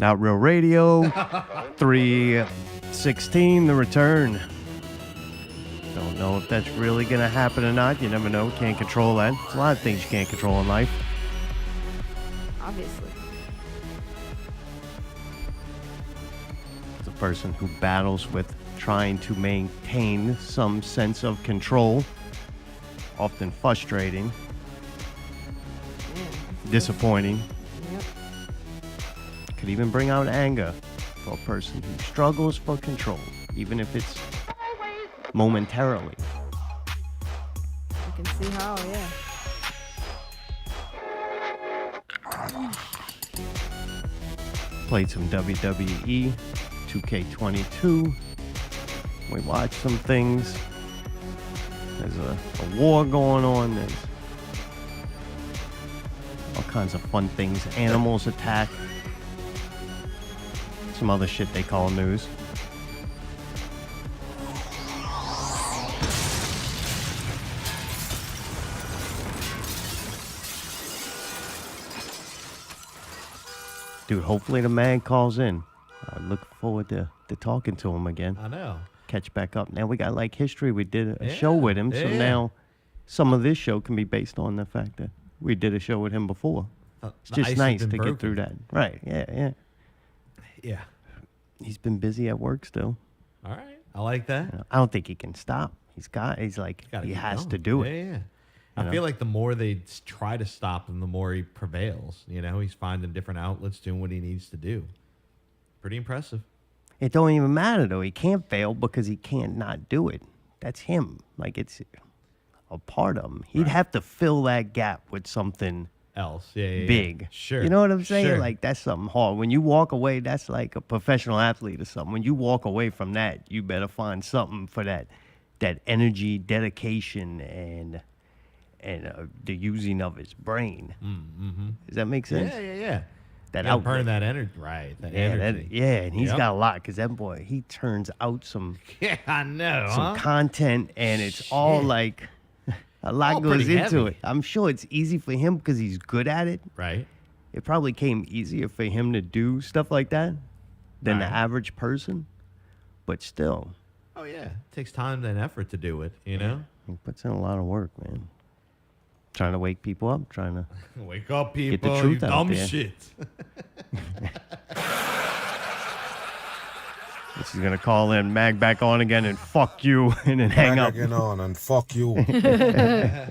Not Real Radio, 316, The Return. Don't know if that's really going to happen or not. You never know. Can't control that. There's a lot of things you can't control in life. Obviously. It's a person who battles with trying to maintain some sense of control. Often frustrating. Disappointing. Yep. Could even bring out anger for a person who struggles for control, even if it's momentarily. I can see how, yeah. Played some WWE, 2K22. We watched some things. There's a war going on. There's all kinds of fun things. Animals attack. Some other shit they call news. Dude, hopefully the man calls in. I look forward to talking to him again. I know. Catch back up. Now we got like history. We did a show with him, so now some of this show can be based on the fact that we did a show with him before. It's just nice to get through that. Right, yeah. Yeah. He's been busy at work still. All right. I like that. I don't think he can stop. He has to do it. Yeah. I feel like the more they try to stop him, the more he prevails. You know, he's finding different outlets, doing what he needs to do. Pretty impressive. It don't even matter, though. He can't fail because he can't not do it. That's him. Like, it's a part of him. He'd have to fill that gap with something else. Big. Sure. You know what I'm saying? Sure. Like, that's something hard. When you walk away, that's like a professional athlete or something. When you walk away from that, you better find something for that energy, dedication, and the using of his brain. Mm-hmm. Does that make sense? Yeah. That outlet. Burn that energy. Right. That energy. And he's got a lot because that boy, he turns out some I know, some content, and it's all like a lot goes into it. I'm sure it's easy for him because he's good at it. Right. It probably came easier for him to do stuff like that than the average person, but still. Oh, yeah. It takes time and effort to do it, you know? He puts in a lot of work, man. Trying to wake people up, trying to wake up, people. Get the truth you out dumb there. shit. This is gonna call in, mag back on again, and fuck you, and then hang up. Again on and fuck you. There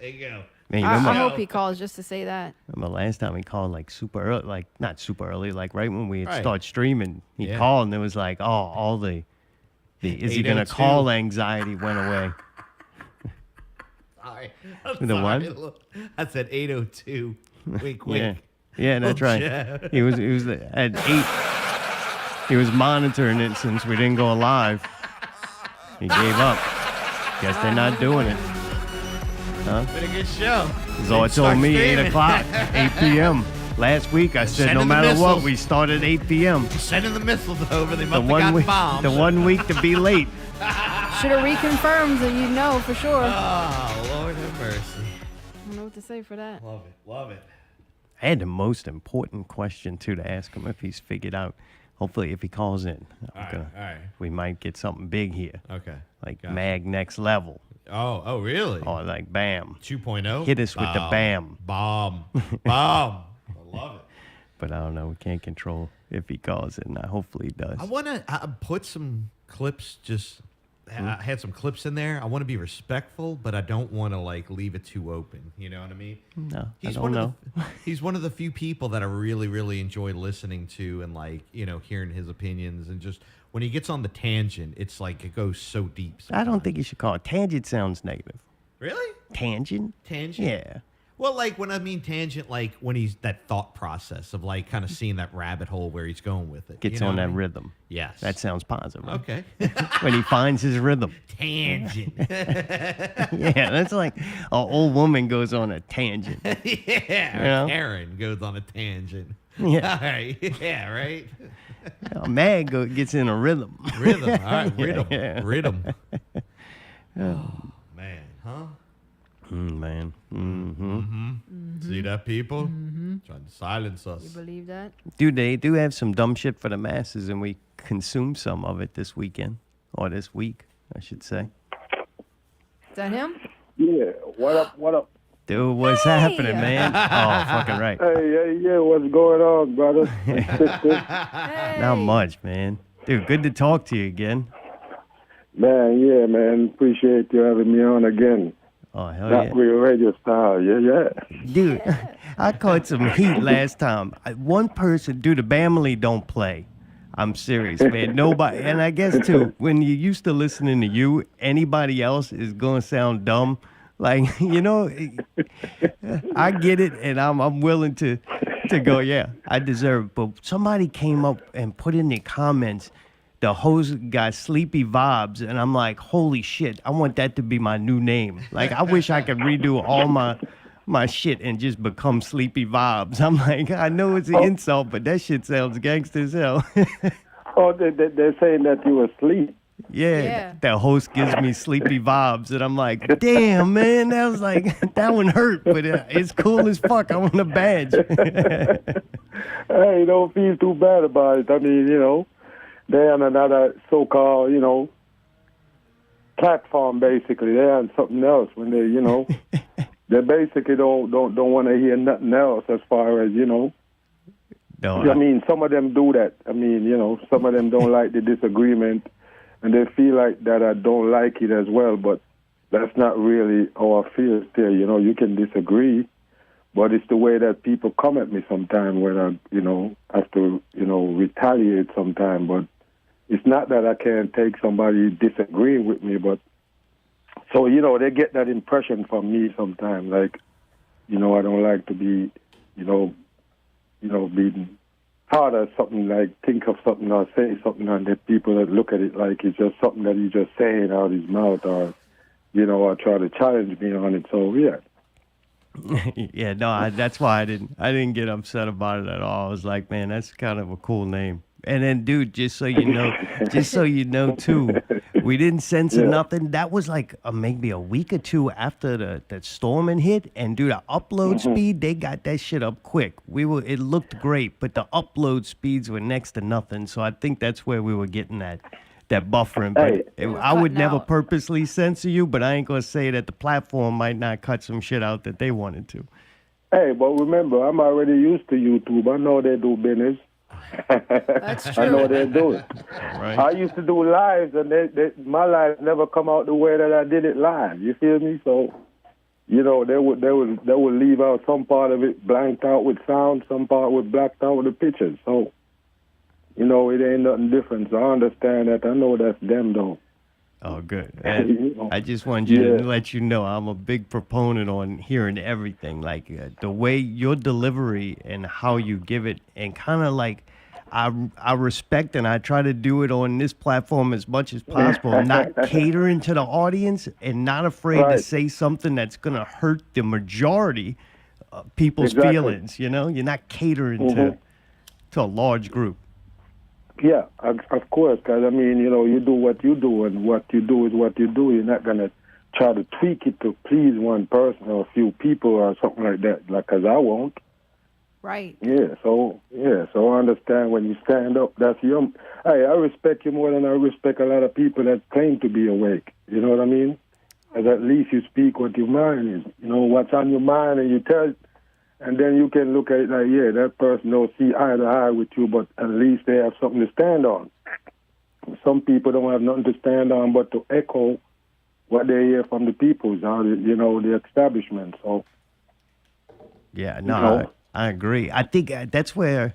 you go. Man, I hope he calls just to say that. Remember last time he called like super early, like not super early, like right when we had start streaming, he Yeah. called and it was like, oh, all the is he gonna 802. call anxiety went away. Sorry. The what? I said 802. Wink, wink. Yeah, that's right. Yeah. He was at 8. He was monitoring it since we didn't go live. He gave up. Guess they're not doing it. Huh? Been a good show. So it told me 8 o'clock, 8 p.m. Last week I said no matter what, we start at 8 p.m. Sending the missiles over. They must have got bombs. The 1 week to be late. Should have reconfirmed so you know for sure. Oh, Lord have mercy. I don't know what to say for that. Love it. Love it. I had the most important question, too, to ask him if he's figured out. Hopefully, if he calls in, All right. we might get something big here. Okay. Like Gotcha. mag next level. Oh, really? Or like bam. 2.0? Hit us with the bam. Bomb. I love it. But I don't know. We can't control if he calls in. Hopefully he does. I want to put some clips, I had some clips in there. I want to be respectful, but I don't want to like leave it too open. You know what I mean? No, He's I don't know. He's one of the few people that I really, really enjoy listening to and like, hearing his opinions, and just when he gets on the tangent, it's like it goes so deep. I don't think you should call it. Tangent sounds negative. Really? Tangent? Tangent? Yeah. Well, like when I mean tangent, like when he's that thought process of like kind of seeing that rabbit hole where he's going with it. Gets You know on what I that mean? rhythm. Yes. That sounds positive. Right? Okay. When he finds his rhythm. Tangent. Yeah, that's like an old woman goes on a tangent. Yeah. You know? Karen goes on a tangent. Yeah. All right. Yeah, right. Mag gets in a rhythm. Rhythm. All right. Rhythm. Yeah. Rhythm. Oh, man. Huh? Man. Mm-hmm. See that, people? Trying to silence You us. believe that? Dude, they do have some dumb shit for the masses, and we consumed some of it this weekend. Or this week, I should say. Is that him? Yeah, what up, what up? Dude, what's Hey! happening, man? Oh, fucking right. Hey, yeah, what's going on, brothers and sisters? Hey. Not much, man. Dude, good to talk to you again. Man, yeah, man, appreciate you having me on again. Oh, hell Not yeah. real radio style, yeah. Dude, I caught some heat last time. One person, dude, the family don't play. I'm serious, man. Nobody, and I guess too, when you're used to listening to you, anybody else is gonna sound dumb. Like, you know, I get it, and I'm willing to go. Yeah, I deserve it. But somebody came up and put in the comments, the host got sleepy vibes, and I'm like, holy shit, I want that to be my new name. Like, I wish I could redo all my shit and just become sleepy vibes. I'm like, I know it's an insult, but that shit sounds gangster as hell. Oh, they're saying that you were asleep. Yeah, that host gives me sleepy vibes, and I'm like, damn, man, that was like, that one hurt, but it's cool as fuck. I want a badge. Hey, don't feel too bad about it. I mean, you know, they're on another so-called, you know, platform, basically. They're on something else when they, you know, they basically don't want to hear nothing else as far as, you know. No, I mean, some of them do that. I mean, you know, some of them don't like the disagreement, and they feel like that I don't like it as well, but that's not really how I feel still. You know, you can disagree, but it's the way that people come at me sometimes when I, you know, have to, you know, retaliate sometimes. But it's not that I can't take somebody disagreeing with me, but so, you know, they get that impression from me sometimes, like, you know, I don't like to be, you know, being hard at something, like think of something or say something, and the people that look at it like it's just something that he's just saying out of his mouth, or, you know, or try to challenge me on it. So, yeah. yeah, no, that's why I didn't get upset about it at all. I was like, man, that's kind of a cool name. And then, dude, just so you know, too, we didn't censor nothing. That was like maybe a week or two after the storming hit. And, dude, our upload speed, they got that shit up quick. It looked great, but the upload speeds were next to nothing. So I think that's where we were getting that buffering. But I would cutting never out. purposely censor you, but I ain't going to say that the platform might not cut some shit out that they wanted to. Hey, but remember, I'm already used to YouTube. I know they do business. That's true. I know they do it. Right. I used to do lives, and my lives never come out the way that I did it live. You feel me? So, you know, they would leave out some part of it blanked out with sound, some part was blacked out with the pictures. So, you know, it ain't nothing different. So I understand that. I know that's them though. Oh, good. And I just wanted you to let you know I'm a big proponent on hearing everything, like the way your delivery and how you give it, and kind of like I respect and I try to do it on this platform as much as possible, not catering to the audience and not afraid to Right. say something that's going to hurt the majority of people's Exactly. feelings, you know? You're not catering to a large group. Yeah, of course, because, I mean, you know, you do what you do, and what you do is what you do. You're not going to try to tweak it to please one person or a few people or something like that, like, because I won't. Right. So I understand when you stand up, that's your... Hey, I respect you more than I respect a lot of people that claim to be awake. You know what I mean? Because at least you speak what your mind is. You know, what's on your mind, and you tell... And then you can look at it like, yeah, that person don't see eye to eye with you, but at least they have something to stand on. Some people don't have nothing to stand on but to echo what they hear from the people, you know, the establishment. So, Yeah, you no, know. I agree. I think that's where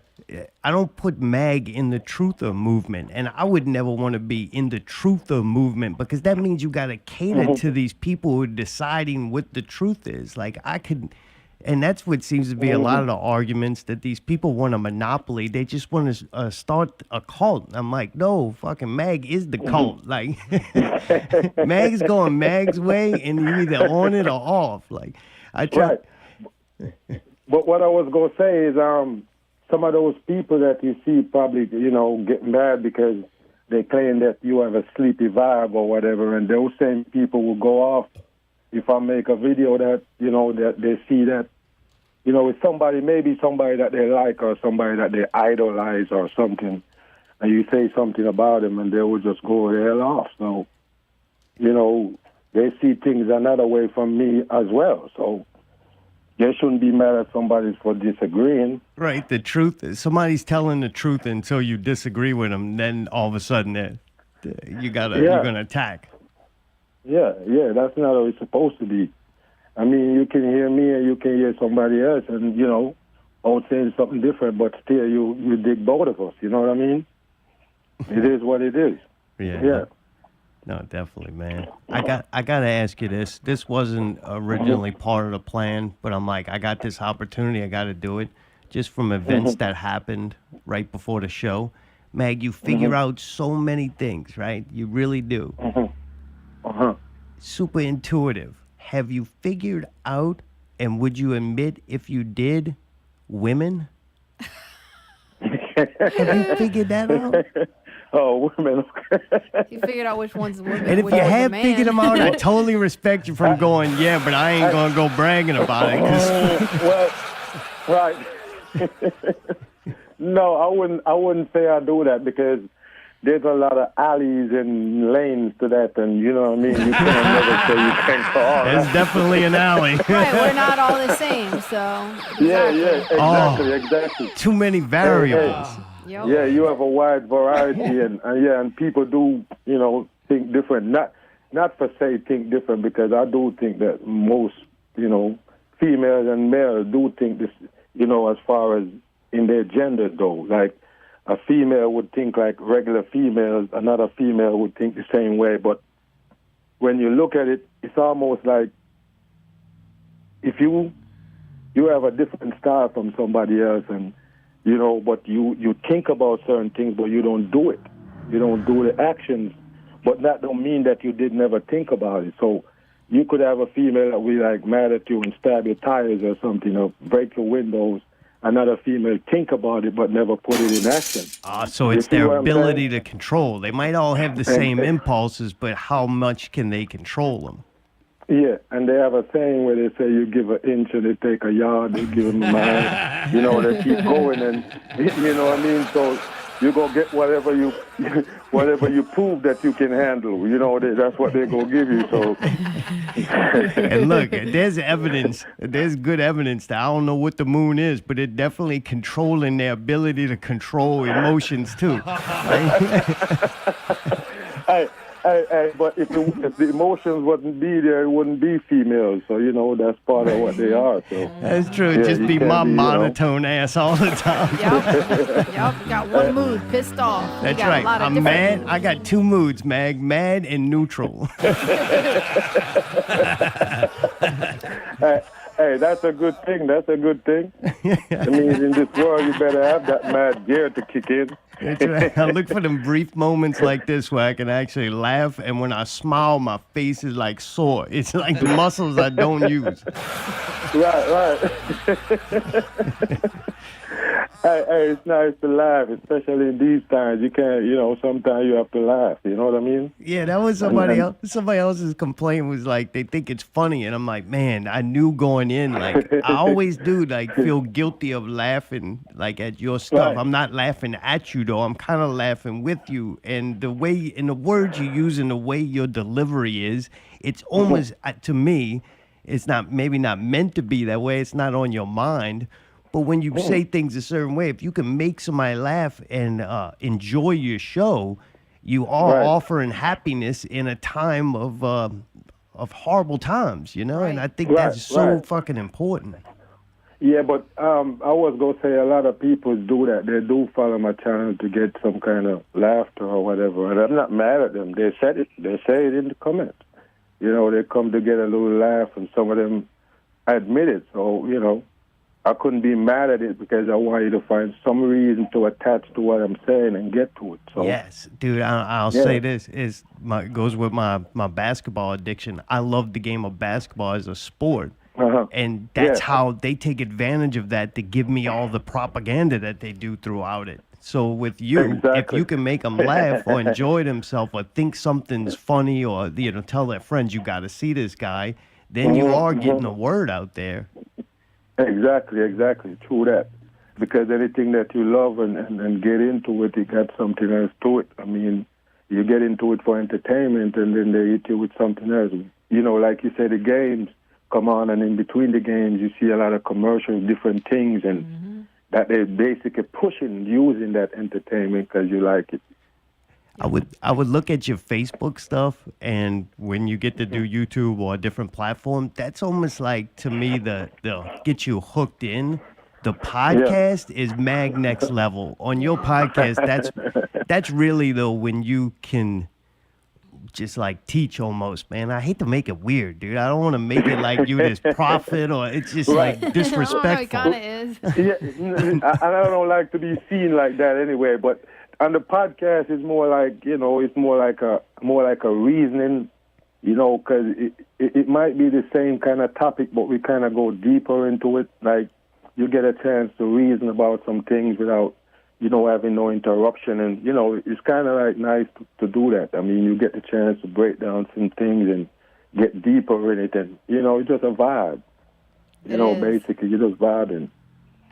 I don't put MAG in the truther movement, and I would never want to be in the truther movement, because that means you got to cater to these people who are deciding what the truth is. Like, I could, and that's what seems to be a lot of the arguments, that these people want a monopoly. They just want to start a cult. I'm like, no, fucking MAG is the cult. Like, MAG's going MAG's way, and you either on it or off. Like, I try. Right. But what I was going to say is some of those people that you see probably, you know, get mad because they claim that you have a sleepy vibe or whatever, and those same people will go off if I make a video that, you know, that they see that, you know, it's somebody, maybe somebody that they like or somebody that they idolize or something, and you say something about them and they will just go the hell off. So, you know, they see things another way from me as well. So they shouldn't be mad at somebody for disagreeing. Right. The truth. Somebody's telling the truth until you disagree with them. Then all of a sudden, you're gonna attack. Yeah, that's not how it's supposed to be. I mean, you can hear me and you can hear somebody else, and, you know, all saying something different, but still you dig both of us. You know what I mean? It is what it is. Yeah. No, definitely, man. I gotta ask you this. This wasn't originally part of the plan, but I'm like, I got this opportunity. I got to do it, just from events that happened right before the show. Mag, you figure out so many things, right? You really do. Super intuitive. Have you figured out, and would you admit if you did, women? Have you figured that out? Oh, women. You figured out which one's women. And if which you one's a have man. figured them out, I totally respect you from going, yeah, but I ain't going to go bragging about it. 'Cause Well, right. No, I wouldn't say I do that, because there's a lot of alleys and lanes to that, and you know what I mean? You can't never say you can't go all There's that. definitely an alley. Right, we're not all the same, so. Yeah, exactly. Too many variables. Yep. Yeah, you have a wide variety, and people do, you know, think different. Not for say think different, because I do think that most, you know, females and males do think this, you know, as far as in their gender though. Like a female would think like regular females, another female would think the same way. But when you look at it, it's almost like if you have a different style from somebody else, and you know, but you think about certain things, but you don't do it. You don't do the actions, but that don't mean that you did never think about it. So you could have a female that will like mad at you and stab your tires or something, or break your windows. Another female think about it but never put it in action. So it's their ability to control. They might all have the same impulses, but how much can they control them? Yeah, and they have a saying where they say you give an inch and they take a yard, they give them a mile. You know, they keep going, and you know what I mean? So you go get whatever you prove that you can handle. You know, that's what they're going to give you. So. And look, there's evidence. There's good evidence that I don't know what the moon is, but it definitely controlling their ability to control emotions too. Right? Hey, but if the emotions wouldn't be there, it wouldn't be females. So, you know, that's part of what they are. So that's true. It just be my monotone ass all the time. Yep. You got one mood, pissed off. That's right. I'm mad. I got two moods, Mag. Mad and neutral. Hey, that's a good thing. That's a good thing. I mean, in this world, you better have that mad gear to kick in. That's right. I look for them brief moments like this where I can actually laugh, and when I smile, my face is like sore. It's like the muscles I don't use. Right. Hey, it's nice to laugh, especially in these times. You can't, you know, sometimes you have to laugh. You know what I mean? Yeah, that was somebody else. Somebody else's complaint was like they think it's funny, and I'm like, man, I knew going in, like I always do, like feel guilty of laughing like at your stuff. Right. I'm not laughing at you though. I'm kind of laughing with you, and the way, and the words you use, and the way your delivery is, it's almost to me, it's not meant to be that way. It's not on your mind. But when you say things a certain way, if you can make somebody laugh and enjoy your show, you are offering happiness in a time of horrible times, you know? And I think that's so fucking important. Yeah, but I was going to say a lot of people do that. They do follow my channel to get some kind of laughter or whatever. And I'm not mad at them. They said it. They say it in the comments. You know, they come to get a little laugh, and some of them admit it. So, you know, I couldn't be mad at it because I want you to find some reason to attach to what I'm saying and get to it. So yes, dude, I'll say this goes with my basketball addiction. I love the game of basketball as a sport. And that's how they take advantage of that to give me all the propaganda that they do throughout it. So with you, if you can make them laugh or enjoy themselves or think something's funny or, you know, tell their friends you got to see this guy, then you are getting the word out there. Exactly. True that. Because anything that you love and get into it, you got something else to it. I mean, you get into it for entertainment, and then they hit you with something else. You know, like you said, the games come on, and in between the games, you see a lot of commercials, different things, and that they're basically pushing, using that entertainment because you like it. I would look at your Facebook stuff, and when you get to do YouTube or a different platform, that's almost like, to me, the get you hooked in. The podcast is mag next level. On your podcast, that's really though when you can just like teach almost, man. I hate to make it weird, dude. I don't want to make it like you this prophet or it's just like disrespectful. It kind of is. Yeah, and I don't like to be seen like that anyway. But on the podcast, it's more like, you know, it's more like a reasoning, you know, because it might be the same kind of topic, but we kind of go deeper into it. Like, you get a chance to reason about some things without, you know, having no interruption. And, you know, it's kind of like nice to do that. I mean, you get the chance to break down some things and get deeper in it. And, you know, it's just a vibe. You know, basically, you're just vibing.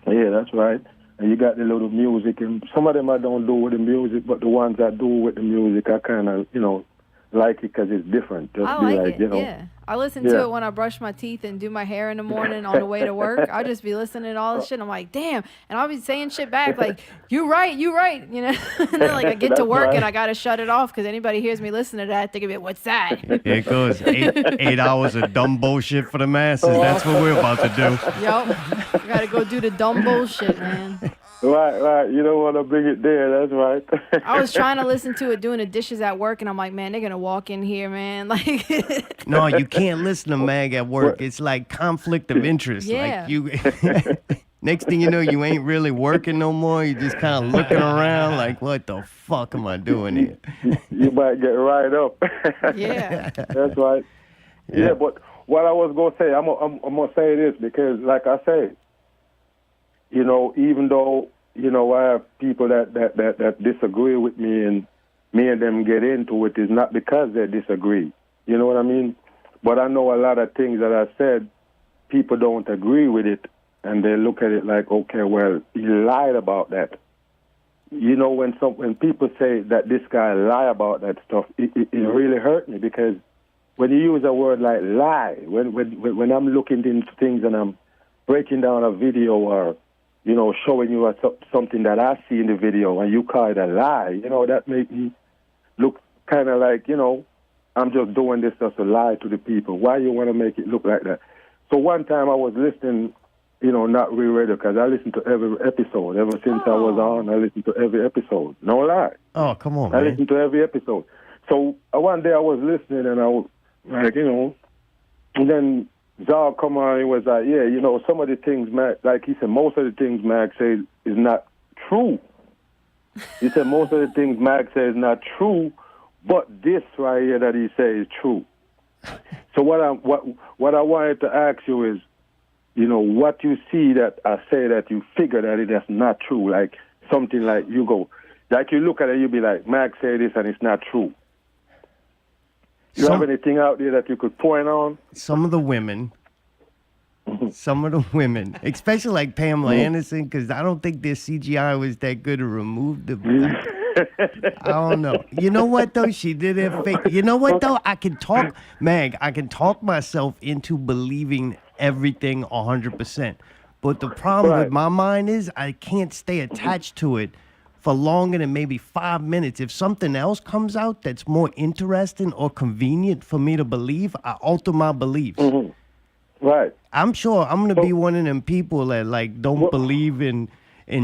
Yeah, that's right. And you got the little music. And some of them I don't do with the music, but the ones I do with the music, I kind of, you know, like it because it's different. Just I like it, you know. Yeah. I listen to it when I brush my teeth and do my hair in the morning on the way to work. I'll just be listening to all this shit. I'm like, damn. And I'll be saying shit back like, you right. You know? And then like I get to work and I got to shut it off because anybody hears me listening to that, they're going to be, what's that? Here it goes. Eight hours of dumb bullshit for the masses. That's what we're about to do. Yup. Got to go do the dumb bullshit, man. Right. You don't want to bring it there. That's right. I was trying to listen to it doing the dishes at work, and I'm like, man, they're going to walk in here, man. Like, no, you can't listen to Mag at work. It's like conflict of interest. Yeah. Like you, next thing you know, you ain't really working no more. You just kind of looking around like, what the fuck am I doing here? You might get right up. Yeah. That's right. Yeah, but what I was going to say, I'm going to say this because, like I say, you know, even though, you know, I have people that disagree with me and me and them get into it, is not because they disagree. You know what I mean? But I know a lot of things that I said, people don't agree with it, and they look at it like, okay, well, he lied about that. You know, when people say that this guy lied about that stuff, it really hurt me because when you use a word like lie, when I'm looking into things and I'm breaking down a video or, you know, showing you something that I see in the video and you call it a lie, you know, that makes me look kind of like, you know, I'm just doing this just to lie to the people. Why you want to make it look like that? So one time I was listening, you know, not re-radio, because I listened to every episode. Ever since I was on, I listened to every episode. No lie. Oh, come on, I man. listened to every episode. So one day I was listening and I was like, you know, and then Zal come on and he was like, yeah, you know, some of the things, like he said, most of the things Mac says is not true. He said most of the things Mac says is not true, but this right here that he says is true. So what I wanted to ask you is, you know, what you see that I say that you figure that it is not true, like something like you go, like you look at it, you be like, Mac said this and it's not true. You have anything out there that you could point on? Some of the women, especially like Pamela Anderson, because I don't think their CGI was that good to remove the. I don't know. You know what though? She did it fake. You know what though? I can talk myself into believing everything 100%. But the problem with my mind is I can't stay attached to it for longer than maybe 5 minutes. If something else comes out that's more interesting or convenient for me to believe, I alter my beliefs. Right. I'm sure I'm gonna be one of them people that like don't believe in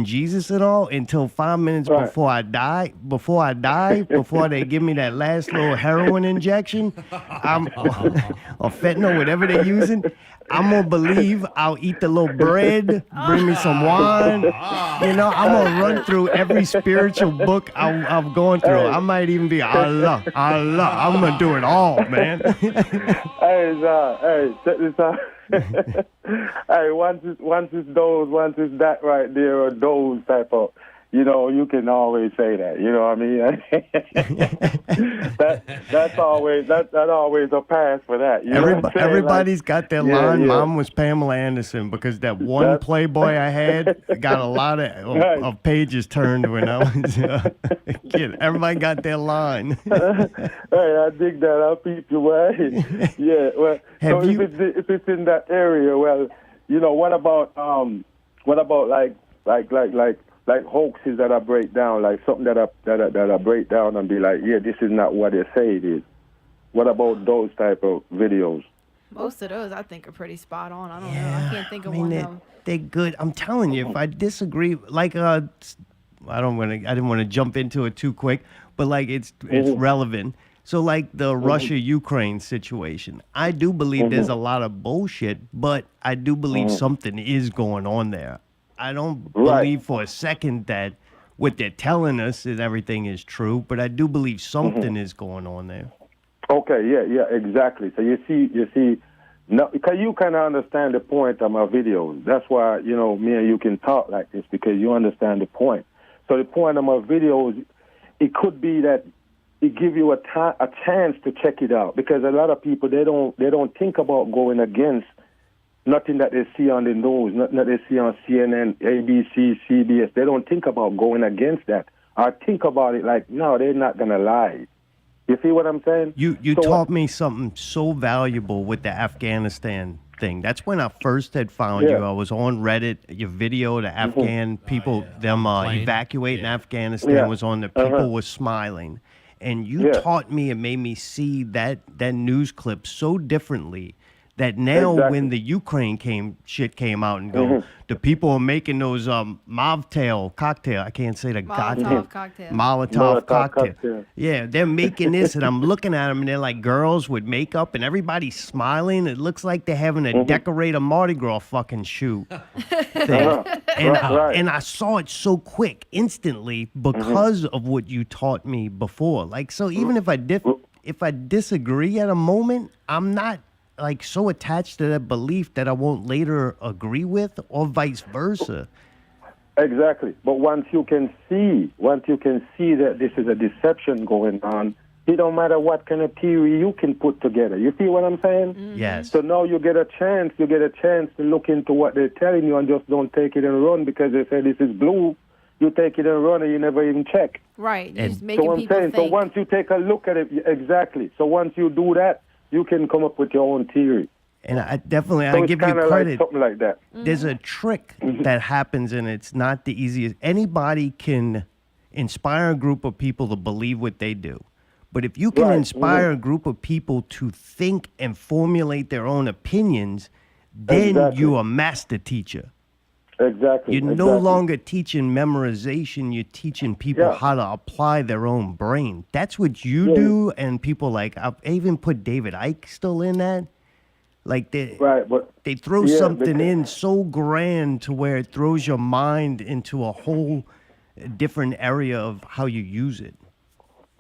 Jesus at all until 5 minutes before I die. Before they give me that last little heroin injection, or fentanyl, whatever they're using. I'm gonna believe. I'll eat the little bread, bring me some wine. You know, I'm gonna run through every spiritual book I'm going through. I might even be Allah. I'm gonna do it all, man. Hey, check this out. Hey, once it's those, once it's that right there, or those type of, you know, you can always say that. You know what I mean? that's always a pass for that. You know what I'm saying? Everybody's got their line. yeah. Mine was Pamela Anderson because that one Playboy I had got a lot of pages turned when I was a kid. Everybody got their line. Hey, I dig that. I'll peep you, right? Yeah. Well, if it's in that area, well, you know, what about like hoaxes that I break down, like something that I break down and be like, yeah, this is not what they say it is. What about those type of videos? Most of those I think are pretty spot on. I don't know. I can't think of one. They're good. I'm telling you, if I disagree, like I didn't want to jump into it too quick, but like it's relevant. So like the Russia-Ukraine situation, I do believe there's a lot of bullshit, but I do believe something is going on there. I don't believe for a second that what they're telling us is everything is true, but I do believe something is going on there. Okay, yeah, exactly. So you see, no, because you kind of understand the point of my videos. That's why, you know, me and you can talk like this because you understand the point. So the point of my videos, it could be that it give you a chance to check it out because a lot of people they don't think about going against nothing that they see on the news, nothing that they see on CNN, ABC, CBS. They don't think about going against that. Or think about it like, no, they're not gonna lie. You see what I'm saying? You taught me something so valuable with the Afghanistan thing. That's when I first had found you. I was on Reddit. Your video, the Afghan people, them evacuating Afghanistan was on. The people were smiling, and you taught me and made me see that news clip so differently. That now when the Ukraine shit came out and go, the people are making those Molotov cocktail. I can't say the Molotov cocktail. Molotov cocktail. Yeah, they're making this, and I'm looking at them, and they're like girls with makeup, and everybody's smiling. It looks like they're having to decorate a Mardi Gras fucking shoe thing. And I saw it so quick, instantly, because of what you taught me before. Like, so even if I disagree at a moment, I'm not like so attached to that belief that I won't later agree with, or vice versa. Exactly. But once you can see that this is a deception going on, it don't matter what kind of theory you can put together. You see what I'm saying? Yes. So now you get a chance to look into what they're telling you and just don't take it and run because they say this is blue. You take it and run and you never even check. Right. And just making people think. So once you take a look at it, exactly. So once you do that, you can come up with your own theory. And I definitely, so I give you credit. Like something like that. There's a trick that happens, and it's not the easiest. Anybody can inspire a group of people to believe what they do. But if you can inspire a group of people to think and formulate their own opinions, then you're a master teacher. Exactly. You're no longer teaching memorization. You're teaching people how to apply their own brain. That's what you do. And people like, I even put David Icke still in that. Like they throw something in so grand to where it throws your mind into a whole different area of how you use it.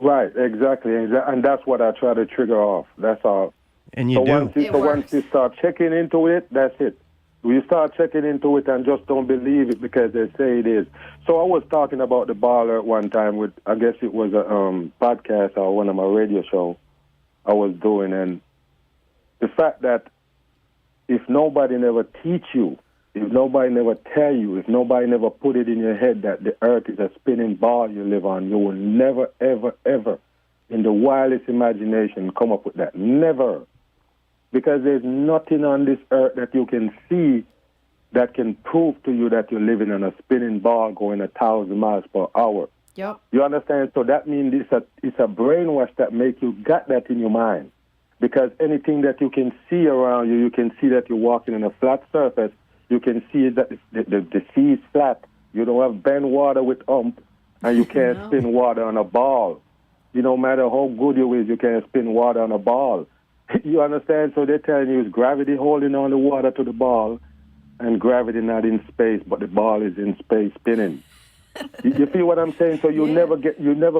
Right, exactly. And that's what I try to trigger off. That's all. And you do. Once you start checking into it, that's it. You start checking into it and just don't believe it because they say it is. So I was talking about the baller at one time with, I guess it was a podcast or one of my radio shows I was doing. And the fact that if nobody never teach you, if nobody never tell you, if nobody never put it in your head that the earth is a spinning ball you live on, you will never, ever, ever, in the wildest imagination, come up with that. Never. Because there's nothing on this earth that you can see that can prove to you that you're living on a spinning ball going 1,000 miles per hour. Yep. You understand? So that means it's a brainwash that makes you got that in your mind. Because anything that you can see around you, you can see that you're walking on a flat surface. You can see that the sea is flat. You don't have bend water with and you can't spin water on a ball. No matter how good you is, you can't spin water on a ball. You understand? So they're telling you it's gravity holding on the water to the ball and gravity not in space, but the ball is in space spinning. You feel what I'm saying? So you never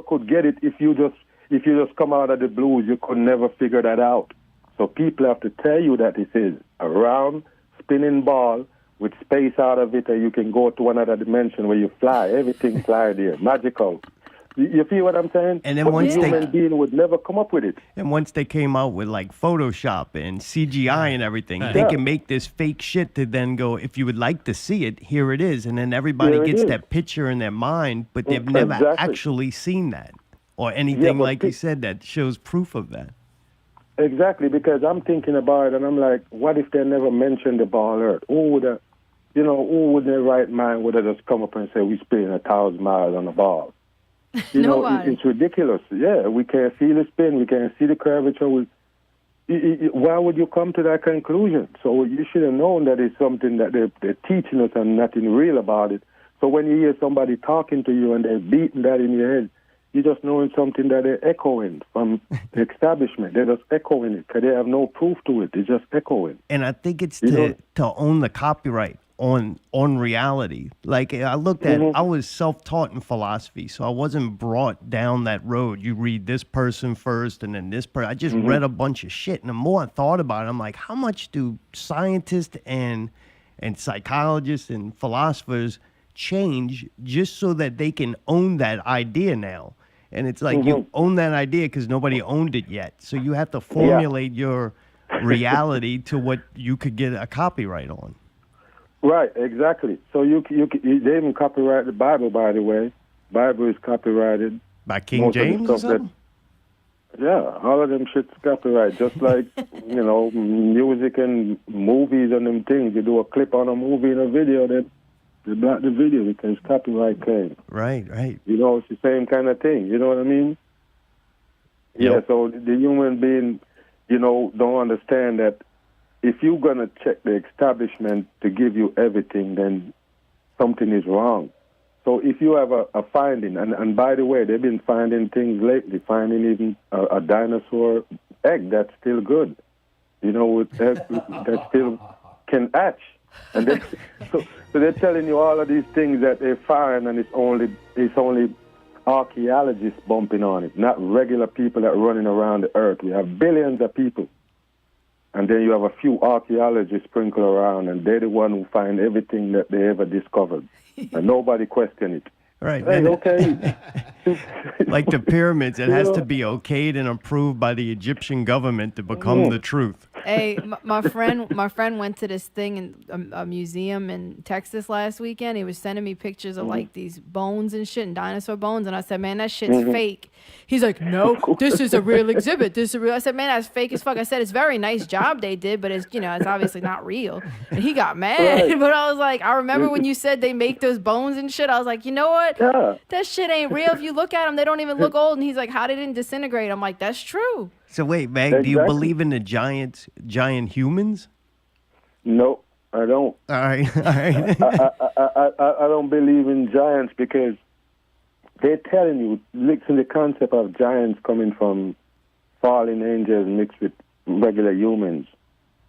could get it if you just come out of the blues. You could never figure that out. So people have to tell you that this is a round spinning ball with space out of it, and you can go to another dimension where you fly. Everything fly there, magical. You feel what I'm saying? And then but once the human being would never come up with it. And once they came out with like Photoshop and CGI and everything, they can make this fake shit to then go, if you would like to see it, here it is. And then everybody gets that picture in their mind, but they've never actually seen that or anything like you said that shows proof of that. Exactly, because I'm thinking about it and I'm like, what if they never mentioned the ball earth? Who would in their right mind would have just come up and say, we spin 1,000 miles on the ball? You know, it's ridiculous. Yeah, we can't see the spin. We can't see the curvature. Why would you come to that conclusion? So you should have known that it's something that they're teaching us and nothing real about it. So when you hear somebody talking to you and they're beating that in your head, you're just knowing something that they're echoing from the establishment. They're just echoing it because they have no proof to it. They're just echoing. And I think it's to own the copyright on reality. Like I looked at, I was self-taught in philosophy, so I wasn't brought down that road. You read this person first and then this person. I just read a bunch of shit. And the more I thought about it, I'm like, how much do scientists and psychologists and philosophers change just so that they can own that idea now? And it's like you own that idea because nobody owned it yet. So you have to formulate your reality to what you could get a copyright on. Right, exactly. So they even copyright the Bible, by the way. Bible is copyrighted. By King James or something? All of them shit's copyright. Just like, music and movies and them things. You do a clip on a movie and a video, they block the video because copyright claim. Right. It's the same kind of thing. You know what I mean? Yep. Yeah, so the human being, don't understand that if you're going to check the establishment to give you everything, then something is wrong. So if you have a finding, and by the way, they've been finding things lately, finding even a dinosaur egg that's still good, that still can hatch. And so they're telling you all of these things that they find, and it's only archaeologists bumping on it, not regular people that are running around the earth. We have billions of people. And then you have a few archaeologists sprinkled around, and they're the one who find everything that they ever discovered. And nobody question it. Right. Hey, okay. Like the pyramids, it has to be okayed and approved by the Egyptian government to become the truth. Hey, my friend went to this thing in a museum in Texas last weekend. He was sending me pictures of like these bones and shit and dinosaur bones, and I said, "Man, that shit's fake." He's like, "No, this is a real exhibit. This is real." I said, "Man, that's fake as fuck." I said, "It's a very nice job they did, but it's it's obviously not real." And he got mad, right. But I was like, I remember when you said they make those bones and shit. I was like, you know what? Yeah. That shit ain't real. If you look at them, they don't even look old. And he's like, how they didn't disintegrate? I'm like, that's true. So wait, Mag, do you believe in the giant humans? No, I don't. All right. I don't believe in giants because they're telling you, mixing the concept of giants coming from fallen angels mixed with regular humans.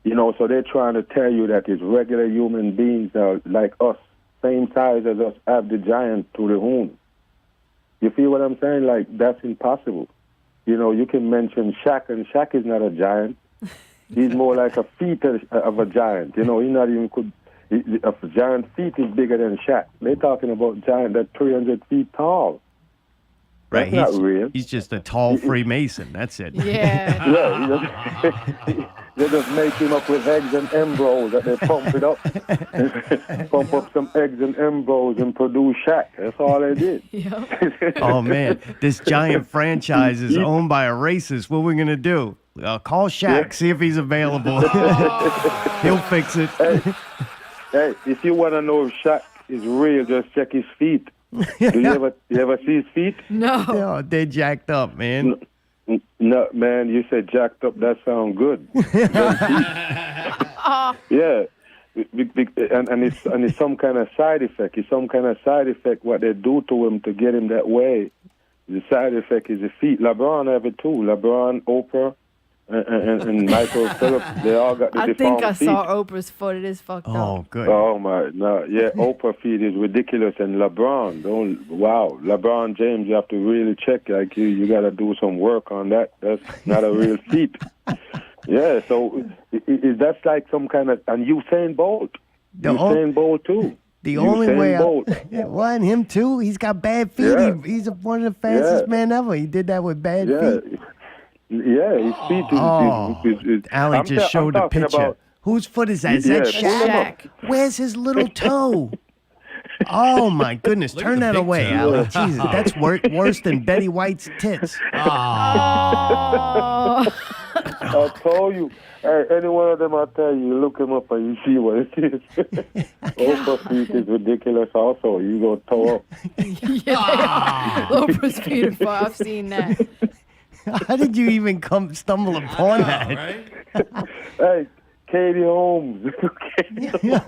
So they're trying to tell you that it's regular human beings that are like us, same size as us, have the giant to the moon. You feel what I'm saying? Like, that's impossible. You can mention Shaq, and Shaq is not a giant. He's more like a fetus of a giant. He's not even a giant feet is bigger than Shaq. They're talking about giant that's 300 feet tall. Right, that's not real. He's just a tall Freemason. That's it. Yeah. Yeah. They just make him up with eggs and embryos that they pump it up. Pump up some eggs and embryos and produce Shaq. That's all they did. Yep. Oh, man. This giant franchise is owned by a racist. What are we going to do? Call Shaq, see if he's available. He'll fix it. Hey, if you want to know if Shaq is real, just check his feet. Do you ever see his feet? No. Oh, they're jacked up, man. No, man, you said jacked up. That sounds good. Yeah, and it's some kind of side effect. It's some kind of side effect what they do to him to get him that way. The side effect is the feet. LeBron have it too. LeBron, Oprah, and Michael Phillips, they all got the deformed feet. I think I saw Oprah's foot. It is fucked up. Oh, good. Oh, my, no. Yeah, Oprah feet is ridiculous. And LeBron, LeBron James, you have to really check. Like, you got to do some work on that. That's not a real feet. Yeah, so that's like some kind of, and Usain Bolt. Usain Bolt too. The only way Bolt. What, him too? He's got bad feet. Yeah. He's one of the fastest men ever. He did that with bad feet. Yeah, his feet is Alec just showed the picture. About, whose foot is that? Is that Shaq? Where's his little toe? Oh my goodness! Turn that away, Alec. Jesus, that's worse than Betty White's tits. Oh. I told you. Hey, any one of them, I tell you, look him up and you see what it is. Oprah feet is ridiculous. Also, you go toe up. Yeah, Oprah's beautiful. I've seen that. How did you even stumble upon that? Right? Hey, Katie Holmes.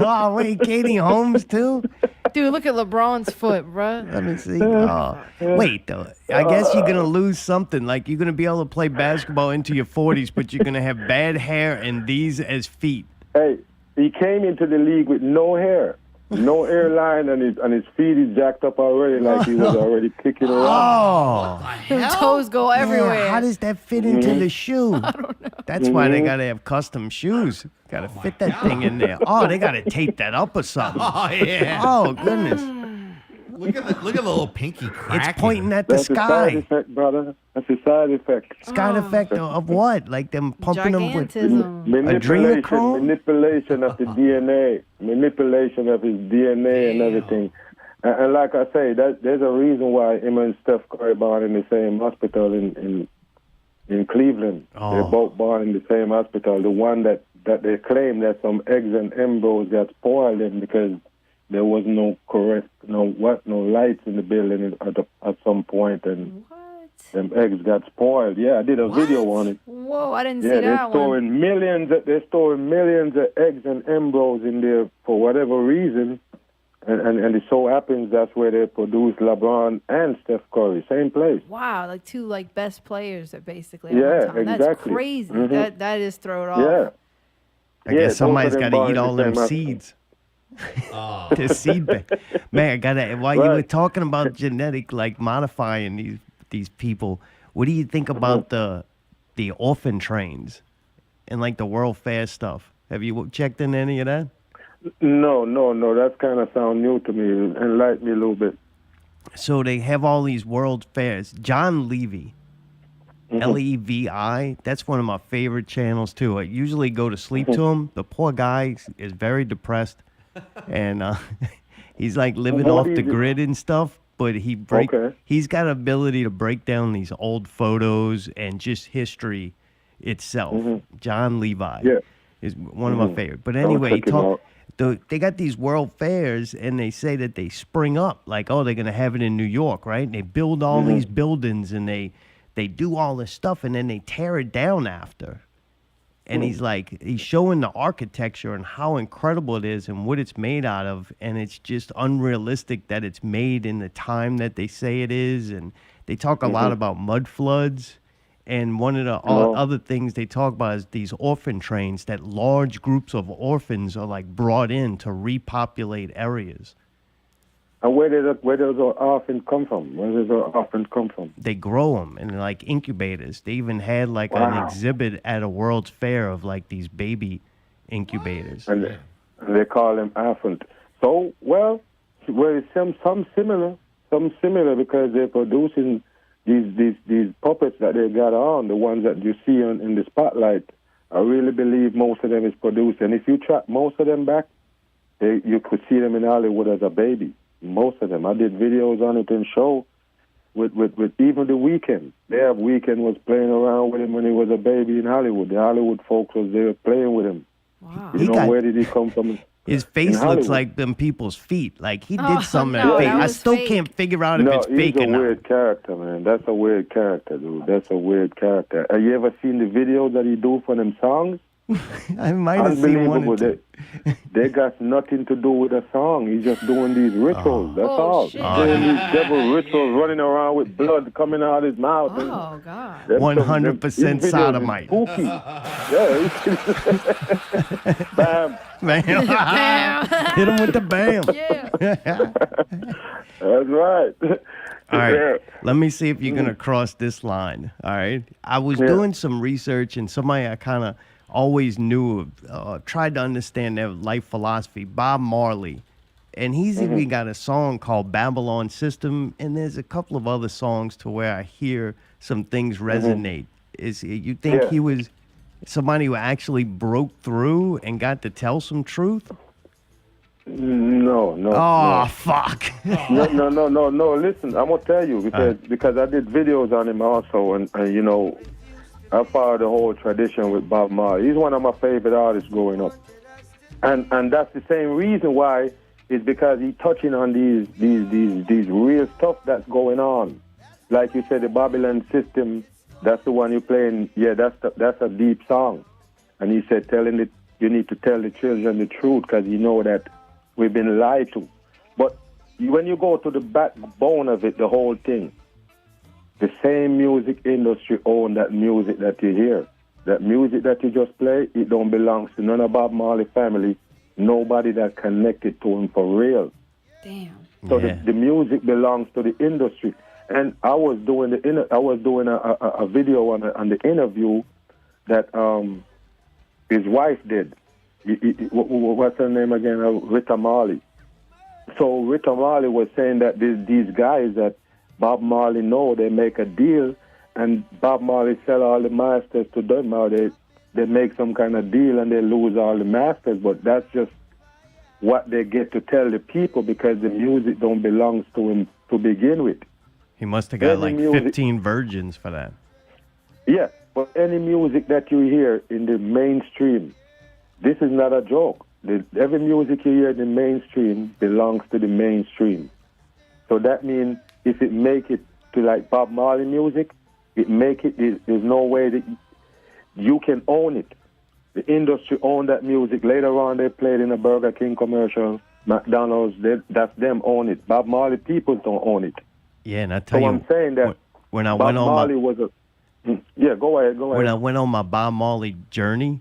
Oh wait, Katie Holmes too. Dude, look at LeBron's foot, bruh. Let me see. Wait, though. I guess you're going to lose something. Like, you're going to be able to play basketball into your 40s, but you're going to have bad hair and these as feet. Hey, he came into the league with no hair. No airline, and his feet is jacked up already, like he was already kicking around. Oh. Them toes go everywhere. Yeah, how does that fit into the shoe? I don't know. That's why they got to have custom shoes. Got to fit that thing in there. Oh, they got to tape that up or something. Oh yeah. Oh, goodness. Look at the little pinky crack. It's pointing at the That's a side sky. effect, brother. That's a side effect. Side effect of what? Like them pumping them with... Gigantism. Adrenochrome? Manipulation of the DNA. Manipulation of his DNA and everything. And like I say, there's a reason why him and Steph Curry born in the same hospital in Cleveland. Oh. They're both born in the same hospital. The one that they claim that some eggs and embryos got spoiled in because there was no lights in the building at some point, and them eggs got spoiled. Yeah, I did a video on it. Whoa, I didn't see Yeah, that one. they're storing millions of eggs and embryos in there for whatever reason, and it so happens that's where they produce LeBron and Steph Curry, same place. Wow, like two best players at basically Yeah, at one time. That's exactly. crazy. Mhm. That is thrown off. Yeah. I guess somebody's both got of to them eat all born in them the same seeds. The seed bank. Man, I gotta. While you were talking about genetic, like modifying these people, what do you think about the orphan trains and like the World Fair stuff? Have you checked in any of that? No. That's kind of sound new to me. Enlighten me a little bit. So they have all these World Fairs. John Levy, Levi. That's one of my favorite channels too. I usually go to sleep to him. The poor guy is very depressed, and he's like living off the grid and stuff. But he's got ability to break down these old photos and just history itself. John Levi is one of my favorite. But anyway, they got these world fairs, and they say that they spring up. Like, oh, they're going to have it in New York, right? And they build all these buildings, and they do all this stuff, and then they tear it down after. And he's showing the architecture and how incredible it is and what it's made out of. And it's just unrealistic that it's made in the time that they say it is. And they talk a lot about mud floods. And one of the other things they talk about is these orphan trains, that large groups of orphans are like brought in to repopulate areas. And where does the orphan come from? Where does the orphan come from? They grow them in like incubators. They even had like an exhibit at a World's Fair of like these baby incubators. And they call them orphans. So, well, it's some similar because they're producing these puppets that they got on, the ones that you see in the spotlight. I really believe most of them is produced. And if you track most of them back, you could see them in Hollywood as a baby. Most of them. I did videos on it and show with even The Weeknd. They have Weeknd was playing around with him when he was a baby in Hollywood. The Hollywood folks was there playing with him. Wow. Where did he come from? His face looks like them people's feet. Like he did something to his face. I still can't figure out if it's fake or not. He's a weird character, man. That's a weird character, dude. That's a weird character. Have you ever seen the videos that he do for them songs? I might have seen one or two. They got nothing to do with a song. He's just doing these rituals. That's all. Shit. Doing these devil rituals, running around with blood coming out his mouth. Oh, God. 100% sodomite. Spooky. Yeah. Bam. Man. Hit him with the bam. Yeah. That's right. All right. Let me see if you're going to cross this line. All right. I was doing some research, and somebody I kind of always knew, tried to understand their life philosophy. Bob Marley, and he's even got a song called Babylon System, and there's a couple of other songs to where I hear some things resonate. Is you think he was somebody who actually broke through and got to tell some truth? No. Oh, fuck. No. Listen, I'm gonna tell you because I did videos on him also, and you know, I follow the whole tradition with Bob Marley. He's one of my favorite artists growing up, and that's the same reason why is because he's touching on these real stuff that's going on. Like you said, the Babylon System. That's the one you're playing. Yeah, that's a deep song, and he said, you need to tell the children the truth because you know that we've been lied to. But when you go to the backbone of it, the whole thing, the same music industry own that music that you hear. That music that you just play, it don't belong to none of Bob Marley family, nobody that connected to him for real. Damn. So the music belongs to the industry. And I was doing a video on the interview that his wife did. What's her name again? Rita Marley. So Rita Marley was saying that these guys that Bob Marley know, they make a deal, and Bob Marley sell all the masters to them. Now they make some kind of deal and they lose all the masters, but that's just what they get to tell the people because the music don't belong to him to begin with. He must have got like 15 virgins for that. Yeah, but any music that you hear in the mainstream, this is not a joke. Every music you hear in the mainstream belongs to the mainstream. So that means if it make it to like Bob Marley music, there's no way that you can own it. The industry own that music. Later on, they played in a Burger King commercial, McDonald's, that's them own it. Bob Marley people don't own it. Yeah, and I tell so you, I'm saying that when I Bob went on Marley was a... Yeah, go ahead. When I went on my Bob Marley journey,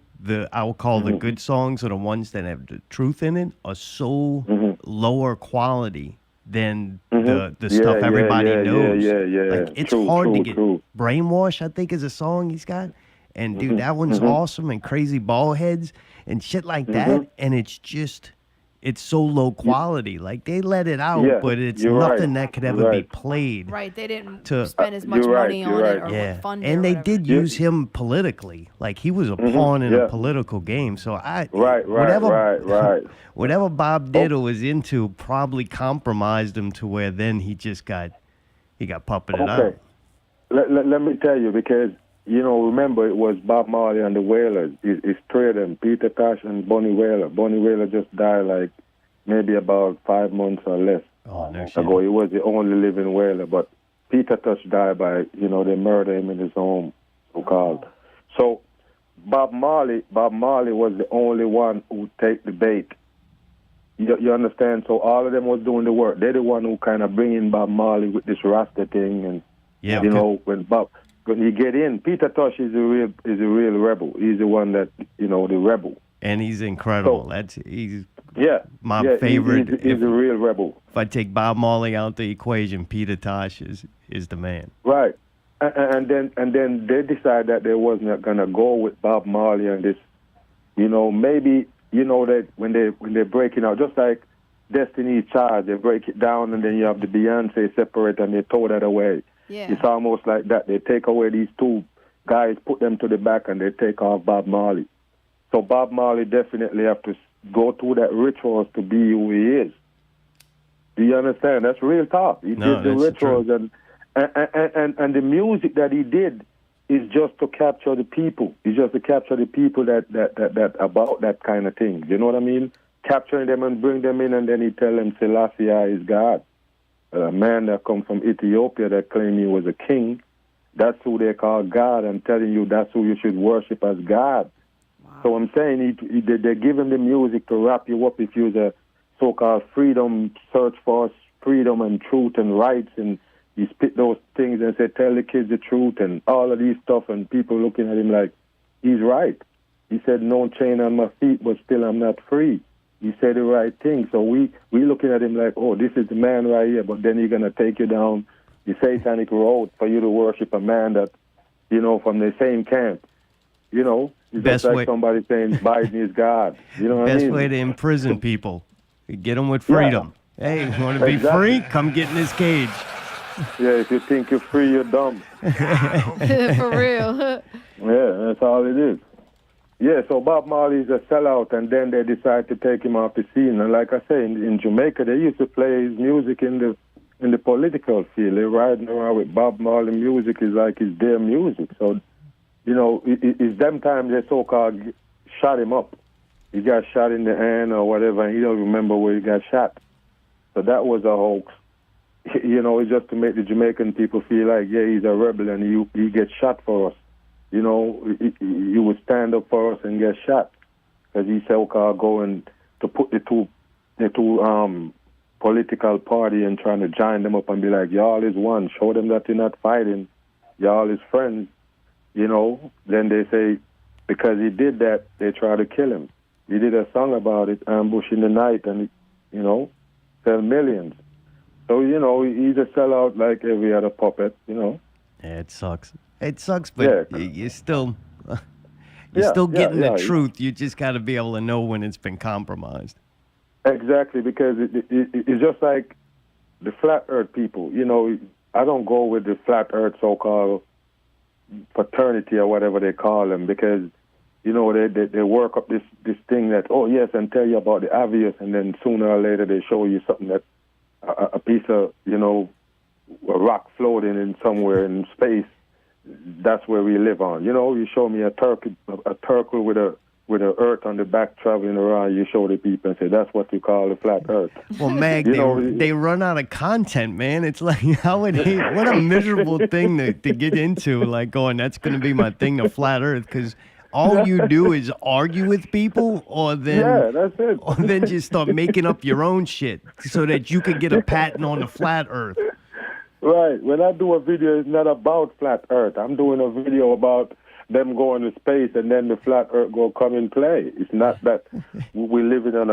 I will call the good songs or the ones that have the truth in it are so lower quality than the stuff everybody knows. Like it's hard to get. Brainwash, I think, is a song he's got. And dude, that one's awesome, and Crazy Ballheads and shit like that. And it's so low quality. Like they let it out, but it's nothing that could ever be played. Right, they didn't spend as much money on it or fund it. And they did use him politically. Like he was a pawn in a political game. So whatever Bob did or was into probably compromised him to where then he got puppeted out. Let me tell you, because you know, remember it was Bob Marley and the Wailers. It's three of them, Peter Tosh and Bonnie Wailer. Bonnie Wailer just died like maybe about 5 months or less ago. He was the only living Wailer, but Peter Tosh died by, you know, they murdered him in his home, so-called. So Bob Marley was the only one who take the bait. You understand? So all of them was doing the work. They're the one who kind of bring in Bob Marley with this Rasta thing, and you know, when you get in, Peter Tosh is a real rebel. He's the one that, you know, the rebel. And he's incredible. He's my favorite. He's a real rebel. If I take Bob Marley out the equation, Peter Tosh is the man. Right. And then they decided that they wasn't gonna go with Bob Marley and this, you know, maybe, you know, that when they're breaking out, just like Destiny's Child, they break it down and then you have the Beyonce separate and they throw that away. Yeah. It's almost like that. They take away these two guys, put them to the back, and they take off Bob Marley. So Bob Marley definitely have to go through that rituals to be who he is. Do you understand? That's real talk. He did the rituals, and the music that he did is just to capture the people. It's just to capture the people that about that kind of thing. You know what I mean? Capturing them and bring them in, and then he tell them Selassie is God. A man that come from Ethiopia that claimed he was a king, that's who they call God. I'm telling you, that's who you should worship as God. Wow. So I'm saying they give him the music to wrap you up if you're the so-called freedom, search for freedom and truth and rights, and he spit those things and said, tell the kids the truth and all of these stuff, and people looking at him like, he's right. He said, no chain on my feet, but still I'm not free. He said the right thing. So we looking at him like, oh, this is the man right here, but then he's going to take you down the satanic road for you to worship a man that, you know, from the same camp. You know, it's Best just like way- somebody saying Biden is God. You know what I Best mean? way to imprison people. Get them with freedom. Hey, you want to be Exactly. free? Come get in this cage. Yeah, if you think you're free, you're dumb. For real. Yeah, that's all it is. Yeah, so Bob Marley's a sellout, and then they decide to take him off the scene. And like I say, in Jamaica, they used to play his music in the political field. They're riding around with Bob Marley music is like it's their music. So, you know, it's them time they so-called shot him up. He got shot in the hand or whatever, and he don't remember where he got shot. So that was a hoax. You know, it's just to make the Jamaican people feel like, yeah, he's a rebel and he gets shot for us. You know, he would stand up for us and get shot because he so-called going to put the two political party and trying to join them up and be like, y'all is one. Show them that you're not fighting. Y'all is friends. You know, then they say because he did that, they try to kill him. He did a song about it, Ambush in the Night, and, you know, sell millions. So, you know, he's a sellout like every other puppet, you know. Yeah, it sucks. It sucks, but Yeah. you're still Yeah, getting yeah, the yeah. truth. You just got to be able to know when it's been compromised. Exactly, because it's just like the flat earth people. You know, I don't go with the flat earth so-called fraternity or whatever they call them because, you know, they work up this thing that, oh, yes, and tell you about the obvious, and then sooner or later they show you something that a piece of, you know, a rock floating in somewhere in space. That's where we live on. You know, you show me a turtle with a earth on the back traveling around. You show the people and say that's what you call the flat earth. Well, Mag, they run out of content, man. It's like what a miserable thing to get into. Like going, that's going to be my thing, the flat earth, because all you do is argue with people, or then that's it. or then just start making up your own shit so that you could get a patent on the flat earth. Right. When I do a video, it's not about flat earth. I'm doing a video about them going to space and then the flat earth go come in play. It's not that we're living on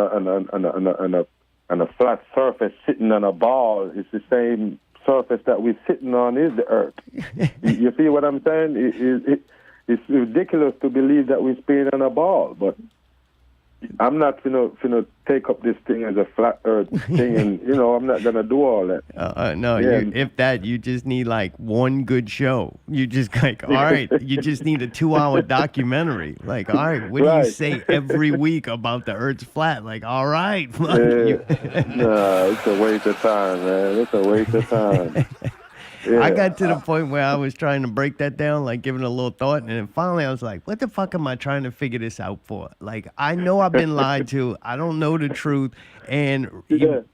a flat surface sitting on a ball. It's the same surface that we're sitting on is the earth. You see what I'm saying? It's ridiculous to believe that we're spinning on a ball, but I'm not finna take up this thing as a flat earth thing, and you know I'm not gonna do all that. No, Yeah. if that, you just need like one good show. You just like, all right, you just need a 2-hour documentary. Like, all right, what do you Right. say every week about the Earth's flat? Like, all right, Nah, it's a waste of time, man. It's a waste of time. Yeah. I got to the point where I was trying to break that down, like giving it a little thought, and then finally I was like, what the fuck am I trying to figure this out for? Like, I know I've been lied to. I don't know the truth. And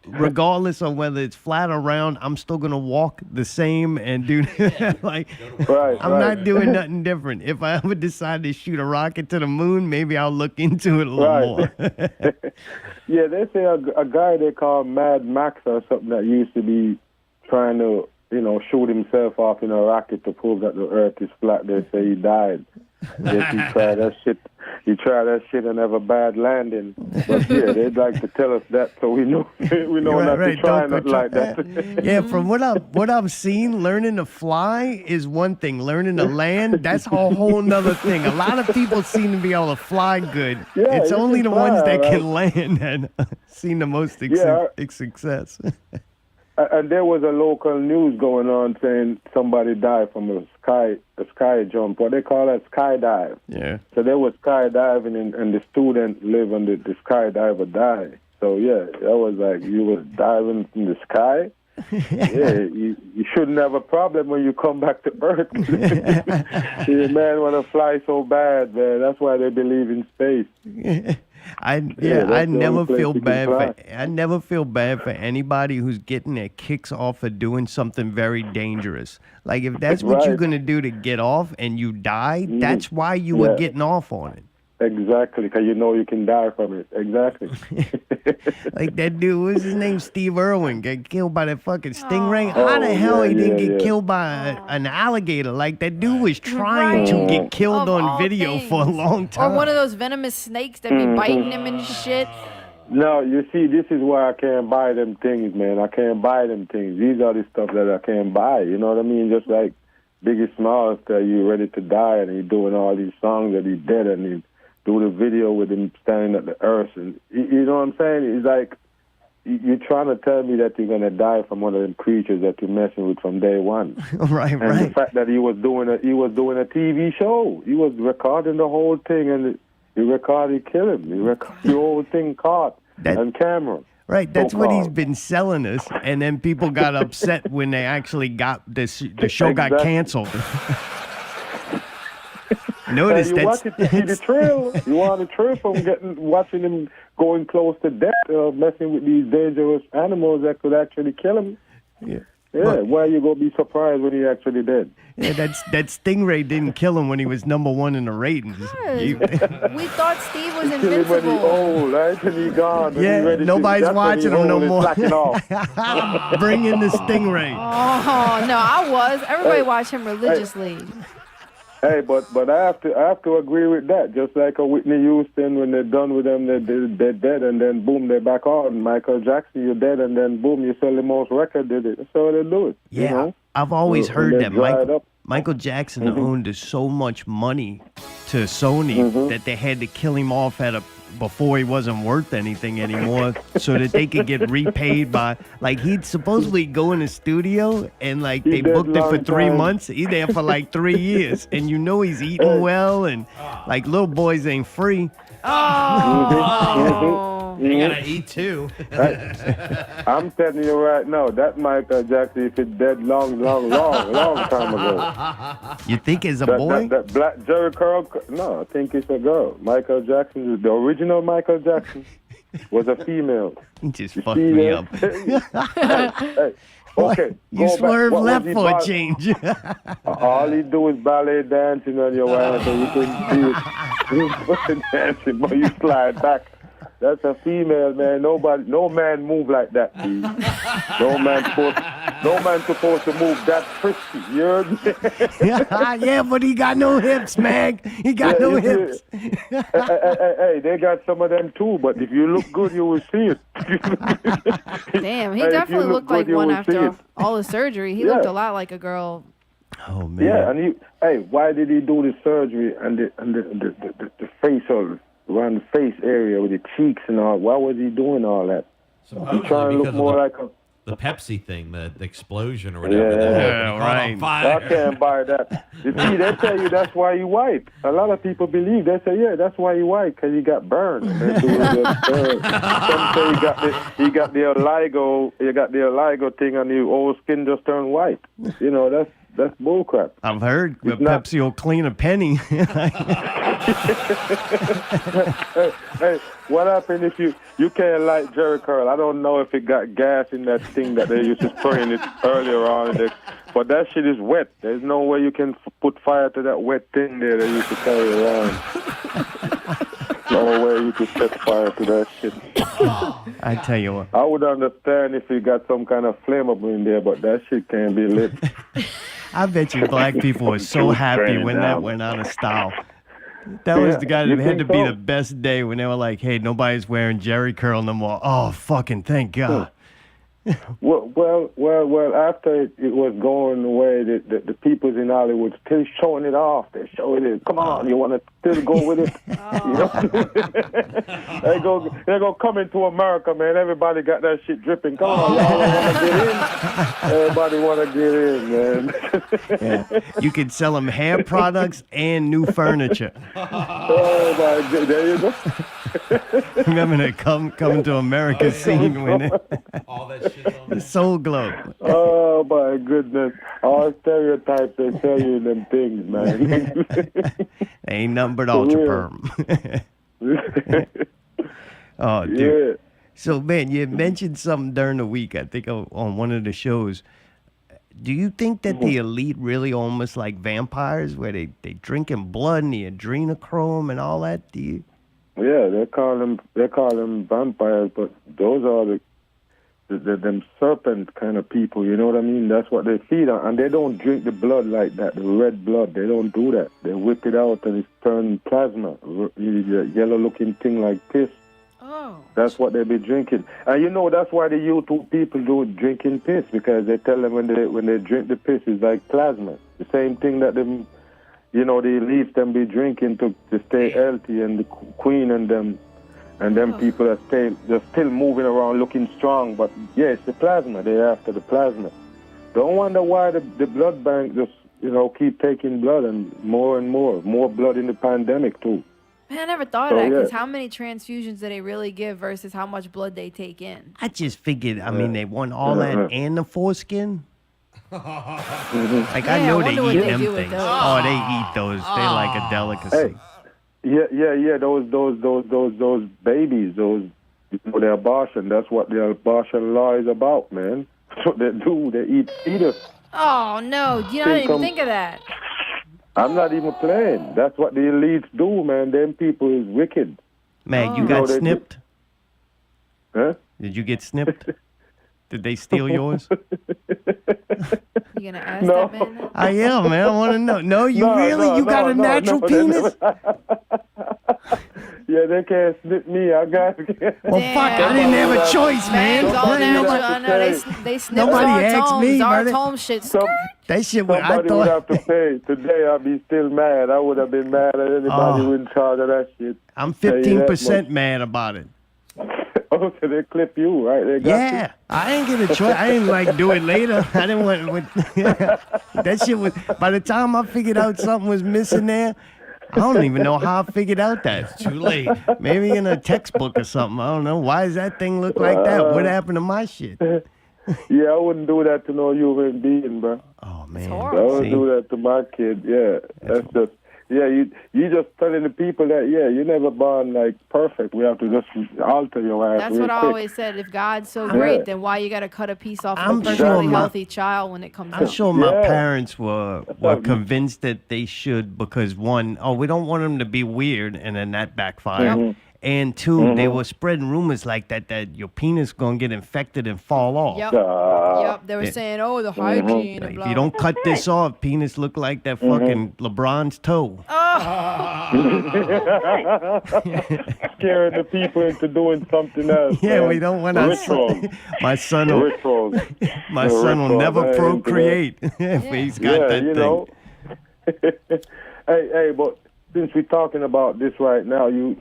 regardless of whether it's flat or round, I'm still going to walk the same and do like, Right, I'm right. not doing nothing different. If I ever decide to shoot a rocket to the moon, maybe I'll look into it a little more. Yeah, they say a guy they call Mad Max or something that used to be trying to, you know, shoot himself off in a rocket to prove that the earth is flat. They say he died. Yes, he tried that shit. He tried that shit and have a bad landing. But yeah, they'd like to tell us that so we know not to try Don't go nothing like that. Yeah, from what I've seen, learning to fly is one thing. Learning to land, that's a whole nother thing. A lot of people seem to be able to fly good. Yeah, It's you only can the ones fly, that right? can land that seen the most success. And there was a local news going on saying somebody died from a sky jump, what they call a skydive. Yeah. So they were skydiving, and the student lived and the skydiver died. So yeah, that was like you was diving from the sky. Yeah, you shouldn't have a problem when you come back to Earth. Yeah, man, want to fly so bad, man. That's why they believe in space. I that's the never only place feel you can bad fly. I never feel bad for anybody who's getting their kicks off of doing something very dangerous. Like if that's what you're Right. gonna do to get off and you die, that's why you were Yeah. getting off on it. Exactly, because you know you can die from it. Exactly. Like that dude, what's his name? Steve Irwin got killed by that fucking stingray. How the Oh, hell yeah, he didn't yeah, get yeah. killed by an alligator? Like that dude was trying to Right. get killed Of on all video for a things. long time. Or one of those venomous snakes that be biting him and shit. No, you see, this is why I can't buy them things, man. I can't buy them things. These are the stuff that I can't buy. You know what I mean? Just like Biggie Smalls tell you ready to die, and he's doing all these songs that he's dead, and he do the video with him standing at the earth, and you know what I'm saying? He's like, you're trying to tell me that you're gonna die from one of them creatures that you're messing with from day one. Right, and right. the fact that he was doing a TV show, he was recording the whole thing, and he kill him. He recorded the whole thing caught on camera. Right, that's what he's So-called. been selling us, and then people got upset when they actually got this. The show got Exactly. canceled. Notice You that's wanted to see the trail. You want a trail from watching him going close to death, messing with these dangerous animals that could actually kill him. yeah. Yeah, why you gonna be surprised when he actually dead? Yeah, that Stingray didn't kill him when he was #1 in the ratings. We thought Steve was Kill him when he invincible. old, right? And he gone. when Yeah, he ready nobody's that's when he watching him no old and more. slacking off. Bring in the Stingray. Oh no, I was. Everybody watched him religiously. Hey, but I have to agree with that. Just like a Whitney Houston, when they're done with them, they're dead, and then boom, they're back on. Michael Jackson, you're dead, and then boom, you sell the most record. Did it? That's how they do it. Yeah, you know? I've always When heard they that dried up. Michael Jackson owned so much money to Sony that they had to kill him off before he wasn't worth anything anymore, so that they could get repaid by, like, he'd supposedly go in the studio and like He they did booked it for long 3 time. months. He's there for like 3 years, and you know he's eating well, and like little boys ain't free. Oh. You gotta eat too. I'm telling you right now, that Michael Jackson, if it's dead long time ago. You think as a boy? That black Jerry Curl, no, I think it's a girl. Michael Jackson, the original Michael Jackson, was a female. He just You fucked see me that? up. Hey, okay. You go back. swerve What was left he for a ball- change. All he do is ballet dancing on your ass, so you can see it. Dancing, but you slide back. That's a female, man. No man move like that, please. No man supposed to move that frisky. You heard me? Yeah, but he got no hips, man. He got no you see hips. it. Hey, they got some of them too, but if you look good, you will see it. Damn, he Hey, if definitely you look looked like good, you one will see after it. all the surgery. He Yeah. looked a lot like a girl. Oh man. Yeah, and why did he do the surgery and the facial around the face area with the cheeks and all? Why was he doing all that? He Supposedly trying to look because more of like a. the Pepsi thing, the explosion or whatever. Yeah. that happened. Yeah, He caught on right. fire. I can't buy that. You see, they tell you that's why he white. A lot of people believe. They say, yeah, that's why he white, because he got burned. Some say he got the oligo thing, and the old skin just turned white. You know, that's bullcrap. I've heard It's that not- Pepsi will clean a penny. Hey, what happened if you can't light Jerry Curl? I don't know if it got gas in that thing that they used to spray in it earlier on, but that shit is wet. There's no way you can put fire to that wet thing there they used to carry around. No way you could set fire to that shit. I tell you what. I would understand if you got some kind of flammable in there, but that shit can't be lit. I bet you black people were so happy when that went out of style. That was Yeah, the guy you that had to think be so? the best day when they were like, hey, nobody's wearing Jerry Curl no more. Oh, fucking thank God. Well. After it was going away, the peoples in Hollywood still showing it off. They're showing it. Come on, you want to still go with it? You know? they go coming to America, man. Everybody got that shit dripping. Come on, y'all want to get in? Everybody want to get in, man. Yeah. You could sell them hair products and new furniture. Oh my God, there you go. Remember the coming to America scene when All that shit on the Soul Glow. Oh my goodness! All stereotypes they tell you them things, man. Ain't nothing but ultra perm. Oh, dude. Yeah. So, man, you mentioned something during the week, I think on one of the shows. Do you think that the elite really almost like vampires, where they drinking blood and the adrenochrome and all that? Do you? Yeah, they call them vampires, but those are them serpent kind of people. You know what I mean? That's what they feed on, and they don't drink the blood like that, the red blood. They don't do that. They whip it out and it's turned plasma, yellow-looking thing like piss. Oh. That's what they be drinking. And you know, that's why the YouTube people do drinking piss, because they tell them when they drink the piss, it's like plasma. The same thing that them, you know, the elites them be drinking to stay healthy, and the queen and them people are they're still moving around looking strong. But yeah, it's the plasma. They're after the plasma. Don't wonder why the blood bank just, you know, keep taking blood and more blood in the pandemic too. Man, I never thought of that, because how many transfusions do they really give versus how much blood they take in? I just figured, I mean, they want all that and the foreskin. Like, I know they eat them things. Oh, they eat those. They're like a delicacy. Yeah. Those babies, those, you know, the abortion. That's what the abortion law is about, man. That's what they do. They eat fetus. Oh no! You didn't even think of that. I'm not even playing. That's what the elites do, man. Them people is wicked. Man, you got snipped? Huh? Did you get snipped? Did they steal yours? You gonna ask that man? I am, man. I want to know. No, you got a natural penis? Yeah, they can't snip me. I got it. Well, fuck, I didn't have a choice, man. All natural. I know they snipped our tomes shit. That shit, somebody would have to pay. Today, I'd be still mad. I would have been mad at anybody who in charge of that shit. I'm 15% mad about it. Oh, so they clip you, right? They got you. I ain't get a choice. I didn't like do it later. I didn't want that shit was. By the time I figured out something was missing there, I don't even know how I figured out that. It's too late. Maybe in a textbook or something. I don't know. Why does that thing look like that? What happened to my shit? Yeah, I wouldn't do that to no human being, bro. Oh man, I wouldn't do that to my kid. Yeah, that's just. Yeah, you just telling the people that, you're never born, like, perfect. We have to just alter your ass. That's what I always said. If God's so great, then why you got to cut a piece off of a perfectly healthy child when it comes out? I'm sure my parents were convinced that they should, because one, we don't want them to be weird, and then that backfired. Mm-hmm. And two, they were spreading rumors like that your penis going to get infected and fall off. Yep. They were saying, the hygiene. If you don't cut this off, penis look like that fucking LeBron's toe. Scaring the people into doing something else. Yeah, man. We don't want my son will never procreate if he's got that thing. Hey, but since we're talking about this right now, you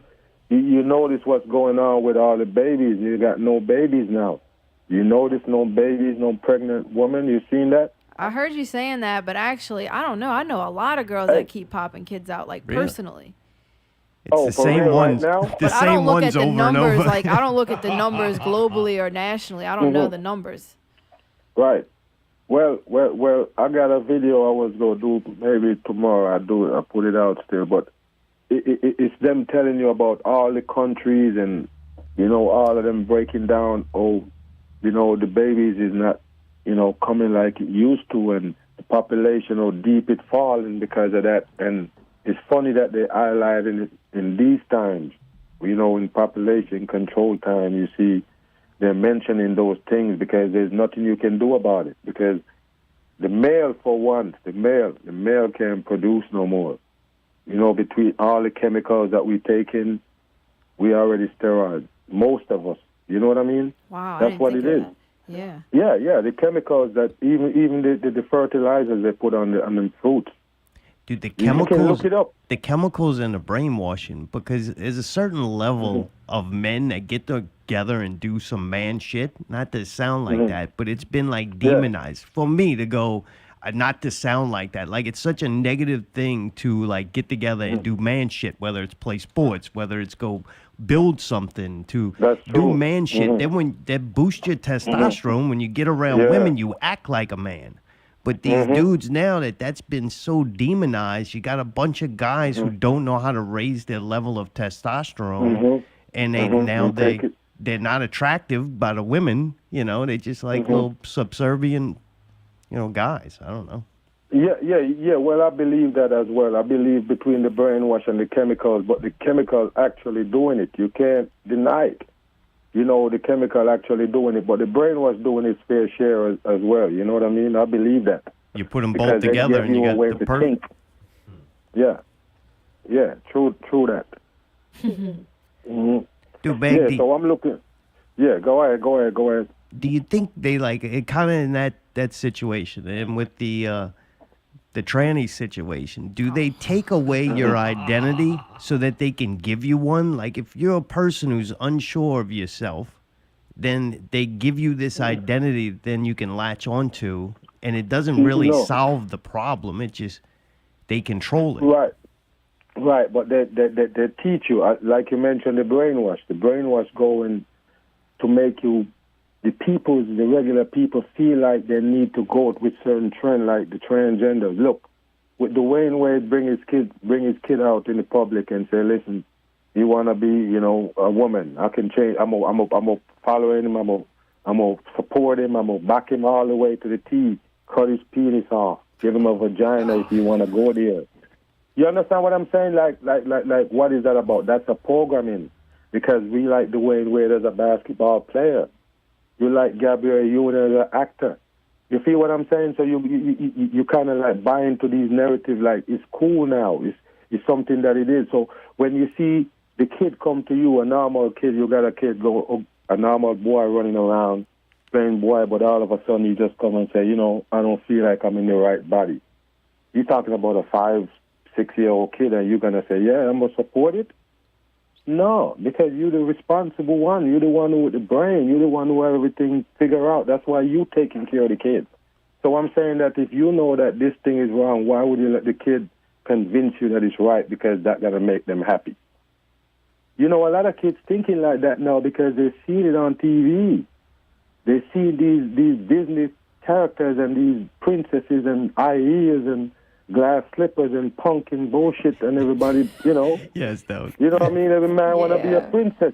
notice what's going on with all the babies. You got no babies now. You notice no babies, no pregnant woman. You seen that? I heard you saying that, but actually, I don't know. I know a lot of girls that keep popping kids out, like personally. It's the same ones. Right, the same ones over and over. Like, I don't look at the numbers globally or nationally. I don't know the numbers. Right. Well, I got a video I was gonna do maybe tomorrow. I put it out still, but it's them telling you about all the countries and, you know, all of them breaking down, you know, the babies is not, you know, coming like it used to, and the population, how deep it's falling because of that. And it's funny that they highlight in these times, you know, in population control time, you see they're mentioning those things because there's nothing you can do about it, because the male, for once, the male can't produce no more. You know, between all the chemicals that we take in, we already sterile. Most of us. You know what I mean? Wow. That's what it is. Yeah. Yeah. The chemicals that even the fertilizers they put on the fruits. Dude, the chemicals. You can look it up. The chemicals and the brainwashing, because there's a certain level of men that get together and do some man shit. Not to sound like that, but it's been like demonized for me to go. Not to sound like that. Like, it's such a negative thing to, like, get together and do man shit, whether it's play sports, whether it's go build something, to do man shit. Then that boosts your testosterone. When you get around women, you act like a man. But these dudes now that's been so demonized, you got a bunch of guys who don't know how to raise their level of testosterone, and they're not attractive by the women. You know, they just like little subservient, you know, guys. I don't know. Yeah. Well, I believe that as well. I believe between the brainwash and the chemicals, but the chemicals actually doing it. You can't deny it. You know, the chemical actually doing it, but the brainwash doing its fair share as well. You know what I mean? I believe that. You put them both together and you got the perfect. Yeah. True that. Dude, Dubeg, So I'm looking. Yeah, go ahead. do you think they like it kind of in that situation and with the tranny situation, do they take away your identity so that they can give you one? Like if you're a person who's unsure of yourself, then they give you this identity then you can latch onto, and it doesn't really solve the problem. It just, they control it. Right, but they teach you, like you mentioned, the brainwash going to make you, the regular people feel like they need to go with certain trend, like the transgenders. Look, with Dwayne Wade bring his kid out in the public and say, listen, you want to be, a woman, I can change, I'm a follow him, I'm a support him, I'm a back him all the way to the T, cut his penis off, give him a vagina if you want to go there. You understand what I'm saying? Like, what is that about? That's a programming. Because we like Dwayne Wade as a basketball player. You like Gabrielle Union as an actor. You feel what I'm saying? So you kind of like buy into these narratives like it's cool now. It's something that it is. So when you see the kid come to you, a normal kid, you got a normal boy running around playing boy, but all of a sudden you just come and say, I don't feel like I'm in the right body. You're talking about a 5-6-year-old kid, and you're going to say, yeah, I'm going to support it? No, because you're the responsible one. You're the one with the brain. You're the one who has everything figured out. That's why you're taking care of the kids. So I'm saying that if you know that this thing is wrong, why would you let the kid convince you that it's right, because that's going to make them happy? A lot of kids thinking like that now because they see it on TV. They see these Disney characters and these princesses and eye ears and glass slippers and punk and bullshit, and everybody, Yes, though. You know what I mean? Every man want to be a princess.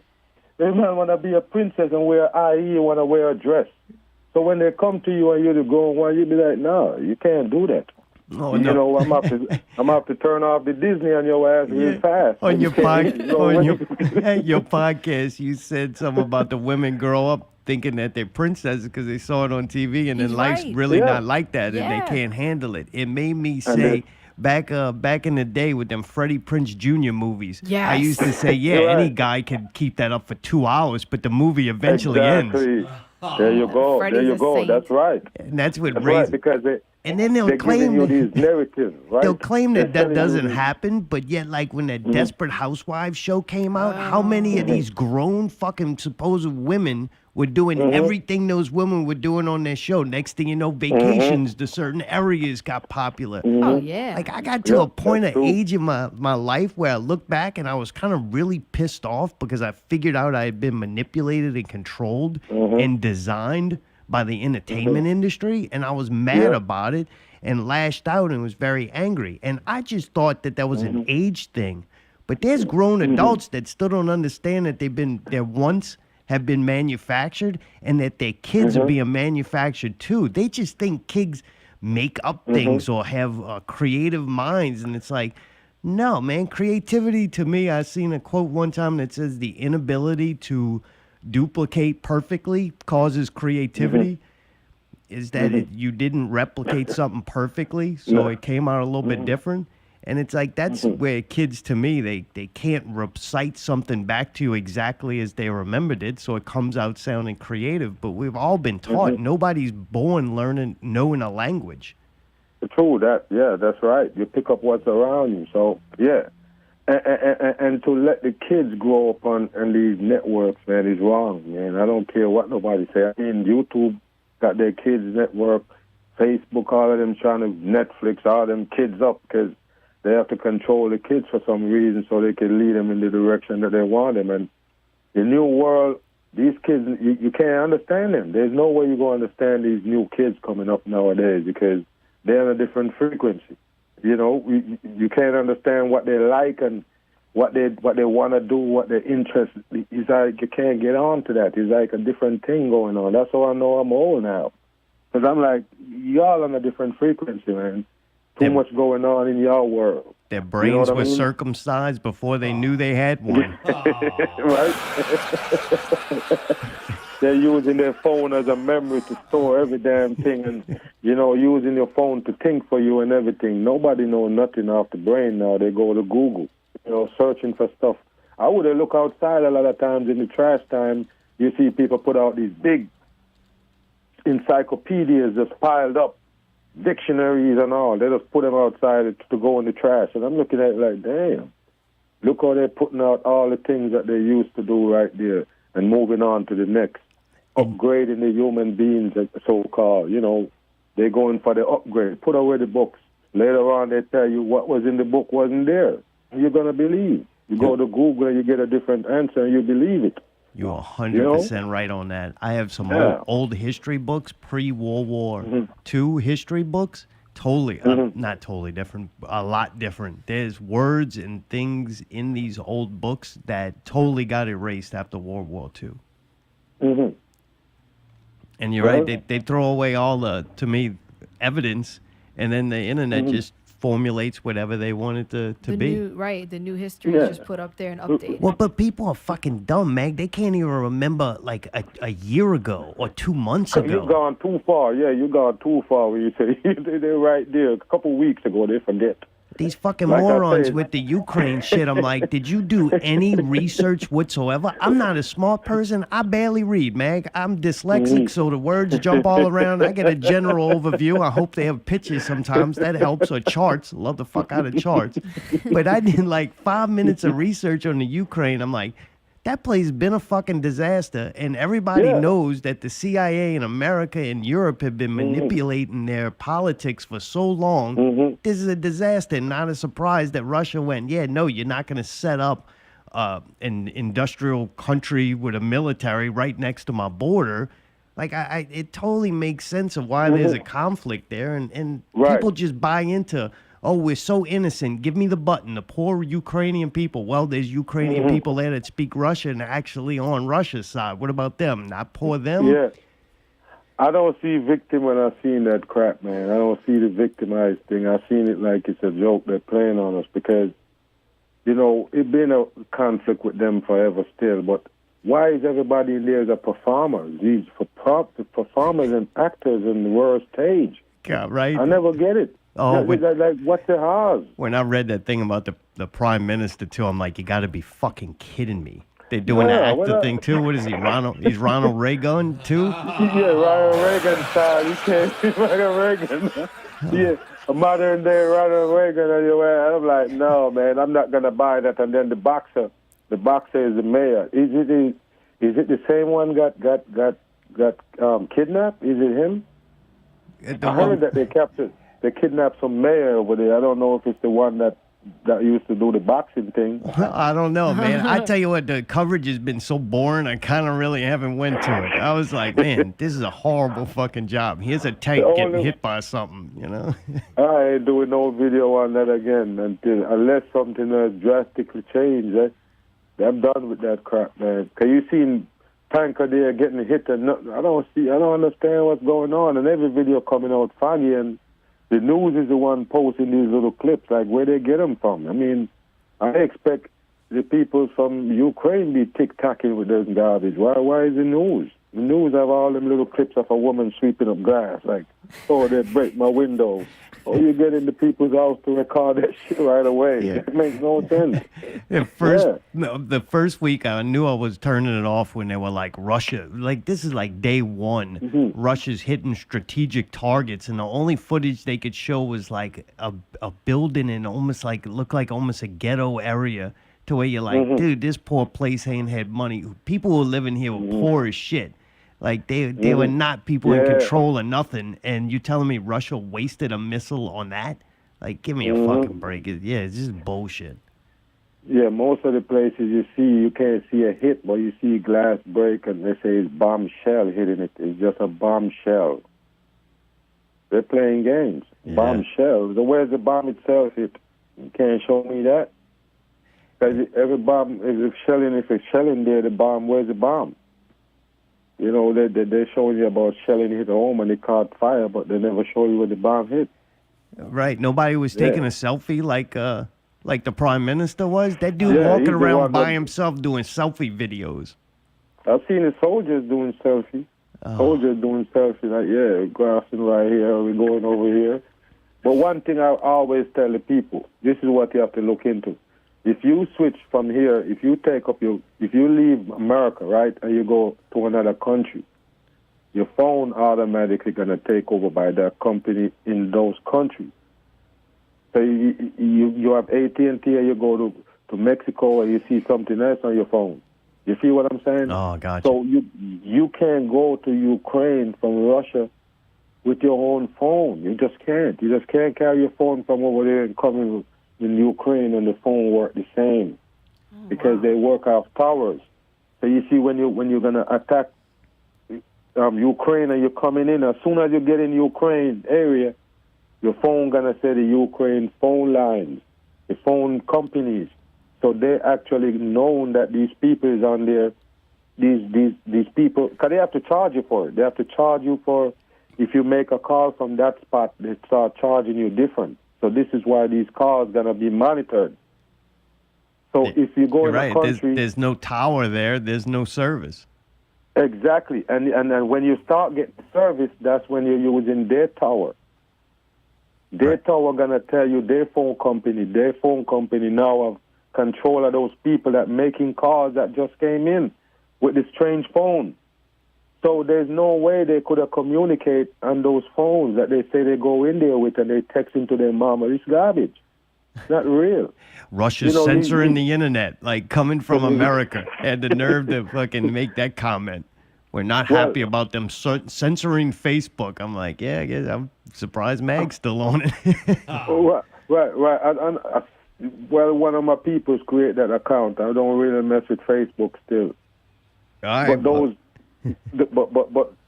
Every man want to be a princess and wear IE, want to wear a dress. So when they come to you and you're the grown one, you be like, no, you can't do that. Oh, no. I'm have to turn off the Disney on your ass real fast. On your your podcast, you said something about the women grow up thinking that they're princesses because they saw it on TV, and then life's really not like that, and they can't handle it. It made me say, back in the day with them Freddie Prinze Jr. movies, I used to say, any guy can keep that up for 2 hours, but the movie eventually ends. There you go. Freddie's Saint. That's right. And that's what that's raised. Right, because and then they'll claim you these narratives, right? They'll claim that doesn't happen, but yet, like when that Desperate Housewives show came out, how many of these grown fucking supposed women were doing everything those women were doing on their show? Next thing you know, vacations to certain areas got popular. Oh yeah. Like I got to a point of age in my life where I look back and I was kind of really pissed off because I figured out I had been manipulated and controlled and designed by the entertainment industry, and I was mad about it and lashed out and was very angry. And I just thought that was an age thing. But there's grown adults that still don't understand that they once have been manufactured and that their kids are being manufactured too. They just think kids make up things or have creative minds, and it's like, no, man, creativity to me, I seen a quote one time that says the inability to duplicate perfectly causes creativity. Is that you didn't replicate something perfectly, so it came out a little bit different. And it's like that's where kids, to me, they can't recite something back to you exactly as they remembered it, so it comes out sounding creative. But we've all been taught nobody's born knowing a language. True, that's right. You pick up what's around you. So and to let the kids grow up on these networks, man, is wrong, man. I don't care what nobody say. I mean, YouTube got their kids network, Facebook, all of them trying to Netflix all them kids up because they have to control the kids for some reason so they can lead them in the direction that they want them. And the new world, these kids, you can't understand them. There's no way you're going to understand these new kids coming up nowadays because they're on a different frequency. You can't understand what they like and what they want to do, what their interest is. It's like you can't get on to that. It's like a different thing going on. That's how I know I'm old now. Because I'm like, y'all on a different frequency, man. Too much going on in y'all world. Their brains were circumcised before they knew they had one. Right? They're using their phone as a memory to store every damn thing and, using your phone to think for you and everything. Nobody knows nothing off the brain now. They go to Google, searching for stuff. I would have looked outside a lot of times in the trash time. You see people put out these big encyclopedias just piled up, dictionaries and all. They just put them outside to go in the trash. And I'm looking at it like, damn, look how they're putting out all the things that they used to do right there and moving on to the next. Upgrading the human beings, so-called, you know. They're going for the upgrade. Put away the books. Later on, they tell you what was in the book wasn't there. You're going to believe. You go to Google and you get a different answer and you believe it. You're 100% right on that. I have some old history books, pre-World War II history books. Totally, not totally different, a lot different. There's words and things in these old books that totally got erased after World War II. And you're right, they throw away all the, to me, evidence, and then the internet just formulates whatever they want it to be. The new history is just put up there and updated. Well, but people are fucking dumb, Meg. They can't even remember like a year ago or 2 months ago. You've gone too far. Yeah, you've gone too far when you say they're right there. A couple weeks ago, they forget. These fucking morons with the Ukraine shit, I'm like, did you do any research whatsoever? I'm not a smart person. I barely read, Mag. I'm dyslexic, so the words jump all around. I get a general overview. I hope they have pictures sometimes. That helps, or charts. Love the fuck out of charts. But I did like 5 minutes of research on the Ukraine. I'm like, that place has been a fucking disaster, and everybody knows that the CIA in America and Europe have been manipulating their politics for so long. This is a disaster, not a surprise that Russia went, no, you're not going to set up an industrial country with a military right next to my border. Like, it totally makes sense of why there's a conflict there, and people just buy into, oh, we're so innocent. Give me the button. The poor Ukrainian people. Well, there's Ukrainian people there that speak Russian actually on Russia's side. What about them? Not poor them? Yeah. I don't see victim when I seen that crap, man. I don't see the victimized thing. I seen it like it's a joke they're playing on us because, you know, it's been a conflict with them forever still. But why is everybody in there as a performer? These performers and actors in the world stage. Yeah, right. I never get it. Oh, like what's the odds? When I read that thing about the prime minister too, I'm like, you got to be fucking kidding me. They're doing that actor thing too. What is he, Ronald? He's Ronald Reagan too. Yeah, Ronald Reagan style. You can't see Ronald Reagan. Yeah, a modern day Ronald Reagan. And I'm like, no, man, I'm not gonna buy that. And then the boxer is the mayor. Is it the same one got kidnapped? Is it him? I heard that they kidnapped some mayor over there. I don't know if it's the one that used to do the boxing thing. I don't know, man. I tell you what, the coverage has been so boring, I kind of really haven't went to it. I was like, man, this is a horrible fucking job. Here's a tank getting hit by something, you know? I ain't doing no video on that again unless something has drastically changed. I'm done with that crap, man. Because you seen tanker there getting hit and I don't understand what's going on. And every video coming out foggy, and the news is the one posting these little clips, like where they get them from. I mean, I expect the people from Ukraine be tick-tacking with this garbage. Why is the news? The news have all them little clips of a woman sweeping up grass, like, oh, they break my window. Oh, you get into people's house to record that shit right away. Yeah. It makes no sense. The first week, I knew I was turning it off when they were like, Russia. Like, this is like day one. Russia's hitting strategic targets, and the only footage they could show was like a building and almost like, it looked like almost a ghetto area to where you're like, dude, this poor place ain't had money. People who are living here were poor as shit. Like, they were not people in control or nothing, and you telling me Russia wasted a missile on that? Like, give me a fucking break. It's just bullshit. Yeah, most of the places you can't see a hit, but you see glass break, and they say it's bombshell hitting it. It's just a bombshell. They're playing games. Yeah. Bombshell. So where's the bomb itself hit? You can't show me that. Because every bomb, if it's shelling there, the bomb, where's the bomb? You know, they're showing you about shelling hit home and it caught fire, but they never show you where the bomb hit. Right. Nobody was taking a selfie like the prime minister was. That dude walking around by himself doing selfie videos. I've seen the soldiers doing selfies. Soldiers doing selfies like, crossing right here, we're going over here. But one thing I always tell the people, this is what you have to look into. if you switch from here, if you leave America, right, and you go to another country, your phone automatically gonna take over by that company in those countries. So you have AT&T, and you go to Mexico, and you see something else on your phone. You see what I'm saying? Oh, gotcha. So you can't go to Ukraine from Russia with your own phone. You just can't. You just can't carry your phone from over there and come in Ukraine and the phone work the same because they work off towers. So you see, when you're gonna attack Ukraine and you're coming in, as soon as you get in Ukraine area, your phone gonna say the Ukraine phone lines, the phone companies. So they actually known that these people is on there. These people, because they have to charge you for it. They have to charge you for, if you make a call from that spot, they start charging you different. So this is why these calls gonna be monitored. So if you go in a country, there's no tower there. There's no service. Exactly, and then when you start getting service, that's when you're using their tower. Their tower gonna tell you their phone company now have control of those people that making calls that just came in with the strange phone. So there's no way they could have communicate on those phones that they say they go in there with and they text into their mama. It's garbage. It's not real. Russia's censoring the internet, like coming from America. Had the nerve to fucking make that comment. We're not happy about them censoring Facebook. I'm like, yeah, I guess I'm surprised Mag's still on it. Right. Well, one of my people's create that account. I don't really mess with Facebook still. All right, but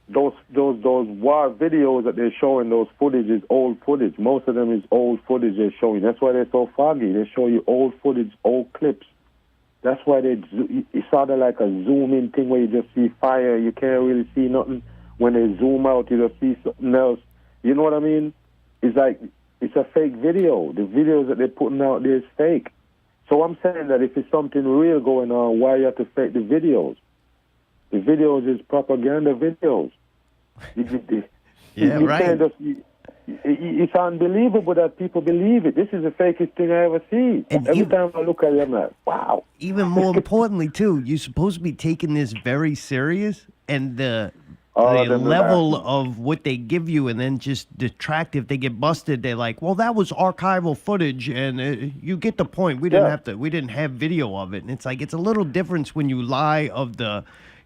those war videos that they're showing, those footage is old footage. Most of them is old footage they're showing. That's why they're so foggy. They show you old footage, old clips. That's why it's sort of like a zoom-in thing where you just see fire. You can't really see nothing. When they zoom out, you just see something else. You know what I mean? It's like it's a fake video. The videos that they're putting out there is fake. So I'm saying that if it's something real going on, why you have to fake the videos? The videos is propaganda videos. Right. It's unbelievable that people believe it. This is the fakest thing I ever see. And every time I look at it, I'm like, wow. Even more importantly, too, you're supposed to be taking this very serious, and the level of what they give you, and then just detract if they get busted. They're like, well, that was archival footage, and you get the point. We didn't have video of it, and it's like it's a little difference when you lie of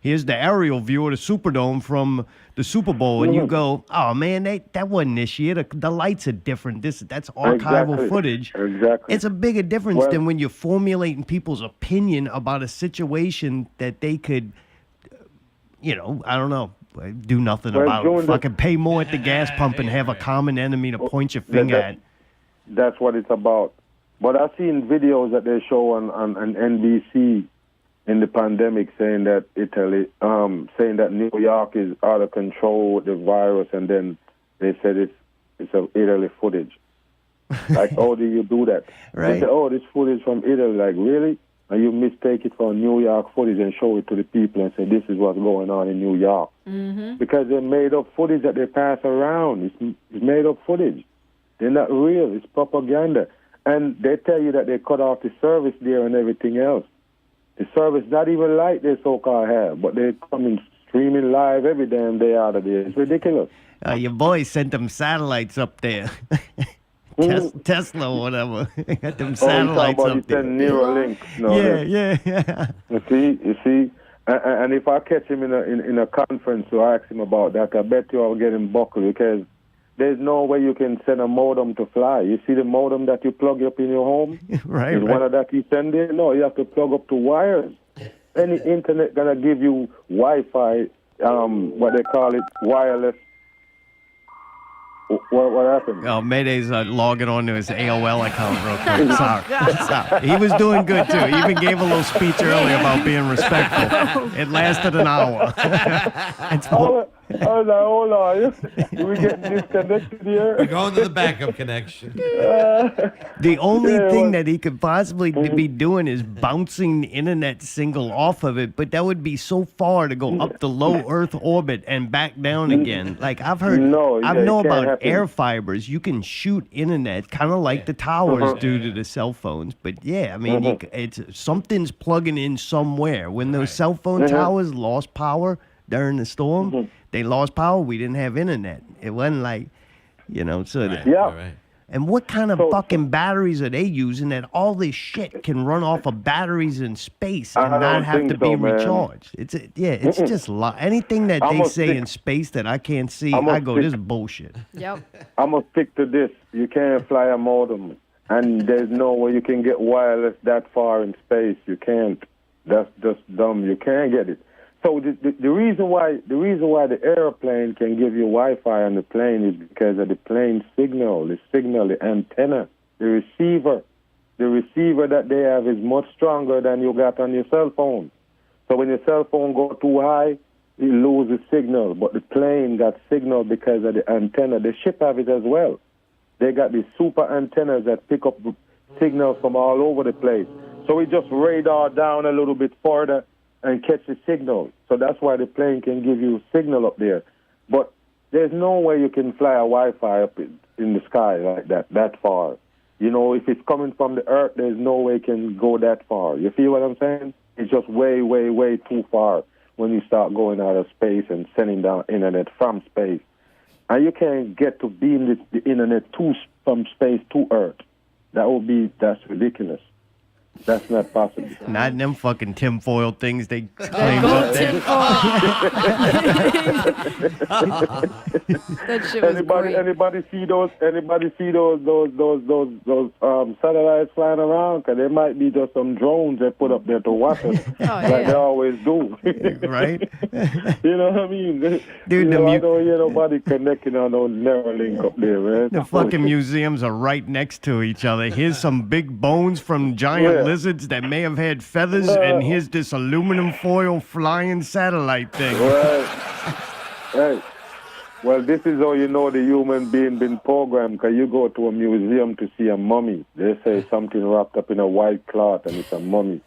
here's the aerial view of the Superdome from the Super Bowl, and you go, oh man, that wasn't this year. The lights are different. That's archival footage. Exactly. It's a bigger difference than when you're formulating people's opinion about a situation that they could, I don't know, do nothing about. Fucking pay more at the gas pump and have a common enemy to point your finger at. That's what it's about. But I've seen videos that they show on NBC in the pandemic saying that saying that New York is out of control with the virus, and then they said it's of Italy footage. Like, how do you do that? Right. They say, oh, this footage from Italy. Like, really? And you mistake it for New York footage and show it to the people and say, this is what's going on in New York. Mm-hmm. Because they made up footage that they pass around. It's made up footage. They're not real. It's propaganda. And they tell you that they cut off the service there and everything else. The service not even like they so-called have, but they're coming streaming live every damn day out of there. It's ridiculous. Your boy sent them satellites up there. Tesla or whatever. Got them satellites up there. Neuralink. No, yeah. You see, and if I catch him in a conference to ask him about that, I bet you I'll get him buckled, because there's no way you can send a modem to fly. You see the modem that you plug up in your home? Right. One of that you send in? No, you have to plug up to wires. Any internet gonna give you Wi-Fi, what they call it, wireless. What happened? Oh, Mayday's logging on to his AOL account real quick. Sorry. He was doing good, too. He even gave a little speech earlier about being respectful. It lasted an hour. was like, hold on, we getting disconnected We're here? going to the backup connection. The only Yeah, thing well- that he could possibly be doing is bouncing the internet signal off of it, but that would be so far to go up the low Earth orbit and back down again. Like I've heard, No, I yeah, it know can't about happen. air fibers. You can shoot internet, kind of like the towers do to the cell phones. But yeah, I mean, it's something's plugging in somewhere. When those cell phone towers lost power during the storm, they lost power. We didn't have internet. It wasn't like, so. Right, Yeah. right. And what kind of So- fucking batteries are they using that all this shit can run off of batteries in space I and don't not have think to be so, man. recharged? It's just anything that I'm they a say stick- in space that I can't see, I'm a I go, stick- this is bullshit. Yep. I'm going to stick to this. You can't fly a modem, and there's no way you can get wireless that far in space. You can't. That's just dumb. You can't get it. So the reason why the airplane can give you Wi-Fi on the plane is because of the plane signal, the antenna, the receiver. The receiver that they have is much stronger than you got on your cell phone. So when your cell phone go too high, it loses signal. But the plane got signal because of the antenna. The ship have it as well. They got these super antennas that pick up signals from all over the place. So we just radar down a little bit further and catch the signal. So that's why the plane can give you signal up there. But there's no way you can fly a Wi-Fi up in the sky like that far. If it's coming from the Earth, there's no way it can go that far. You feel what I'm saying? It's just way, way, way too far when you start going out of space and sending down internet from space. And you can't get to beam the internet from space to Earth. That's ridiculous. That's not possible. Not in them fucking tinfoil things they That claim gold up there. tinfoil. That shit was great. Anybody see those satellites flying around? 'Cause there might be just some drones they put up there to watch us, like they always do. Right? You know what I mean? Dude, I don't hear nobody connecting on those Neuralink up there, man. The fucking museums are right next to each other. Here's some big bones from giant lizards that may have had feathers, and here's this aluminum foil flying satellite thing. Right. Hey. Well, this is how you know the human being been programmed, because you go to a museum to see a mummy. They say something wrapped up in a white cloth, and it's a mummy.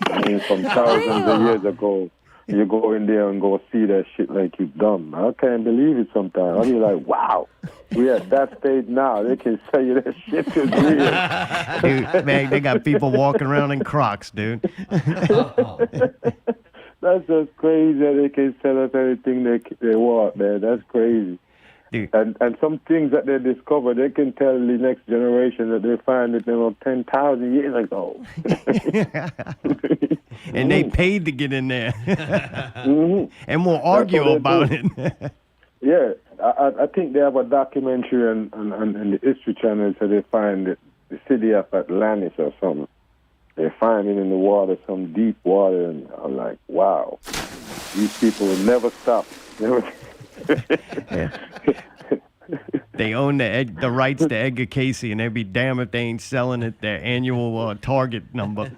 I mean, from thousands of years ago. You go in there and go see that shit like you dumb. I can't believe it sometimes. I'll be like, wow, we at that stage now. They can say that shit is real. Dude, man, they got people walking around in Crocs, dude. That's just crazy that they can sell us anything they want, man. That's crazy. Dude. And some things that they discover, they can tell the next generation that they find it 10,000 years ago. And they paid to get in there. And we'll argue what they about do. it. Yeah, I think they have a documentary on the History Channel, so they find the city of Atlantis or something. They find it in the water, some deep water, and I'm like, wow, these people will never stop. They own the rights to Edgar Casey, and they'd be damned if they ain't selling it their annual target number.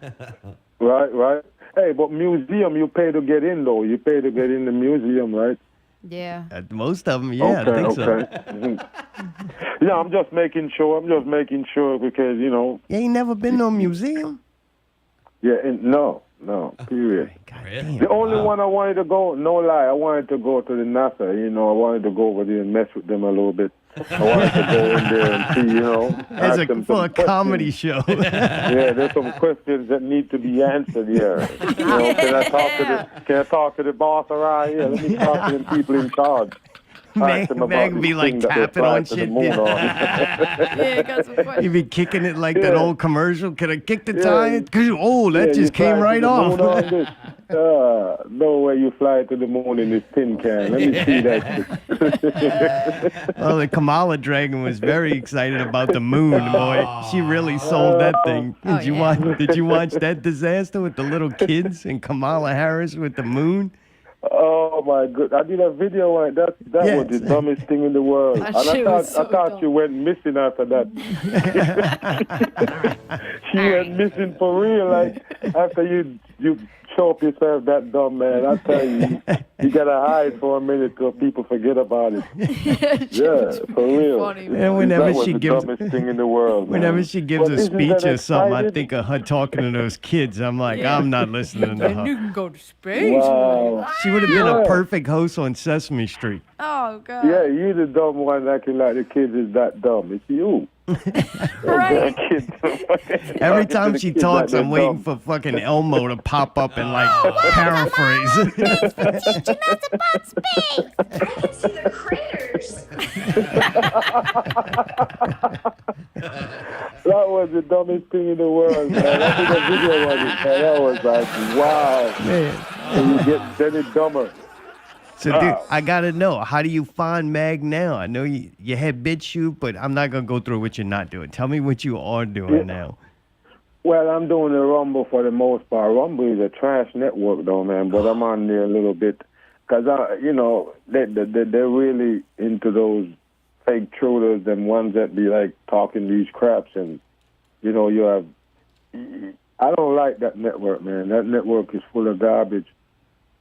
Right. Hey, but museum, you pay to get in, though. You pay to get in the museum, right? Yeah. Most of them, yeah, I think so. Yeah, I'm just making sure because, You ain't never been to a museum? Yeah, no, period. God damn. The only one I wanted to go, no lie, I wanted to go to the NASA. I wanted to go over there and mess with them a little bit. I wanted to go in there and see, As ask them for some a comedy questions. show. Yeah, there's some questions that need to be answered here. Can I talk to the boss around here? Let me talk to the people in charge. Ask them about Meg be this like thing that they tapping fly on to the shit. moon on. Yeah, got some questions. You be kicking it like that Yeah. old commercial. Can I kick the Yeah. tire? That Yeah, just you came fly right to the off. moon on this. No way you fly to the moon in this tin can. Let me see that shit. Well, the Kamala Dragon was very excited about the moon, boy. She really sold that thing. Oh, Did you yeah. Did you watch that disaster with the little kids and Kamala Harris with the moon? Oh my god! I did a video on it. That Yes. was the dumbest thing in the world. That And shit was so I thought dumb. she went missing after that. She went missing for real. Like after you show up yourself that dumb, man. I tell you, you gotta hide for a minute till people forget about it. Yeah, for real. Funny, Man, man. whenever That was she the gives, dumbest thing in the world. whenever man. she gives But a isn't speech that or something, I exciting? think of her talking to those kids. I'm like, Yeah. I'm not listening to And you her. can go to space. Wow. She would have been Yeah. a perfect host on Sesame Street. Oh God. Yeah, you the dumb one acting like the kids is that dumb. It's you. Right. Every time she talks, I'm waiting for fucking Elmo to pop up and like paraphrase. Teaching us about space. I can see the craters. That was the dumbest thing in the world, man. I think the video was it, man. That was like, wow. Man. And you get then dumber. So, dude, I gotta know, how do you find Mag now? I know you had BitChute, but I'm not gonna go through what you're not doing. Tell me what you are doing now. Well, I'm doing the Rumble for the most part. Rumble is a trash network, though, man. But I'm on there a little bit because they're really into those fake truthers, them ones that be like talking these craps, and you have. I don't like that network, man. That network is full of garbage.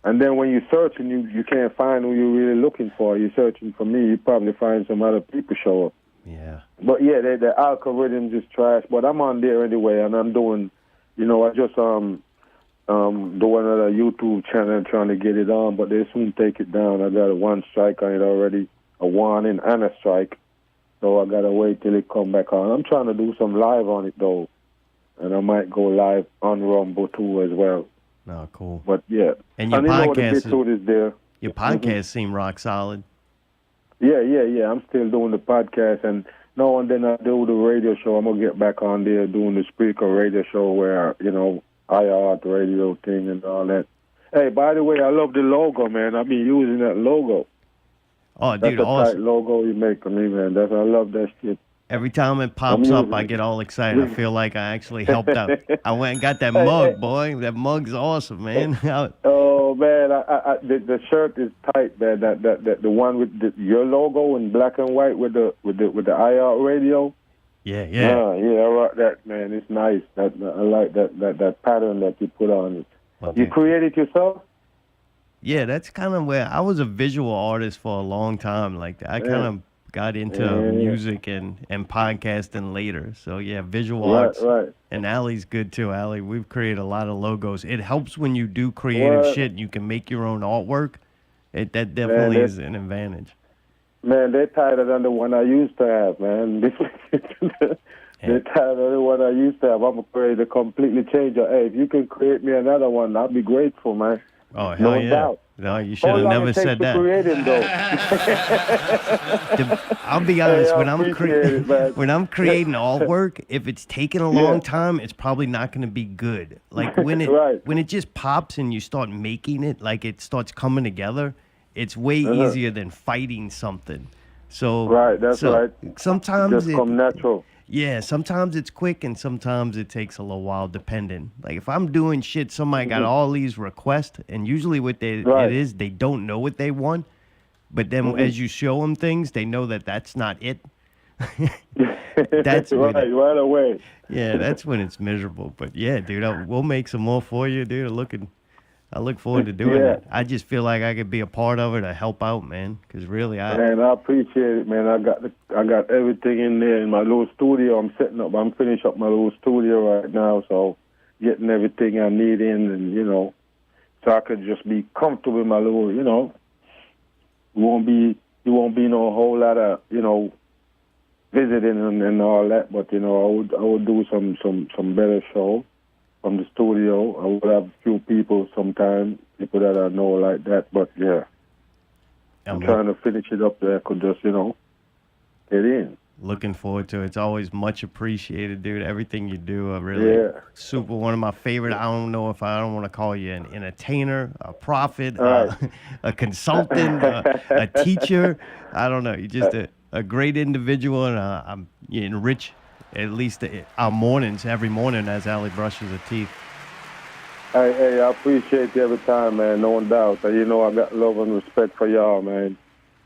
And then when you're searching, you can't find who you're really looking for. You're searching for me, you probably find some other people show up. Yeah. But yeah, the algorithm is trash. But I'm on there anyway, and I'm doing, I just doing another YouTube channel trying to get it on, but they soon take it down. I got a 1 strike on it already, a warning and a strike. So I gotta wait till it come back on. I'm trying to do some live on it though, and I might go live on Rumble too as well. No, cool. But yeah, And your I know the podcast, BitChute is there. your podcast seemed rock solid. Yeah. I'm still doing the podcast, and now and then I do the radio show. I'm gonna get back on there doing the Spreaker radio show where IR the radio thing and all that. Hey, by the way, I love the logo, man. I've been using that logo. Oh, That's dude, a awesome. tight logo you make for me, man. I love that shit. Every time it pops I'm up, using I it. get all excited. I feel like I actually helped out. I went and got that mug, boy. That mug's awesome, man. Oh man, the shirt is tight, man. That the one with your logo in black and white with the IR radio. Yeah. I rock that, man. It's nice. I like that pattern that you put on it. Well, You dude, create it yourself? yeah, that's kind of where I was a visual artist for a long time. Like I kind of got into music and podcasting later. So yeah, visual arts. Right. And Allie's good too. Allie, we've created a lot of logos. It helps when you do creative What? shit. You can make your own artwork. That definitely Man, is an advantage. Man, they're tighter than the one I used to have, man. They're tighter than the one I used to have. I'm afraid to completely change it. Hey, if you can create me another one, I'll be grateful, man. Oh, hell No yeah. doubt. No, you should How have long never it takes said to that. create him, though? I'll be honest, I when I'm appreciate it, man. when I'm creating artwork, if it's taking a long time, it's probably not going to be good. Like when it Right. when it just pops and you start making it, like it starts coming together, it's way easier than fighting something. So Right, that's right. Sometimes Just come natural. yeah, sometimes it's quick and sometimes it takes a little while depending. Like if I'm doing shit, somebody got all these requests, and usually what it is, they don't know what they want. But then as you show them things, they know that that's not it. That's when right away. yeah, that's when it's miserable. But yeah, dude, we'll make some more for you, dude. I look forward to doing that. I just feel like I could be a part of it, to help out, man. Because really, Man, I appreciate it, man. I got everything in there in my little studio. I'm finishing up my little studio right now, so getting everything I need in, and so I could just be comfortable in my little, it won't be no whole lot of, visiting and all that, but I would do some better show from the studio. I would have a few people sometimes, people that I know like that, but yeah. I'm trying to finish it up there. I could just, get in. looking forward to it. It's always much appreciated, dude. Everything you do, really super. One of my favorite. I don't know if I don't want to call you an entertainer, a prophet, a consultant, a teacher. I don't know. You're just a great individual, and you enrich at least our mornings every morning as Allie brushes her teeth. Hey, I appreciate you every time, man. No doubt. I got love and respect for y'all, man.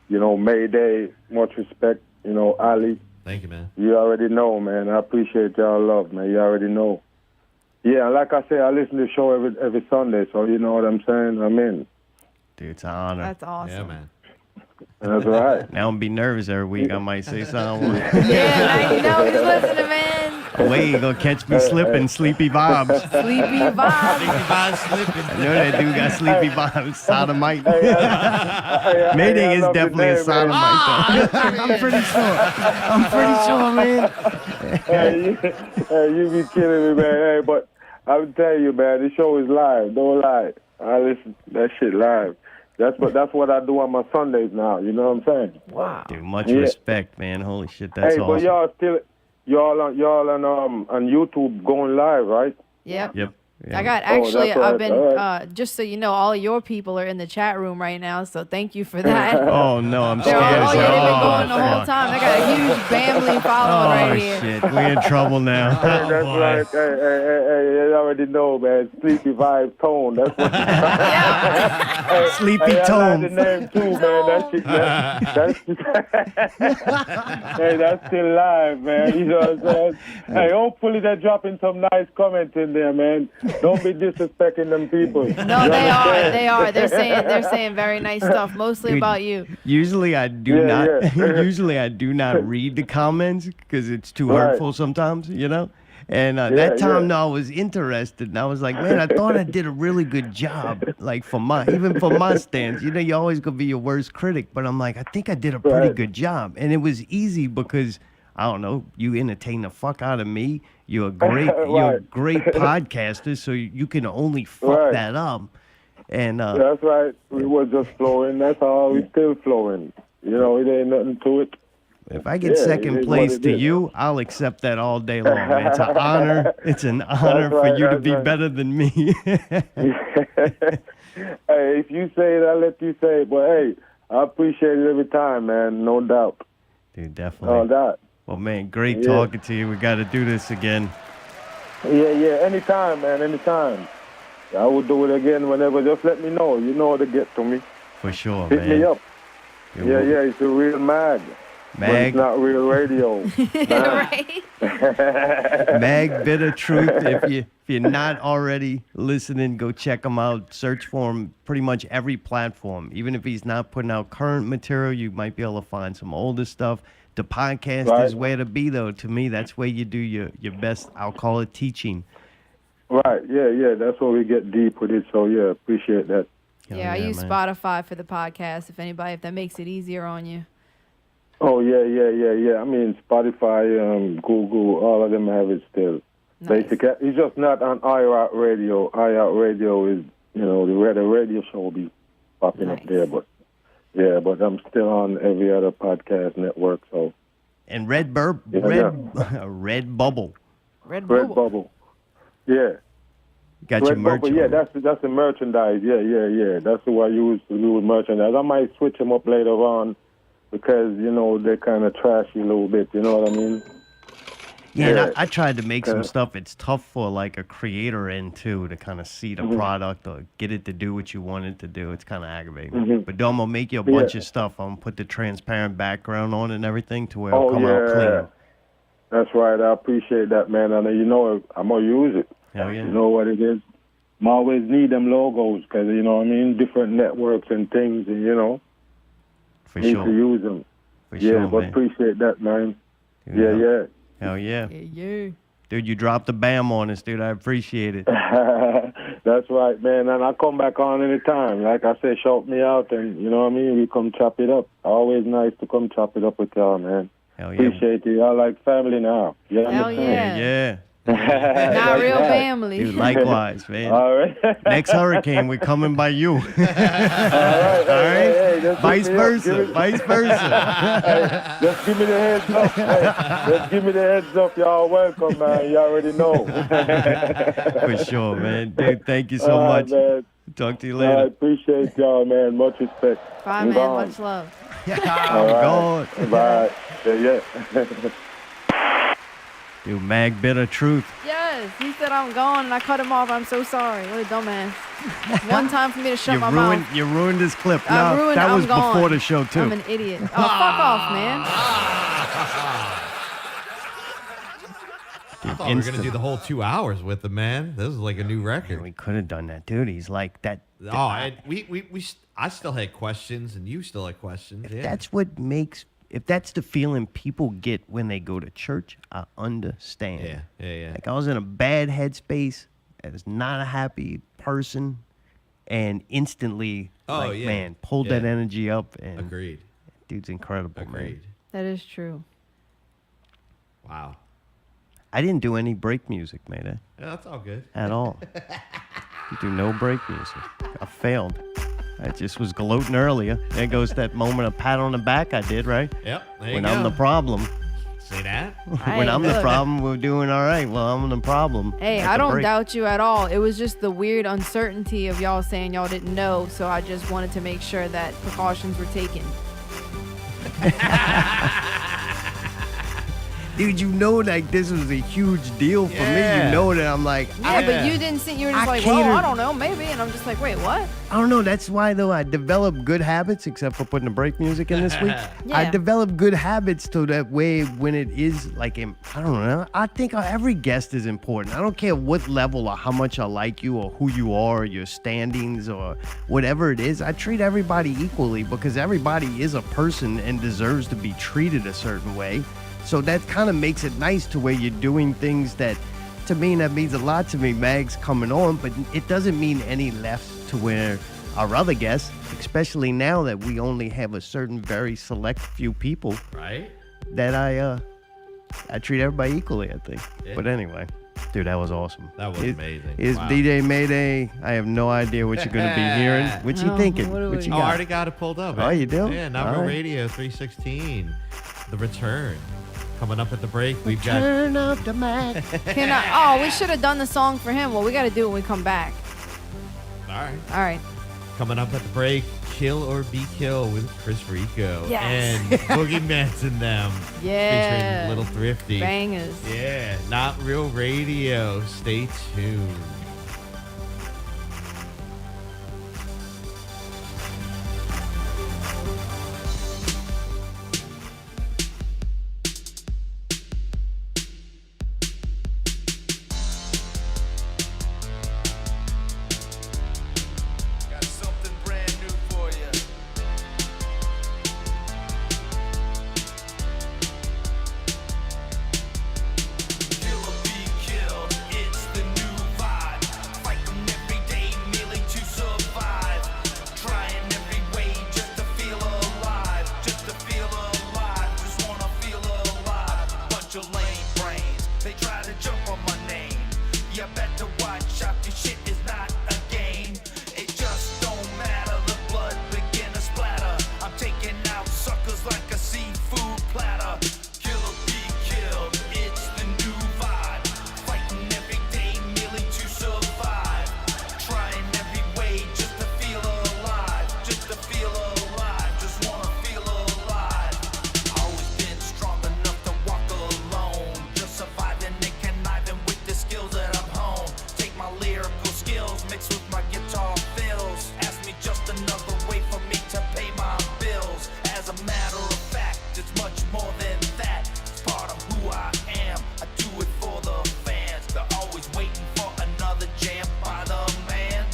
Mayday, much respect. Ali. Thank you, man. You already know, man. I appreciate y'all love, man. You already know. Yeah, like I say, I listen to the show every Sunday, so you know what I'm saying? I'm in. Dude, it's an honor. That's awesome. Yeah, man. That's right. Now I'm be nervous every week. I might say something. Yeah, now you know he's listening, man. Wait, you gonna catch me slipping, sleepy vibes. Sleepy vibe. I know that dude got sleepy vibes. Sodomite. Hey, Mayday I is love the definitely a name, sodomite, though. I'm pretty sure, man. Hey, you be killing me, man. Hey, but I'm telling you, man, the show is live. Don't lie. I listen to that shit live. That's what I do on my Sundays now. You know what I'm saying? Wow. Dude, much respect, man. Holy shit, that's Hey, awesome. but y'all on YouTube going live, right? Yep. Yep. I got actually, that's right. I've been, All right. just so you know, all of your people are in the chat room right now, so thank you for that. Oh, no, I'm They're scared. all, as yeah, they've been hell. going the whole fuck. time. They got a huge family following right here. Shit, we're in trouble now. That's right. Hey, you already know, man. Sleepy Vibe Tone. That's what. Sleepy I like Tone. the name too, man. Hey, that's still live, man. You know what I'm saying? Hey, hopefully they're dropping some nice comments in there, man. Don't be disrespecting them people. No, they are. They are. They're saying very nice stuff, mostly Dude, about you. Usually I do Yeah, not. yeah. Usually I do not read the comments because it's too Right. hurtful sometimes, you know. And that time, though, I was interested, and I was like, man, I thought I did a really good job, like even for my stance. You know, you're always gonna be your worst critic, but I'm like, I think I did a pretty Right. good job, and it was easy because I don't know, you entertain the fuck out of me. You're a great podcaster, so you can only fuck Right. that up. And That's right. We were just flowing. That's all. We still flowing. You know, it ain't nothing to it. if I get Yeah, it second is place what it to is. you, I'll accept that all day long, man. It's an honor. It's an honor for right, you to that's be right. better than me. Hey, if you say it, I'll let you say it. But hey, I appreciate it every time, man. No doubt. Dude, No definitely. doubt. Well, man, great Yeah. talking to you. We got to do this again. Yeah. Anytime, man. Anytime. I will do it again whenever. Just let me know. You know how to get to me. For sure, Hit man. me up. Yeah, Yeah. It's a real mag. But Mag, it's not real radio. Right? Mag Bitter Truth. If you're not already listening, go check him out. Search for him pretty much every platform. Even if he's not putting out current material, you might be able to find some older stuff. The podcast Right. is where to be, though. To me, that's where you do your best, I'll call it, teaching. Right. Yeah. That's where we get deep with it. So yeah, appreciate that. Hell Yeah, I use man. Spotify for the podcast. If that makes it easier on you. Oh yeah. I mean Spotify, Google, all of them have it still. Nice. Basically, it's just not on iHeartRadio. iHeartRadio is, the radio show will be popping up Nice. there, but I'm still on every other podcast network. So And Red Bubble. Red Bull. Redbubble, yeah, Got your merch. Redbubble, yeah, on. that's the merchandise. Yeah. That's who I use to do with merchandise. I might switch them up later on because they're kind of trashy a little bit. You know what I mean? Yeah, and Yeah. I tried to make some stuff. It's tough for like a creator end too to kind of see the product or get it to do what you want it to do. It's kind of aggravating. But I'm gonna make you a bunch of stuff. I'm gonna put the transparent background on and everything to where it'll come out clean. That's right. I appreciate that, man. And I'm gonna use it. Hell yeah. You know what it is? I always need them logos because different networks and things, and For need sure. to use them. For Yeah, sure, but man. appreciate that, man. Yeah. Yeah. Hell yeah. Yeah. Dude, you dropped a bam on us, dude. I appreciate it. That's right, man. And I come back on anytime. Like I say, shout me out, and you know what I mean? We come chop it up. Always nice to come chop it up with y'all, man. Hell yeah. Appreciate you. Y'all like family now. You Hell understand? yeah. Yeah. Not real right. family. Dude, likewise, man. All right. Next hurricane, we're coming by you. All right. All right? Hey, just Vice hit me up. versa. Vice versa. Just give me the heads up. Hey, just give me the heads up. Y'all welcome, man. You already know. For sure, man. Dude, thank you so All right, much. man. Talk to you I later. appreciate y'all, man. Much respect. Bye, I'm man. gone. Much love. I'm gone. Bye. Yeah. Dude, Mag Bitter Truth. Yes, he said I'm gone, and I cut him off. I'm so sorry. What a dumbass. One time for me to shut You my ruined, mouth. you ruined this clip. I No, ruined. that I'm was gone. before the show, too. I'm an idiot. Oh, fuck off, man. I thought we were gonna do the whole 2 hours with him, man. This is like a new record. We could have done that, dude. He's like that. Oh, I still had questions, and you still had questions. Yeah. That's what makes. If that's the feeling people get when they go to church, I understand. Yeah. Like I was in a bad headspace. I was not a happy person, and instantly, man, pulled that energy up. And Agreed. Dude's incredible, Agreed. man. That is true. Wow. I didn't do any break music, mate. Yeah, that's all good. At all. Do no break music. I failed. I just was gloating earlier. There goes that moment of pat on the back I did, right? Yep. There you When go. I'm the problem. See that? When I'm the problem, we're doing all right. Well, I'm the problem. Hey, I don't doubt you at all. It was just the weird uncertainty of y'all saying y'all didn't know, so I just wanted to make sure that precautions were taken. Dude, you know, like this was a huge deal for me. You know that I'm like, Yeah, but you didn't see. You were just like, well, I don't know, maybe. And I'm just like, wait, what? I don't know. That's why, though, I developed good habits, except for putting the break music in this week. I Yeah. developed good habits so that way when it is like, I don't know. I think every guest is important. I don't care what level or how much I like you or who you are or your standings or whatever it is. I treat everybody equally because everybody is a person and deserves to be treated a certain way. So that kind of makes it nice to where you're doing things that, to me, that means a lot to me. Mag's coming on, but it doesn't mean any less to where our other guests, especially now that we only have a certain very select few people, right? That I treat everybody equally, I think. Yeah. But anyway, dude, that was awesome. That was amazing. It's Wow. DJ Mayday. I have no idea what you're going to be hearing. What you thinking? What you I got? already got it pulled up. Oh, you do? Yeah, All Number right. Radio 316, The Return. Coming up at the break, we've got... Turn up the Mac. We should have done the song for him. Well, we got to do it when we come back. All right. All right. Coming up at the break, Kill or Be Killed with Chris Rico. Yes. And Boogie Manson them. Yeah. Featuring Little Thrifty. Bangers. Yeah. Not Real Radio. Stay tuned. Got something brand new for you. Kill or be killed, it's the new vibe. Fighting every day merely to survive. Trying every way just to feel alive. Just to feel alive, just wanna feel alive. Bunch of lame brains, they try to jump on my name. You better watch out, this shit is not a game. It just don't matter, the blood begin to splatter. I'm taking out suckers like a seafood platter. Kill or be killed, it's the new vibe. Fighting every day merely to survive. Trying every way just to feel alive. Just to feel alive, just wanna feel alive. Always been strong enough to walk alone. Just surviving and conniving with the skills that I've honed. Take my lyrical skills mixed with my guitar fills. Ask me just another way for me to pay my bills. As a matter of fact, it's much more than that. It's part of who I am. I do it for the fans. They're always waiting for another jam by the man.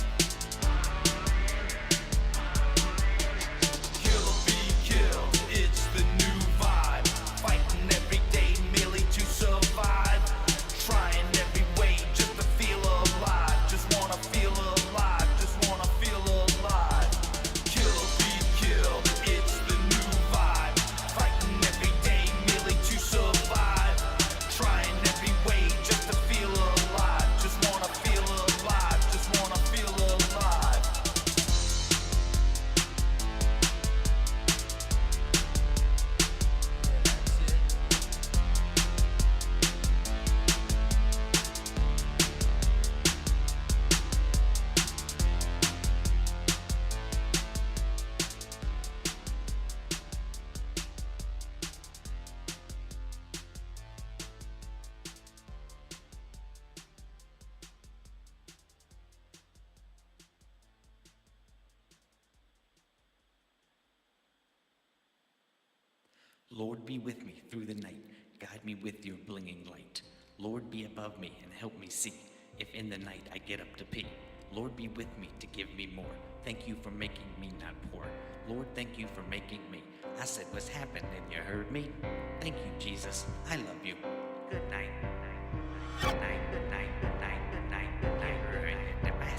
Kill or be killed, it's the new vibe. Fighting every day merely to survive. Trying every way just to feel alive. Just wanna feel alive, just wanna feel alive. Kill or be killed, it's the new vibe. Fighting every day merely to survive. Trying every way just to feel alive. Just wanna feel alive, just wanna feel alive. Lord, be with me through the night. Guide me with your blinging light. Lord, be above me and help me see. If in the night I get up to pee, Lord, be with me to give me more. Thank you for making me not poor. Lord, thank you for making me. I said, what's happening? You heard me? Thank you, Jesus. I love you. Good night. Good night, good night, good night, good night, good night.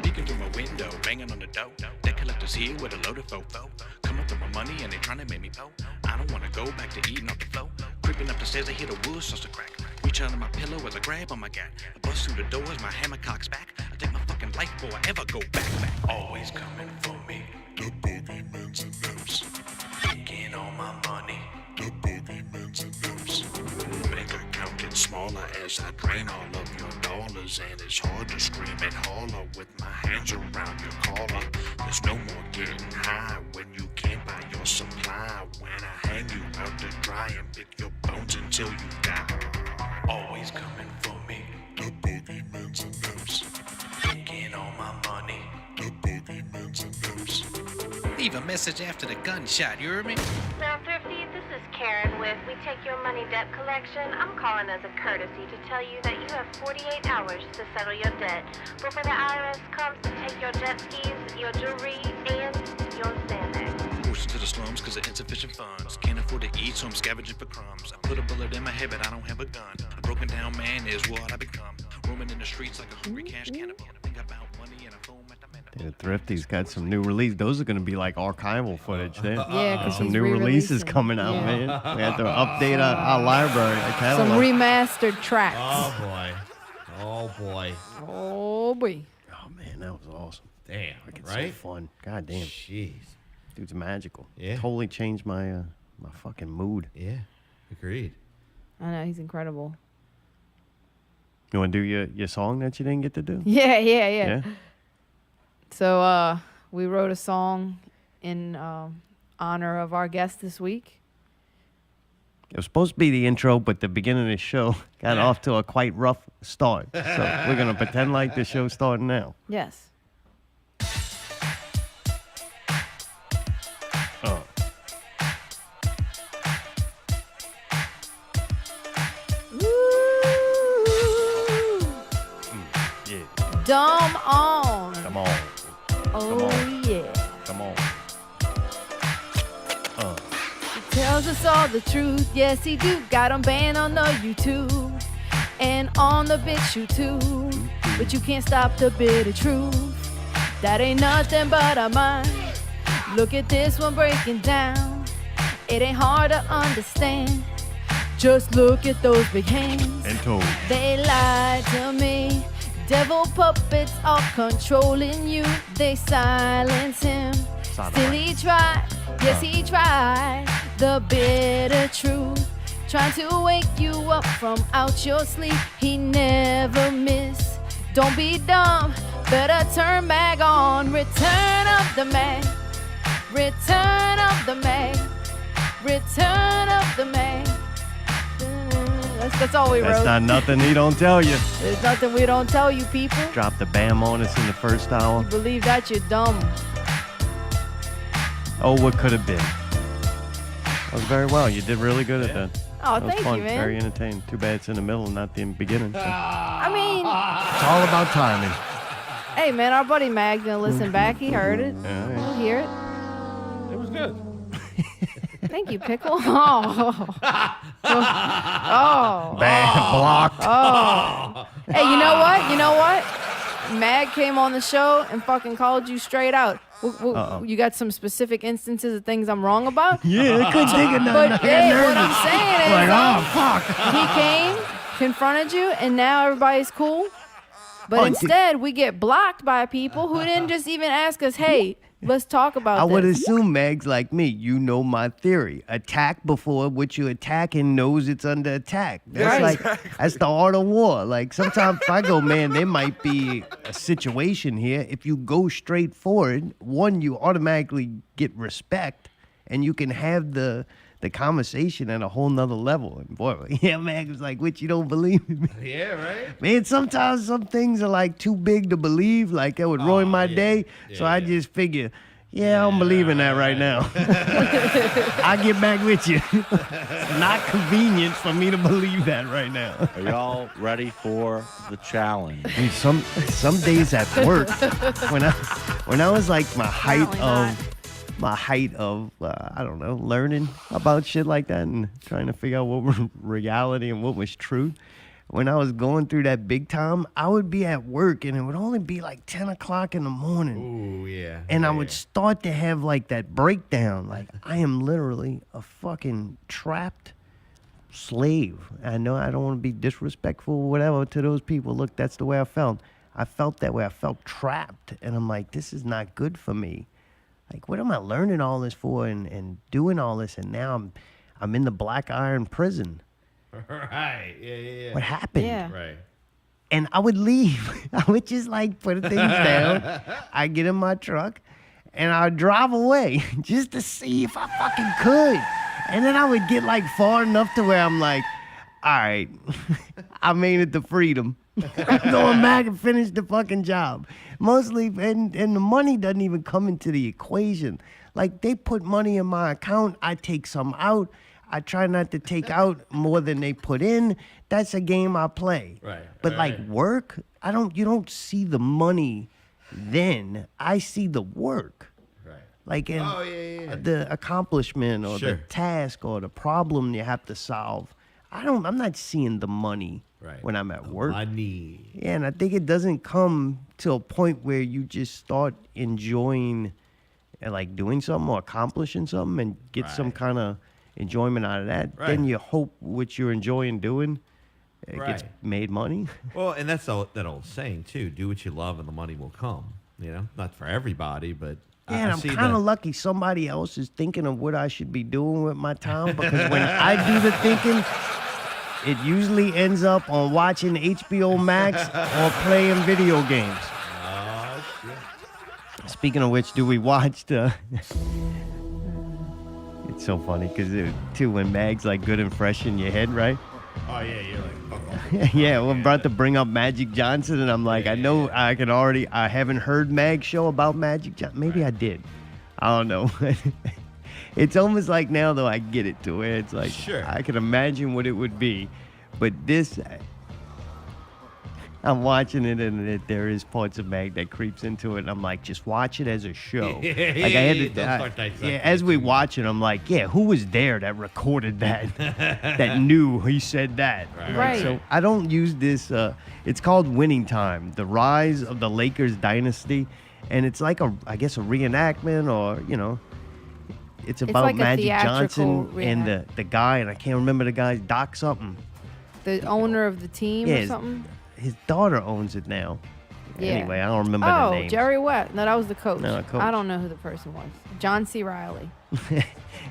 Peeking through my window, banging on the door. Debt collectors here with a loaded fofo. Come up with my money and they trying to make me po. I don't wanna go back to eating off the floor. Creeping up the stairs, I hear the wood starts to crack. Reach under my pillow as I grab on my gat. I bust through the doors, my hammer cocks back. I take my fucking life before I ever go back. Always coming for me. The boogeyman's and nymphs. Taking all my money. The boogeyman's and nymphs. Make account get smaller as I drain all of your dollars. And it's hard to scream and holler with my hands around your collar. There's no more getting high when you can't buy your supply. When I hang you out to dry and pick your bones until you die. Always coming for me. The boogeyman's and nymphs. Taking all my money. The boogeyman's and nymphs. Leave a message after the gunshot, you heard me? Now, Thrifty, this is Karen with We Take Your Money Debt Collection. I'm calling as a courtesy to tell you that you have 48 hours to settle your debt before the IRS comes to take your jet skis, your jewelry, and your Xanax. Forced into the slums because of insufficient funds. Can't afford to eat, so I'm scavenging for crumbs. I put a bullet in my head, but I don't have a gun. A broken down man is what I become. Roaming in the streets like a hungry cash cannibal. Think about money and I foam at the man. The Thrifty's got some new release. Those are going to be like archival footage there. Yeah, 'cause There's some he's new releases re-releasing. coming out, Yeah. man. We have to update our library, our catalog. Some remastered tracks. Oh boy. Oh boy. Oh boy. Oh man, that was awesome. Damn. It's Right? so fun. God damn, Jeez. dude's magical. Yeah. Totally changed my my fucking mood. Yeah. Agreed. I know, he's incredible. You want to do your song that you didn't get to do? Yeah. So we wrote a song in honor of our guest this week. It was supposed to be the intro, but the beginning of the show got off to a quite rough start. So we're going to pretend like the show's starting now. Yes. Oh. Yeah. Dumb on. Come on. Oh, on. yeah. Come on. Tells us all the truth. Yes, he do. Got him banned on the YouTube and on the BitChute too. But you can't stop the bitter truth. That ain't nothing but a mind. Look at this one breaking down. It ain't hard to understand. Just look at those big hands. And told. They lied to me. Devil puppets are controlling you. They silence him. Still he tried. Yes, he tried. The bitter truth. Trying to wake you up from out your sleep. He never missed. Don't be dumb. Better turn back on. Return of the man. Return of the man. Return of the man. That's all we wrote. That's not nothing he don't tell you. There's nothing we don't tell you, people. Drop the bam on us in the first hour. You believe that, you're dumb. Oh, what could have been. That was very well. You did really good at that. Oh, That was thank fun. you, man. Very entertaining. Too bad it's in the middle and not the beginning. So. I mean, It's all about timing. hey, man, our buddy Mag gonna listen back. He heard it. Yeah, yeah. He'll hear it. It was good. Thank you, Pickle. Oh. Oh. Bad blocked. Oh. Hey, you know what? You know what? Mag came on the show and fucking called you straight out. You got some specific instances of things I'm wrong about? Yeah, I couldn't think of But nothing. hey, what I'm saying is, Like, oh, fuck. he came, confronted you, and now everybody's cool. But Oh, instead, we get blocked by people who didn't just even ask us, hey, let's talk about I would this. assume Megs like me, you know my theory. Attack before what you're attacking knows it's under attack. That's Right. that's the art of war. Like sometimes if I go, man, there might be a situation here. If you go straight forward, one, you automatically get respect and you can have the conversation at a whole nother level. And boy, yeah, Meg was like, which you don't believe me. Yeah, right. Man, sometimes some things are like too big to believe, like it would ruin my day. So I just figure, I don't believe in that right now. I'll get back with you. It's not convenient for me to believe that right now. Are y'all ready for the challenge? Dude, some days at work, when I was like my height of I don't know, learning about shit like that and trying to figure out what was reality and what was truth. When I was going through that big time, I would be at work and it would only be like 10 o'clock in the morning. Ooh, yeah. And I would start to have like that breakdown. Like I am literally a fucking trapped slave. I know I don't want to be disrespectful or whatever to those people. Look, that's the way I felt. I felt that way. I felt trapped. And I'm like, this is not good for me. Like, what am I learning all this for and doing all this? And now I'm in the black iron prison. Right. Yeah. What happened? Yeah. Right. And I would leave. I would just like put things down. I get in my truck and I'd drive away just to see if I fucking could. And then I would get like far enough to where I'm like, all right, I made it to freedom. I'm going back and finish the fucking job. Mostly, and the money doesn't even come into the equation. Like they put money in my account, I take some out. I try not to take out more than they put in. That's a game I play. Right. But like work, you don't see the money then. I see the work. Right. Like in the accomplishment or the task or the problem you have to solve. I'm not seeing the money when I'm at work. Money. Yeah, and I think it doesn't come to a point where you just start enjoying like doing something or accomplishing something and get some kind of enjoyment out of that. Then you hope what you're enjoying doing gets made money. Well, and that's that old saying too: do what you love, and the money will come. You know, not for everybody, but Yeah, and I'm kind of lucky somebody else is thinking of what I should be doing with my time because when I do the thinking, it usually ends up on watching HBO Max or playing video games. Oh, shit. Speaking of which, do we watch the... It's so funny because, too, when Mag's like good and fresh in your head, right? Oh, yeah, you're like... Yeah, we're about to bring up Magic Johnson, and I'm like, I know I haven't heard Mag's show about Magic Johnson. Maybe I did. I don't know. It's almost like now, though, I get it to where it's like, I can imagine what it would be. But this, I'm watching it, and there is parts of Mag that creeps into it, and I'm like, just watch it as a show. Like I had to, as we watch it, I'm like, who was there that recorded that, that knew he said that? Right. So I don't use this. It's called Winning Time: The Rise of the Lakers Dynasty, and it's like I guess a reenactment, or it's about like a Magic theatrical Johnson and the guy, and I can't remember the guy's Doc something. The owner of the team or something? His daughter owns it now. Yeah. Anyway, I don't remember the name. Oh, Jerry West. No, that was the coach. No, coach. I don't know who the person was. John C. Reilly.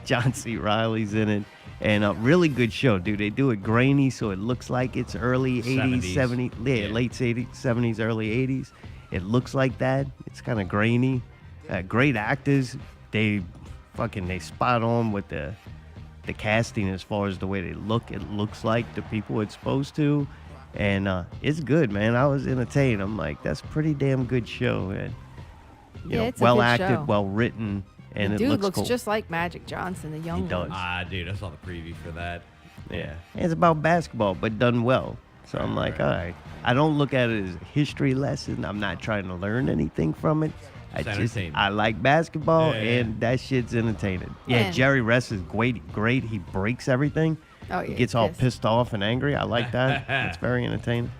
John C. Reilly's in it. And a really good show, dude. They do it grainy, so it looks like it's early 80s, 70s. Yeah, late 80s, 70s, early 80s. It looks like that. It's kind of grainy. Great actors. They spot on with the casting as far as the way they look. It looks like the people it's supposed to. And it's good, man. I was entertained. I'm like, that's a pretty damn good show. And, it's a well good acted, show. well written, and The it dude looks cool. just like Magic Johnson, the young He does. one. Dude, I saw the preview for that. Yeah. It's about basketball, but done well. So I'm like, all right. I don't look at it as a history lesson. I'm not trying to learn anything from it. I like basketball, and that shit's entertaining. Yeah, Man. Jerry Rest is great. He breaks everything. Oh, yeah, He gets all yes. pissed off and angry. I like that. It's very entertaining.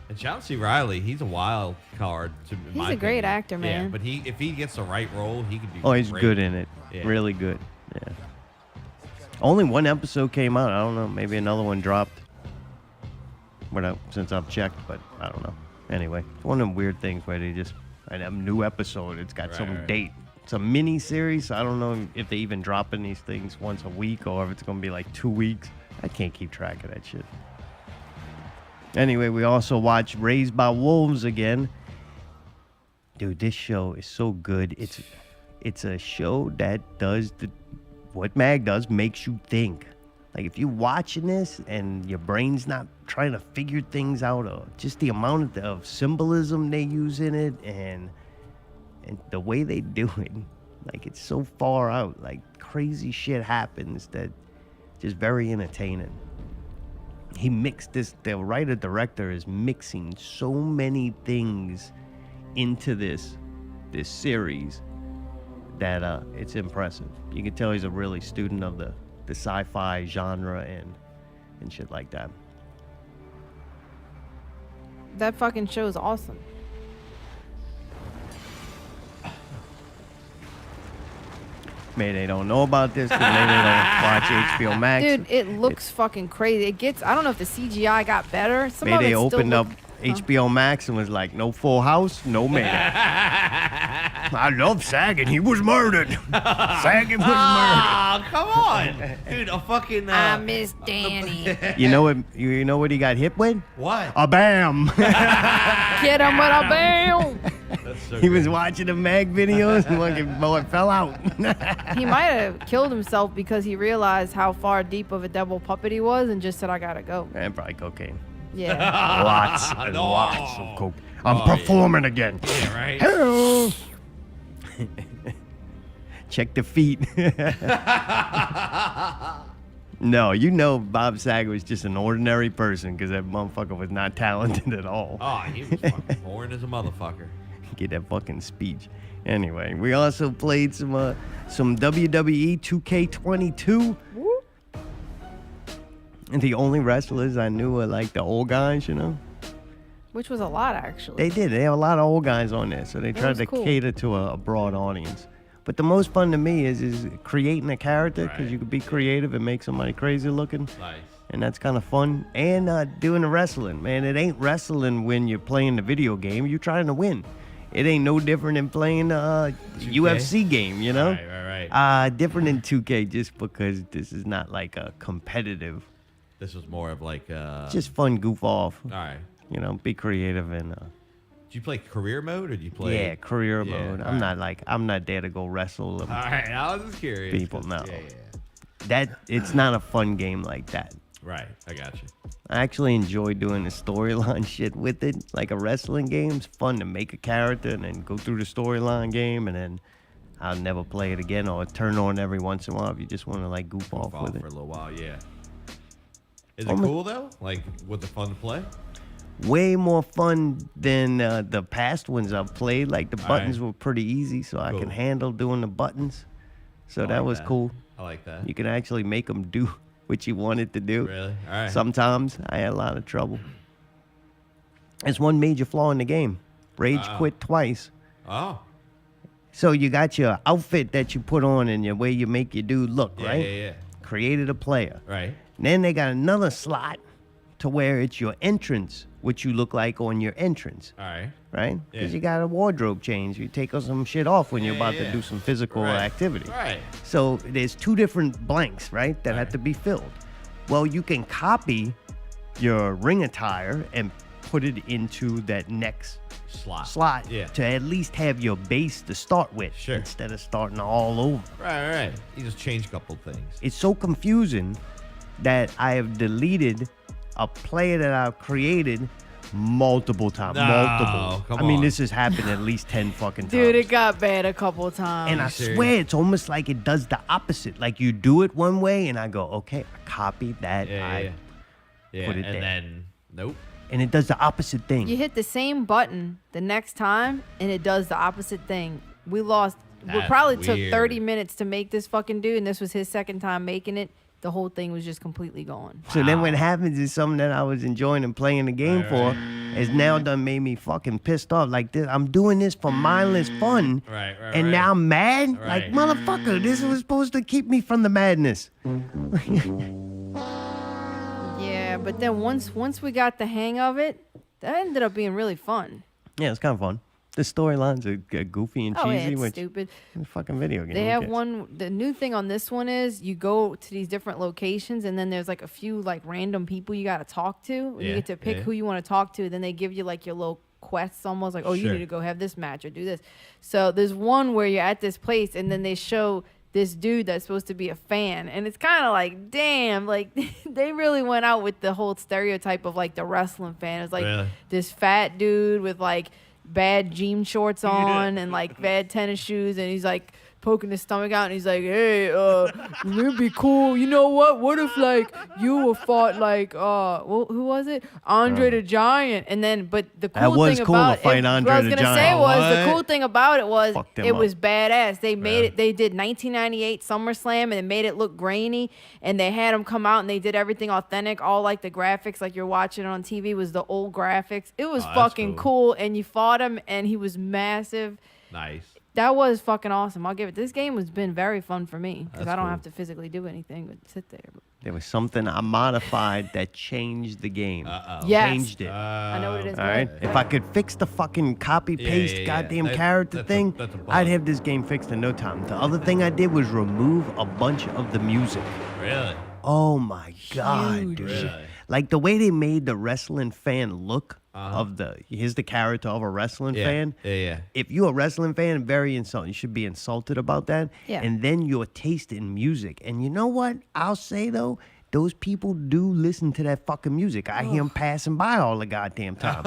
And John C. Reilly, he's a wild card. He's a great actor, man. Yeah, but if he gets the right role, he could be. Oh, he's great. good in it. Yeah. Really good. Yeah. Only one episode came out. I don't know. Maybe another one dropped. since I've checked, but I don't know. Anyway, it's one of them weird things where they just and a new episode. It's got some date. It's a mini series. So I don't know if they even dropping these things once a week or if it's gonna be like 2 weeks. I can't keep track of that shit. Anyway, we also watched Raised by Wolves again. Dude, this show is so good. It's a show that does what Mag does, makes you think. Like if you're watching this and your brain's not trying to figure things out, or just the amount of symbolism they use in it and the way they do it, like it's so far out. Like crazy shit happens that just very entertaining. He mixed this. The writer director is mixing so many things into this series that it's impressive. You can tell he's a really student of the sci-fi genre and shit like that. That fucking show is awesome. Maybe they don't know about this because maybe they don't watch HBO Max. Dude, it looks fucking crazy. It gets, I don't know if the CGI got better. Some maybe of they it opened still up HBO Max and was like, no Full House, no man. I love Sagan. He was murdered. Sagan was murdered. Oh, come on. Dude, a fucking... I miss Danny. You know what he got hit with? What? A bam. Get him with a bam. That's so He was good. watching the Mag videos and fucking boy fell out. He might have killed himself because he realized how far deep of a devil puppet he was and just said, I gotta go. And probably cocaine. Yeah. Lots and lots of coke. I'm performing again. Yeah, right? Hello. Check the feet. No, you know Bob Saget was just an ordinary person because that motherfucker was not talented at all. Oh, he was fucking boring as a motherfucker. Get that fucking speech. Anyway, we also played some WWE 2K22. And the only wrestlers I knew were like the old guys, you know? Which was a lot, actually. They did. They have a lot of old guys on there, so they tried was to cool. cater to a broad audience. But the most fun to me is creating a character because you could be creative and make somebody crazy looking. Nice. And that's kind of fun. And doing the wrestling, man. It ain't wrestling when you're playing the video game. You're trying to win. It ain't no different than playing a UFC game, you know? Right. Different than 2K just because this is not like a competitive. This was more of like... Just fun goof off. All right. You know, be creative and... Did you play career mode or did you play... Yeah, career mode. all I'm not there to go wrestle. All right, I was just curious. People, no. Yeah. It's not a fun game like that. Right, I got you. I actually enjoy doing the storyline shit with it. Like a wrestling game, it's fun to make a character and then go through the storyline game and then I'll never play it again or turn on every once in a while if you just want to like goof off with it. For a little while, yeah. Is it cool though? Like, was it fun to play? Way more fun than the past ones I've played. Like the buttons right. were pretty easy, so I can handle doing the buttons. So that was cool. I like that. You can actually make them do what you wanted to do. Really? All right. Sometimes I had a lot of trouble. There's one major flaw in the game. Rage quit twice. Oh. So you got your outfit that you put on and the way you make your dude look, right? Yeah. Created a player. Right. And then they got another slot to where it's your entrance, what you look like on your entrance. All right. Right? Yeah. Because you got a wardrobe change. You take some shit off when you're about to do some physical activity. Right. So there's two different blanks, right, that have to be filled. Well, you can copy your ring attire and put it into that next slot to at least have your base to start with instead of starting all over. Right. You just change a couple things. It's so confusing that I have deleted a player that I've created multiple times. No, come I mean, on. this has happened at least 10 fucking times. Dude, it got bad a couple of times. And I swear it's almost like it does the opposite. Like you do it one way and I go, okay, I copied that. I put it and there. then, nope. And it does the opposite thing. You hit the same button the next time, and it does the opposite thing. We That's probably took weird. 30 minutes to make this fucking dude, and this was his second time making it. The whole thing was just completely gone. So then what happens is something that I was enjoying and playing the game for has now done made me fucking pissed off. Like this, I'm doing this for mindless fun. Right. And now I'm mad? Like, motherfucker, this was supposed to keep me from the madness. Yeah, but then once we got the hang of it, that ended up being really fun. Yeah, it's kind of fun. The storylines are goofy and cheesy, Oh, yeah, it's which stupid. it's a fucking video game. They who have cares? one. The new thing on this one is you go to these different locations, and then there's like a few like random people you got to talk to. And you get to pick who you want to talk to. Then they give you like your little quests, almost like, oh, you need to go have this match or do this. So there's one where you're at this place, and then they show this dude that's supposed to be a fan, and it's kind of like, damn, like they really went out with the whole stereotype of like the wrestling fan. It's like this fat dude with like bad jean shorts on and like bad tennis shoes, and he's like poking his stomach out, and he's like, hey, it'd be cool, you know what if like you were fought like well, who was it, Andre the Giant, and then but the cool thing about it, what I was gonna say was the cool thing about it was it was badass. They made it, they did 1998 SummerSlam, and they made it look grainy, and they had him come out, and they did everything authentic, all like the graphics like you're watching on TV was the old graphics. It was fucking cool, and you fought him, and he was massive. Nice. That was fucking awesome. I'll give it. This game has been very fun for me because I don't have to physically do anything but sit there. There was something I modified that changed the game. Yes. Changed it. I know what it is. All right. If I could fix the fucking copy paste goddamn character thing, I'd have this game fixed in no time. The other thing I did was remove a bunch of the music. Really? Oh my god, dude! Really? Like the way they made the wrestling fan look here's the character of a wrestling fan. Yeah. If you're a wrestling fan, very insulting. You should be insulted about that. Yeah. And then your taste in music. And you know what? I'll say though, those people do listen to that fucking music. I hear them passing by all the goddamn time.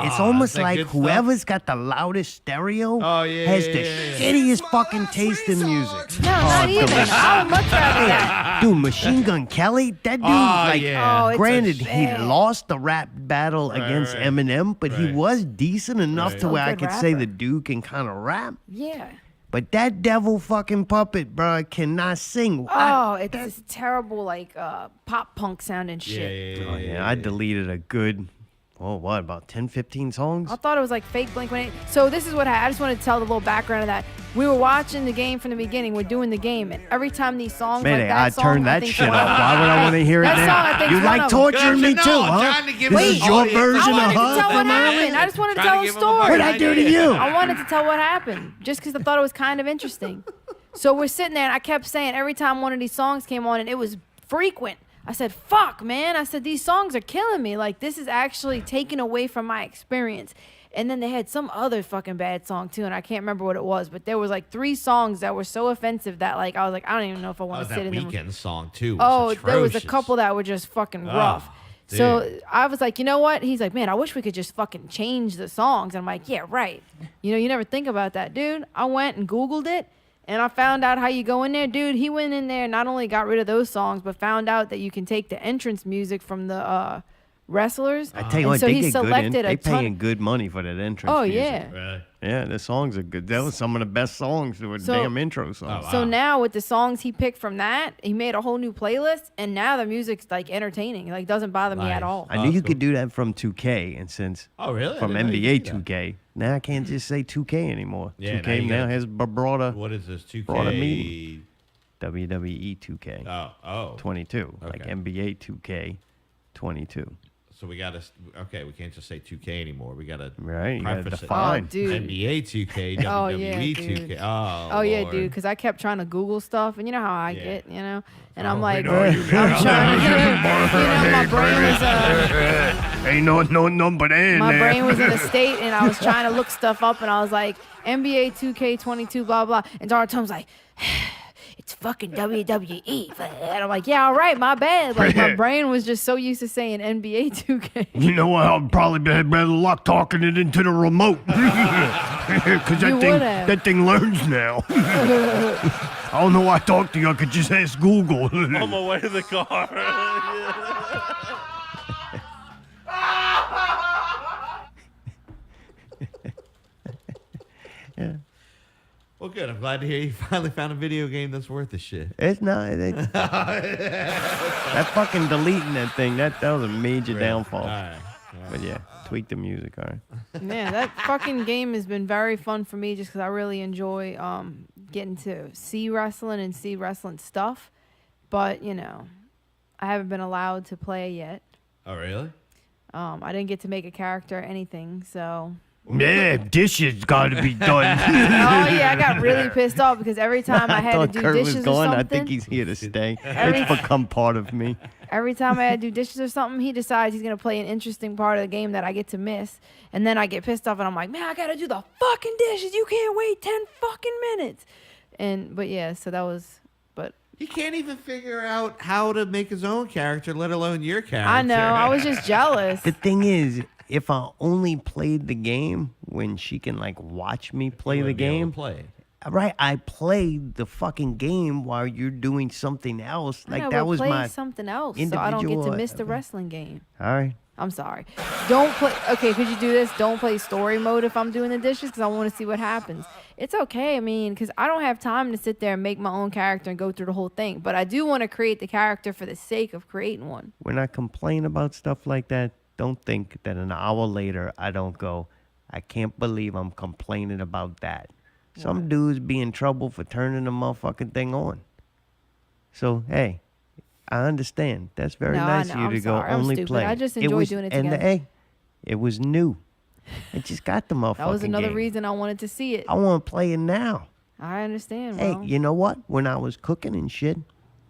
It's almost like whoever's got the loudest stereo has the shittiest fucking taste in music. No, not even. I would much rather that. Dude, Machine Gun Kelly, that dude, granted, he lost the rap battle against Eminem, but he was decent enough to where I could say the dude can kind of rap. Yeah. But that devil fucking puppet, bro, cannot sing. It's this terrible, like, pop punk sounding shit. Oh, yeah. I deleted a good, about 10, 15 songs? I thought it was like fake Blink-182. So this is what I just wanted to tell the little background of that. We were watching the game from the beginning. We're doing the game, and every time these songs Mayday, like that I song, turned that shit off. Why would I want to hear it that then? song, I think, You is like one of them. torturing me too, huh? This is your version I of wanted to tell what happened. I just wanted to tell a story. What'd I do to you? I wanted to tell what happened, just because I thought it was kind of interesting. So we're sitting there, and I kept saying every time one of these songs came on, and it was frequent, I said, fuck, man. I said, these songs are killing me. Like, this is actually taken away from my experience. And then they had some other fucking bad song, too, and I can't remember what it was. But there was, like, 3 songs that were so offensive that, like, I was like, I don't even know if I want to sit in them. That Weeknd song, too. There was a couple that were just fucking rough. Dude. So I was like, you know what? He's like, man, I wish we could just fucking change the songs. And I'm like, yeah, right. You know, you never think about that, dude. I went and Googled it. And I found out how you go in there. Dude, he went in there and not only got rid of those songs, but found out that you can take the entrance music from the wrestlers. I tell you what, so they he get selected good. They a ton. paying good money for that entrance music. Yeah. Yeah, the songs are good. That was some of the best songs. They were damn intro songs. So now with the songs he picked from that, he made a whole new playlist, and now the music's like entertaining. Like doesn't bother me at all. I knew you could do that from 2K, and since really? from NBA 2K, now I can't just say 2K anymore. Yeah, 2K now has broader. What is this? 2K. Broader meaning. WWE 2K. 22. Okay. Like NBA 2K 22. So we got to, we can't just say 2K anymore. We got to you gotta preface define. Oh, dude. NBA 2K, Oh, WWE yeah, 2K. dude. Oh, yeah, Lord. dude, because I kept trying to Google stuff, and you know how I get, you know? And I'm like, know you, I'm trying to, my brain was, ain't no number there. my brain was in a state, and I was trying to look stuff up, and I was like, NBA 2K22, blah, blah. And Dara Tom's like, it's fucking WWE. And I'm like, yeah, all right, my bad. Like, my brain was just so used to saying NBA 2K. You know what? I'll probably have better luck talking it into the remote. Because that thing learns now. I don't know why I talk to you. I could just ask Google. On my way to the car. Yeah. Well, good. I'm glad to hear you finally found a video game that's worth the shit. It's not. That fucking deleting that thing, that was a major downfall. All right. But yeah, tweak the music, all right? Man, that fucking game has been very fun for me just because I really enjoy getting to see wrestling and see wrestling stuff. But, you know, I haven't been allowed to play yet. Oh, really? I didn't get to make a character or anything, so. Yeah, dishes got to be done. Oh yeah, I got really pissed off because every time I had to thought do Kurt dishes was or gone. something, I think he's here to stay. It's become part of me. every time I had to do dishes or something, he decides he's gonna play an interesting part of the game that I get to miss, and then I get pissed off and I'm like, man, I gotta do the fucking dishes. You can't wait 10 fucking minutes. But yeah, so that was. But He can't even figure out how to make his own character, let alone your character. I know, I was just jealous. The thing is, if I only played the game when she can like watch me play You the wouldn't be able to game, play. right? I played the fucking game while you're doing something else. I Like know, that but was play my something else, so I don't get to individual- miss the wrestling game. All right. I'm sorry. Don't play. Okay, could you do this? Don't play story mode if I'm doing the dishes because I want to see what happens. It's okay. I mean, because I don't have time to sit there and make my own character and go through the whole thing. But I do want to create the character for the sake of creating one. When I complain about stuff like that, don't think that an hour later I don't go, I can't believe I'm complaining about that. Some dudes be in trouble for turning the motherfucking thing on. So, hey, I understand. That's very No, I nice know. of you I'm to go sorry. I'm only stupid. play. I just enjoy doing it together. Hey, it was new. I just got the motherfucking That was another game. reason I wanted to see it. I want to play it now. I understand, Hey, bro. you know what? When I was cooking and shit,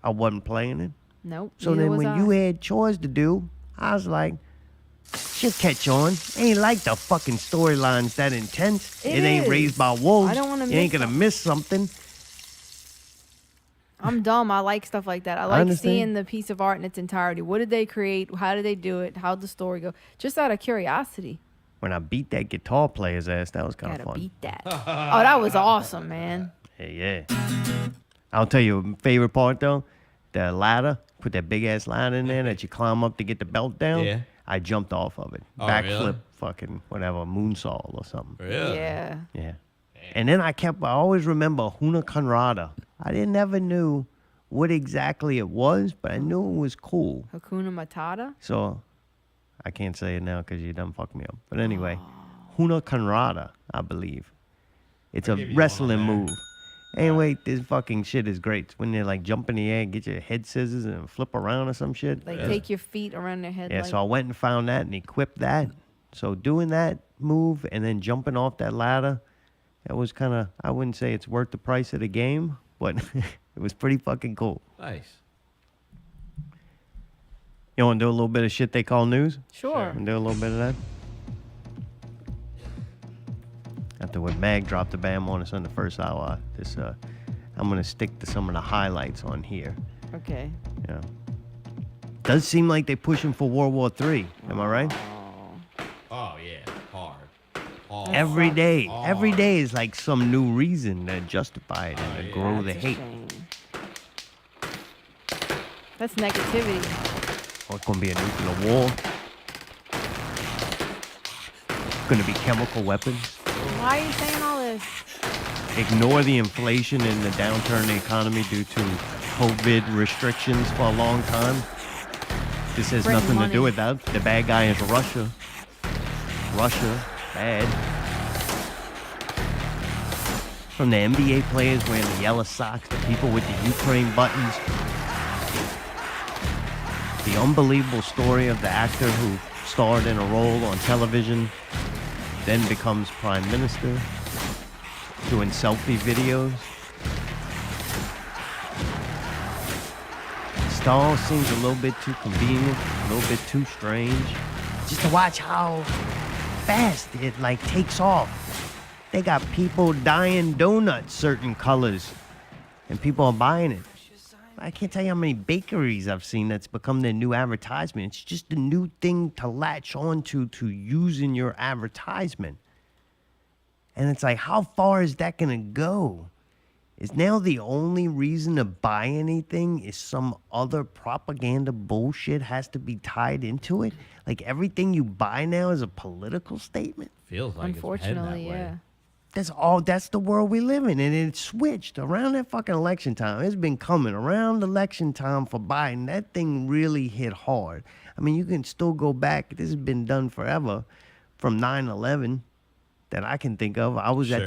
I wasn't playing it. Nope. So neither then was when I. you had chores to do, I was like, she'll catch on. Ain't like the fucking storyline's that intense. It ain't is. Raised by Wolves. I don't wanna You ain't miss gonna miss something. I'm dumb. I like stuff like that. I like understand. seeing the piece of art in its entirety. What did they create? How did they do it? How'd the story go? Just out of curiosity. When I beat that guitar player's ass, that was kind of Gotta fun. beat that. Oh, that was awesome, man. Hey, yeah. I'll tell you a favorite part though, the ladder. Put that big ass ladder in there that you climb up to get the belt down. Yeah. I jumped off of it. Oh, Backflip, really? fucking whatever, moonsault or something. Really? Yeah. Yeah. And then I always remember Huna Conrada. I never knew what exactly it was, but I knew it was cool. Hakuna Matata. So I can't say it now because you done fucked me up. But anyway, Huna Conrada, I believe. It's a give you one wrestling on that. move. Anyway, this fucking shit is great. It's when they like jump in the air, get your head scissors and flip around or some shit. Like take your feet around their head. Yeah, like, so I went and found that and equipped that. So doing that move and then jumping off that ladder, that was kind of, I wouldn't say it's worth the price of the game, but it was pretty fucking cool. Nice. You want to do a little bit of shit they call news? Sure. And do a little bit of that? After what Mag dropped the bam on us on the first hour, I'm going to stick to some of the highlights on here. Okay. Yeah. Does seem like they're pushing for World War III. Am I right? Oh, yeah. Hard. Every day is like some new reason to justify it and to grow the That's a hate. shame. That's negativity. Or it's going to be a nuclear war. Going to be chemical weapons. Why are you saying all this? Ignore the inflation and the downturn in the economy due to COVID restrictions for a long time. This has Bring nothing to money. do with that. The bad guy is Russia. Russia, bad. From the NBA players wearing the yellow socks, the people with the Ukraine buttons. The unbelievable story of the actor who starred in a role on television, then becomes prime minister, doing selfie videos. It all seems a little bit too convenient, a little bit too strange. Just to watch how fast it like takes off. They got people dyeing donuts certain colors, and people are buying it. I can't tell you how many bakeries I've seen that's become their new advertisement. It's just a new thing to latch onto to use in your advertisement. And it's like, how far is that going to go? Is now the only reason to buy anything is some other propaganda bullshit has to be tied into it? Like everything you buy now is a political statement? Feels like Unfortunately, yeah. That's the world we live in. And it switched around that fucking election time. It's been coming around election time for Biden. That thing really hit hard. I mean, you can still go back. This has been done forever from 9/11 that I can think of.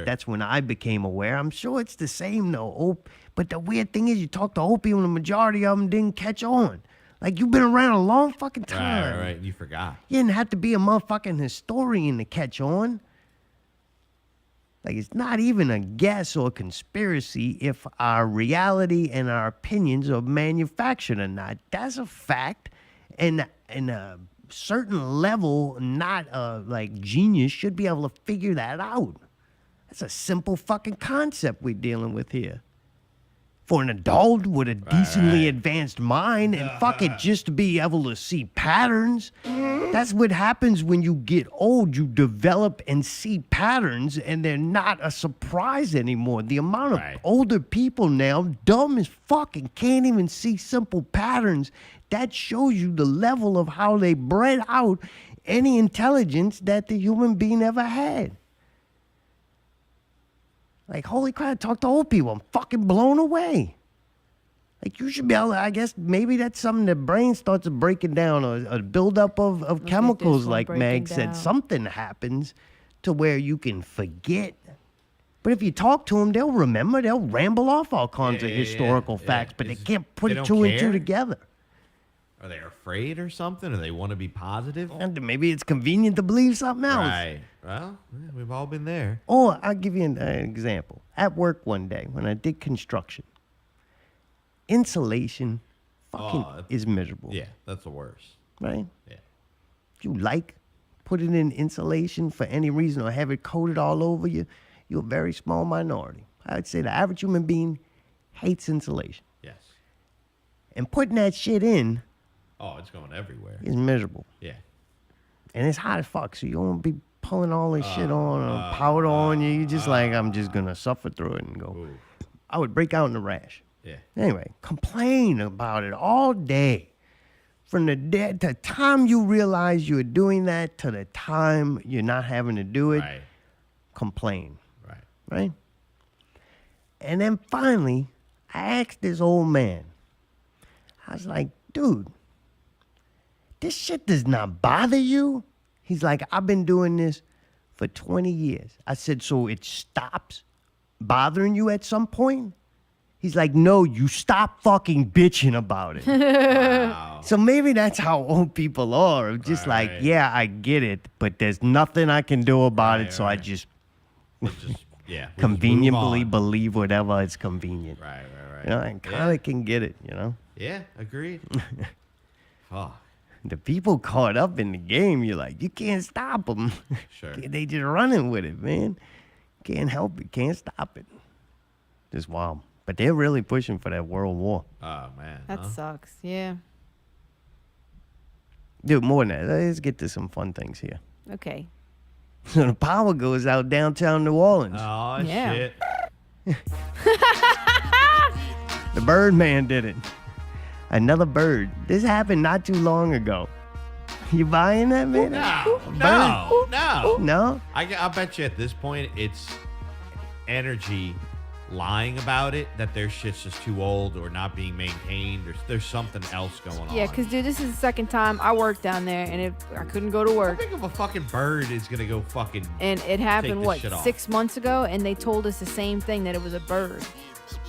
That's when I became aware. I'm sure it's the same though. But the weird thing is you talk to Opie and the majority of them didn't catch on. Like, you've been around a long fucking time. Right. You forgot. You didn't have to be a motherfucking historian to catch on. Like, it's not even a guess or conspiracy if our reality and our opinions are manufactured or not. That's a fact. And a certain level, not like genius, should be able to figure that out. That's a simple fucking concept we're dealing with here. For an adult with a decently advanced mind, and fuck it, just to be able to see patterns. That's what happens when you get old. You develop and see patterns, and they're not a surprise anymore. The amount of older people now, dumb as fucking, can't even see simple patterns. That shows you the level of how they bred out any intelligence that the human being ever had. Like, holy crap, talk to old people. I'm fucking blown away. Like, you should be able to, I guess, maybe that's something the brain starts breaking down, or a buildup of chemicals, like Meg said. Something happens to where you can forget. But if you talk to them, they'll remember. They'll ramble off all kinds of historical facts, but they can't put two and two together. Are they afraid or something? Or they want to be positive? And maybe it's convenient to believe something else. Right. Well, we've all been there. Or I'll give you an example. At work one day when I did construction, insulation fucking is miserable. Yeah, that's the worst. Right? Yeah. If you like putting in insulation for any reason or have it coated all over you, you're a very small minority. I would say the average human being hates insulation. Yes. And putting that shit in it's going everywhere. is miserable. Yeah. And it's hot as fuck, so you don't be pulling all this shit on or powder on you. You're just like, I'm just going to suffer through it and go. Ooh. I would break out in a rash. Yeah. Anyway, complain about it all day. From the time you realize you're doing that to the time you're not having to do it, complain. Right? And then finally, I asked this old man, I was like, dude, this shit does not bother you? He's like, I've been doing this for 20 years. I said, so it stops bothering you at some point? He's like, no, you stop fucking bitching about it. Wow. So maybe that's how old people are. Just like, yeah, I get it, but there's nothing I can do about it, so I just conveniently believe whatever is convenient. Right. You know, I kind of can get it, you know? Yeah, agreed. Fuck. The people caught up in the game, you're like, you can't stop them. Sure. They just running with it, man. Can't help it. Can't stop it. Just wild. But they're really pushing for that world war. Oh, man. That sucks. Yeah. Dude, more than that, let's get to some fun things here. Okay. So the power goes out downtown New Orleans. Oh, Yeah. shit. The Birdman did it. Another bird. This happened not too long ago. You buying that, man? No. No? I bet you at this point it's energy lying about it, that their shit's just too old or not being maintained. There's something else going on. Yeah, because, dude, this is the second time I worked down there, and I couldn't go to work. I think if a fucking bird is going to go fucking And it happened, take this shit off. 6 months ago, and they told us the same thing, that it was a bird.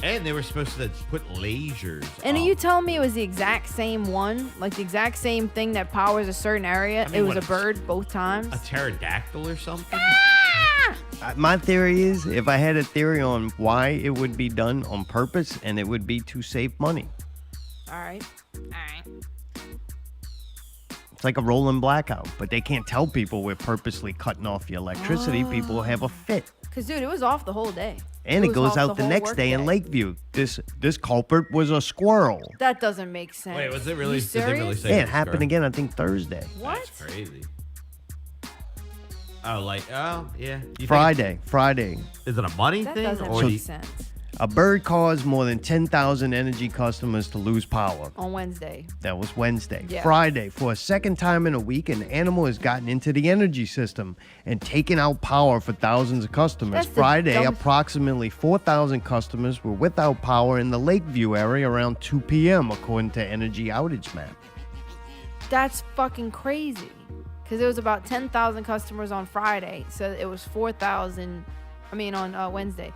And they were supposed to put lasers. And are you telling me it was the exact same one? Like the exact same thing that powers a certain area? I mean, it was what, a bird both times? A pterodactyl or something? My theory is, if I had a theory on why it would be done on purpose, and it would be to save money. All right. It's like a rolling blackout, but they can't tell people we're purposely cutting off your electricity. People have a fit. Because, dude, it was off the whole day. And it was goes off out the whole next day in workday. Lakeview. This culprit was a squirrel. That doesn't make sense. Wait, was it really? You Did they really serious? say Yeah, it it was happened squirrel? again, I think, Thursday. What? That's crazy. Oh, yeah. You think- Friday. Is it a money That thing? doesn't Or make sense. A bird caused more than 10,000 energy customers to lose power. On Wednesday. That was Wednesday. Yeah. Friday, for a second time in a week, an animal has gotten into the energy system and taken out power for thousands of customers. That's the Friday, dumbest- approximately 4,000 customers were without power in the Lakeview area around 2 p.m., according to Energy Outage Map. That's fucking crazy. Because it was about 10,000 customers on Friday. So it was 4,000, on Wednesday.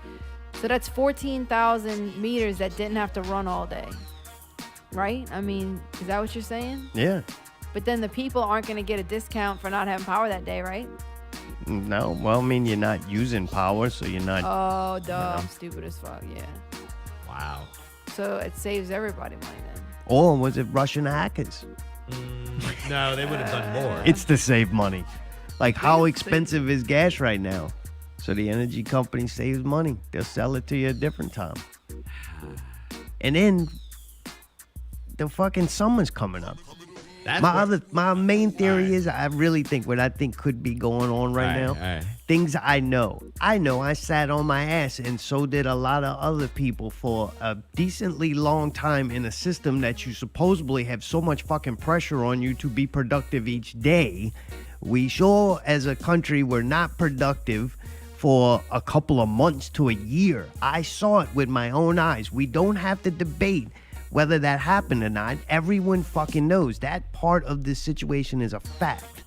So that's 14,000 meters that didn't have to run all day. right? I mean, is that what you're saying? Yeah. But then the people aren't going to get a discount for not having power that day, right? No. Well, I mean, you're not using power, so you're not. Oh, duh. I'm stupid as fuck. Yeah. Wow. So it saves everybody money then. Or was it Russian hackers? No, they would have done more. It's to save money. Like, how expensive is gas right now? So the energy company saves money. They'll sell it to you a different time. And then the fucking summer's coming up. My main theory is I really think what I think could be going on right now. Things I know. I sat on my ass, and so did a lot of other people for a decently long time in a system that you supposedly have so much fucking pressure on you to be productive each day. We sure, as a country, were not productive for a couple of months to a year. I saw it with my own eyes. We don't have to debate whether that happened or not. Everyone fucking knows that part of this situation is a fact.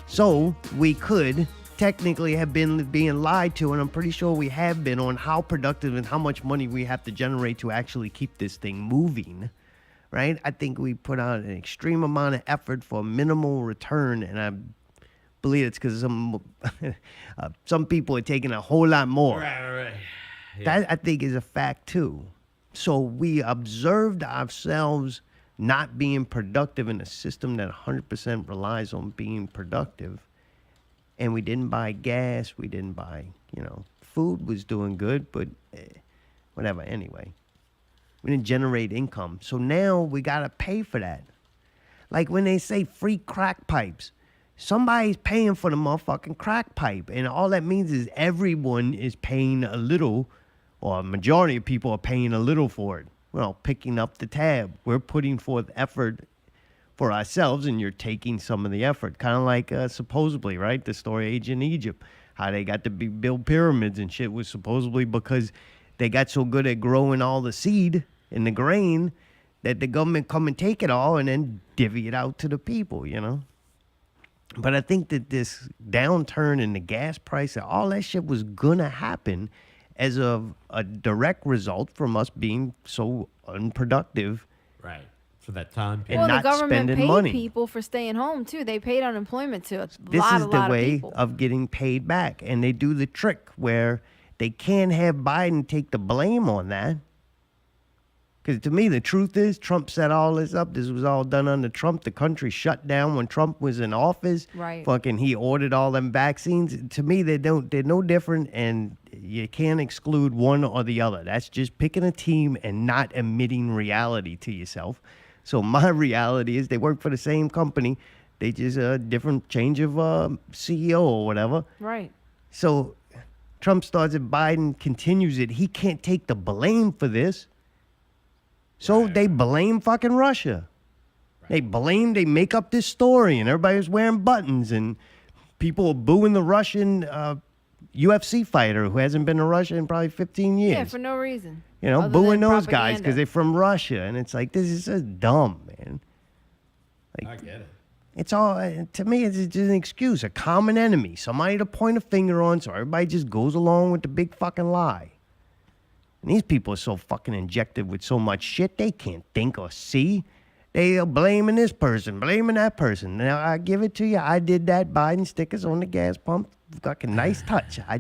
So we could technically have been being lied to, and I'm pretty sure we have been, on how productive and how much money we have to generate to actually keep this thing moving, right? I think we put out an extreme amount of effort for minimal return, and I believe it's because some people are taking a whole lot more. Right. Yeah. That, I think, is a fact too. So we observed ourselves not being productive in a system that 100% relies on being productive. And we didn't buy gas. We didn't buy, food was doing good, but whatever. Anyway, we didn't generate income. So now we got to pay for that. Like when they say free crack pipes, somebody's paying for the motherfucking crack pipe. And all that means is everyone is paying a little, or a majority of people are paying a little for it. Well, picking up the tab. We're putting forth effort for ourselves, and you're taking some of the effort. Kind of like supposedly, right? The story ancient Egypt, how they got to build pyramids and shit was supposedly because they got so good at growing all the seed and the grain that the government come and take it all and then divvy it out to the people, But I think that this downturn in the gas price, all that shit was going to happen as a direct result from us being so unproductive. Right. For that time And well, not the government spending paid money. people for staying home, too. They paid unemployment to a This lot is the of way people. of getting paid back. And they do the trick where they can't have Biden take the blame on that. Because to me, the truth is, Trump set all this up. This was all done under Trump. The country shut down when Trump was in office. Right. Fucking, he ordered all them vaccines. To me, they're no different, and you can't exclude one or the other. That's just picking a team and not admitting reality to yourself. So my reality is they work for the same company. They just a different change of CEO or whatever. Right. So Trump starts it, Biden continues it. He can't take the blame for this. So they blame fucking Russia. They make up this story, and everybody's wearing buttons, and people are booing the Russian UFC fighter who hasn't been to Russia in probably 15 years. Yeah, for no reason. Booing than those guys propaganda. because they're from Russia. And it's like, this is so dumb, man. I get it. It's all, to me, it's just an excuse, a common enemy, somebody to point a finger on so everybody just goes along with the big fucking lie. And these people are so fucking injected with so much shit, they can't think or see. They are blaming this person, blaming that person. Now, I give it to you. I did that. Biden stickers on the gas pump. Fucking nice touch. I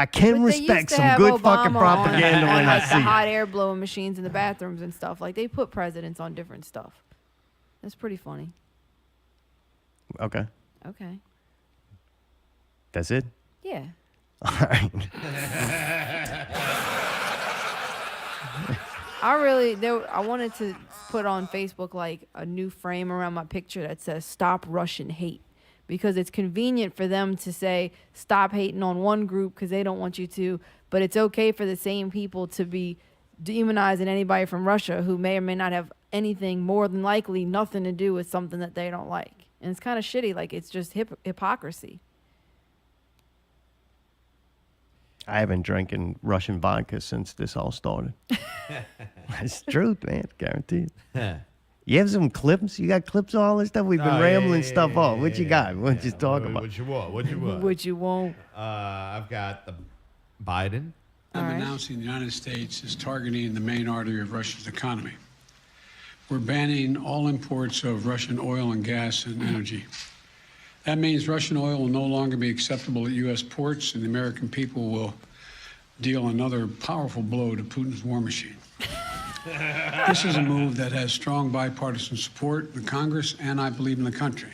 can respect some good fucking propaganda on, when like I see the it. hot air blowing machines in the bathrooms and stuff. Like, they put presidents on different stuff. That's pretty funny. Okay. Okay. That's it? Yeah. All right. I wanted to put on Facebook like a new frame around my picture that says "Stop Russian Hate," because it's convenient for them to say stop hating on one group because they don't want you to, but it's okay for the same people to be demonizing anybody from Russia who may or may not have anything, more than likely nothing to do with something that they don't like. And it's kind of shitty. Like, it's just hypocrisy. I haven't drinking Russian vodka since this all started. That's the truth, man. Guaranteed. You have some clips? You got clips of all this stuff? We've been rambling stuff off. What you got? What you talking about? What you want? What you want? What you want? I've got the Biden. I'm announcing the United States is targeting the main artery of Russia's economy. we're banning all imports of Russian oil and gas and energy. That means Russian oil will no longer be acceptable at U.S. ports, and the American people will deal another powerful blow to Putin's war machine. This is a move that has strong bipartisan support in Congress and, I believe, in the country.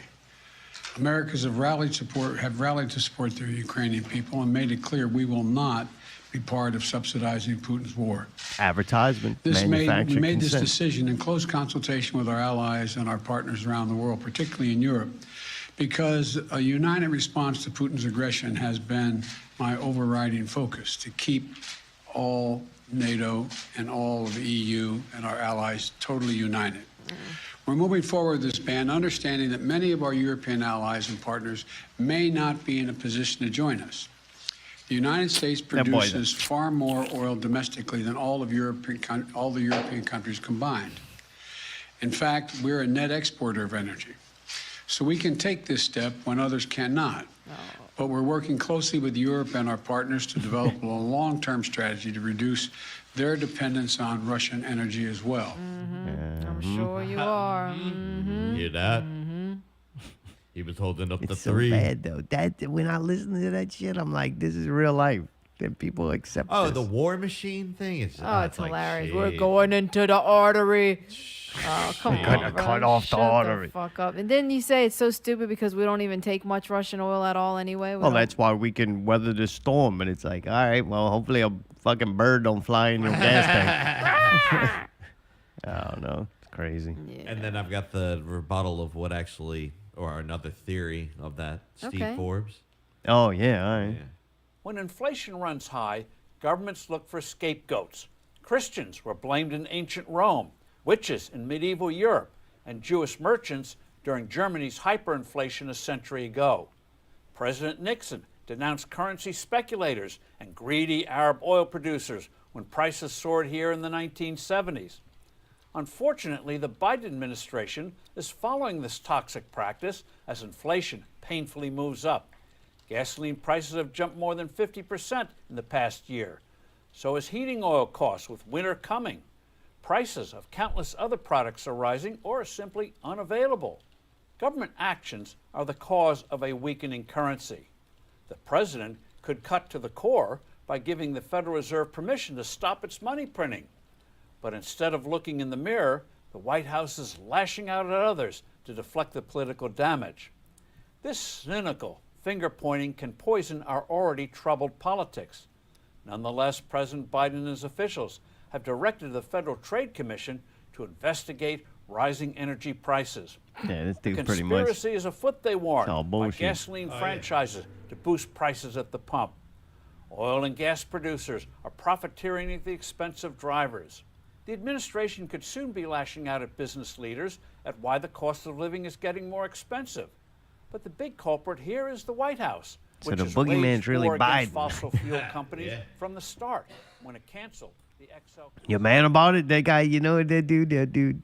Americans have rallied to support their Ukrainian people and made it clear we will not be part of subsidizing Putin's war. Advertisement, We manufacturing, made this consent. decision in close consultation with our allies and our partners around the world, particularly in Europe, because a united response to Putin's aggression has been my overriding focus, to keep all NATO and all of the EU and our allies totally united. We're moving forward with this ban, understanding that many of our European allies and partners may not be in a position to join us. The United States produces far more oil domestically than all the European countries combined. In fact, we're a net exporter of energy. So we can take this step when others cannot. But we're working closely with Europe and our partners to develop a long-term strategy to reduce their dependence on Russian energy as well. I'm sure you are. Hear that? He was holding up the It's so three. bad though. That when I listen to that shit, I'm like, this is real life. That people accept. Oh, this. the war machine thing? It's It's like, hilarious. shit. We're going into the artery. Oh, come We're on, gonna bro. cut off the Shut artery. fuck up. And then you say it's so stupid because we don't even take much Russian oil at all anyway. Well, that's why we can weather the storm. And it's like, all right, well, hopefully a fucking bird don't fly in your gas tank. I don't know. It's crazy. And then I've got the rebuttal of what actually, or another theory of that, Steve Okay. Forbes. Oh, yeah, all right. When inflation runs high, governments look for scapegoats. Christians were blamed in ancient Rome, witches in medieval Europe, and Jewish merchants during Germany's hyperinflation a century ago. President Nixon denounced currency speculators and greedy Arab oil producers when prices soared here in the 1970s. Unfortunately, the Biden administration is following this toxic practice as inflation painfully moves up. Gasoline prices have jumped more than 50% in the past year. So is heating oil costs with winter coming. Prices of countless other products are rising or are simply unavailable. Government actions are the cause of a weakening currency. The president could cut to the core by giving the Federal Reserve permission to stop its money printing. But instead of looking in the mirror, the White House is lashing out at others to deflect the political damage. This cynical finger-pointing can poison our already troubled politics. Nonetheless, President Biden and his officials have directed the Federal Trade Commission to investigate rising energy prices. Yeah, this dude's pretty much. Conspiracy is afoot, they warn, all by bullshit. gasoline franchises to boost prices at the pump. Oil and gas producers are profiteering at the expense of drivers. The administration could soon be lashing out at business leaders at why the cost of living is getting more expensive. But the big culprit here is the White House, So which the has boogeyman's waged really war against Biden. fossil fuel companies from the start when it canceled the XL. You're mad about it? That guy, you know what they do?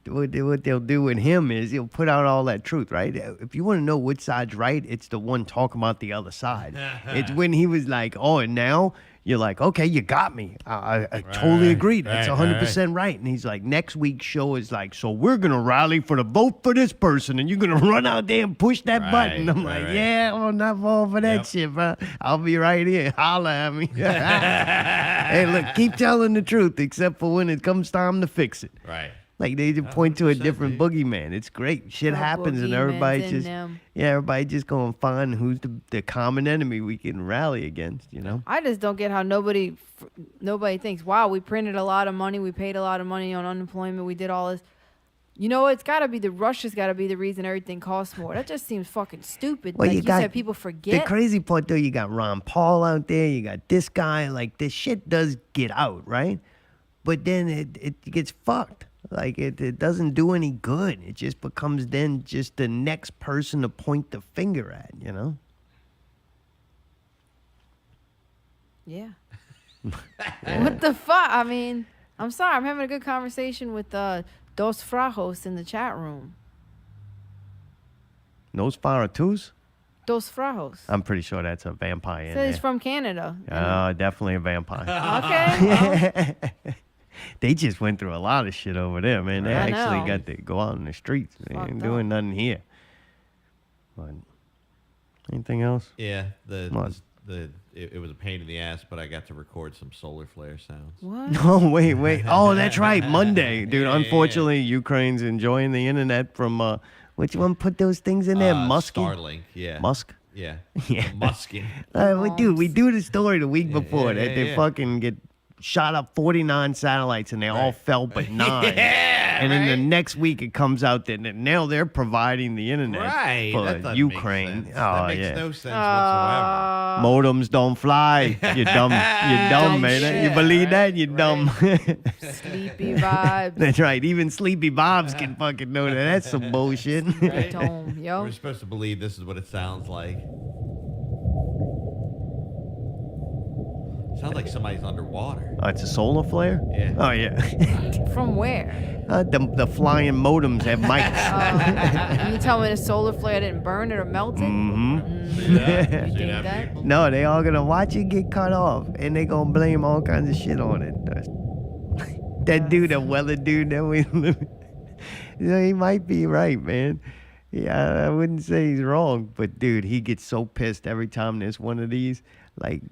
What they'll do with him is he'll put out all that truth, right? If you want to know which side's right, it's the one talking about the other side. It's when he was like, oh, and now you're like, okay, you got me. I totally agree. That's 100% right. And he's like, next week's show is like, so we're going to rally for the vote for this person, and you're going to run out there and push that button. I'm like, yeah, I'm not falling for that shit, bro. I'll be right here. Holla at me. Hey, look, keep telling the truth, except for when it comes time to fix it. Right. Like they just point to a different boogeyman. It's great. Shit happens, and everybody just everybody just gonna find who's the common enemy we can rally against. You know. I just don't get how nobody thinks, wow, we printed a lot of money, we paid a lot of money on unemployment, we did all this. You know, it's got to be Russia's got to be the reason everything costs more. That just seems fucking stupid. Well, like you got, said, people forget. The crazy part, though, you got Ron Paul out there. You got this guy. Like, this shit does get out, right? But then it gets fucked. Like, it doesn't do any good. It just becomes then just the next person to point the finger at, you know? Yeah. What the fuck? I mean, I'm sorry. I'm having a good conversation with Dos Frajos in the chat room. Nos Faratus? Dos Frajos. I'm pretty sure that's a vampire in Says there. he's from Canada. Definitely a vampire. Okay. Well, They just went through a lot of shit over there, man. They I actually know. got to go out in the streets. They Fucked ain't up. doing nothing here. But anything else? Yeah, What? it was a pain in the ass, but I got to record some solar flare sounds. What? No, wait. Oh, that's right. Monday. Dude, Yeah. unfortunately, Ukraine's enjoying the internet from, which one put those things in there? Musky? Starlink, yeah. Musk? Yeah. Yeah. Muskin. We do the story the week before that they yeah. fucking get shot up 49 satellites and they all fell but 9. And then the next week it comes out that now they're providing the internet Right. That for doesn't Ukraine. Ukraine. That Oh, makes yeah. no sense whatsoever. Modems don't fly. You're dumb. You're dumb, man. shit, You believe that? You're dumb. Sleepy vibes. That's right. Even Sleepy Bobs can fucking know that. That's some bullshit. Dome, yo. We're supposed to believe this is what it sounds like. Sounds like somebody's underwater. Oh, it's a solar flare? Yeah. Oh, yeah. From where? The flying modems have mics. You tell me the solar flare didn't burn it or melt it? Mm-hmm. See that? You See think that? that? No, they all gonna watch it get cut off, and they gonna blame all kinds of shit on it. That dude, the weather dude that we he might be right, man. Yeah, I wouldn't say he's wrong, but dude, he gets so pissed every time there's one of these. Like,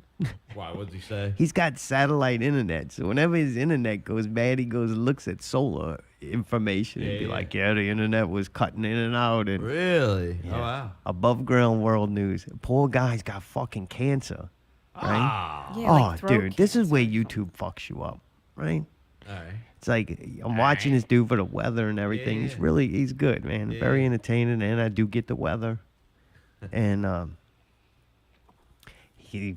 Why? What'd he say? he's got satellite internet, so whenever his internet goes bad, he goes and looks at solar information and be Yeah. like, yeah, the internet was cutting in and out. And Really? yeah. Oh, wow. Above ground world news. Poor guy's got fucking cancer. Right? Ah. Yeah, Oh, like throat dude, this is where YouTube fucks you up, right? All right. It's like I'm watching this dude for the weather and everything. Yeah. He's good, man. Yeah. Very entertaining, and I do get the weather. And he,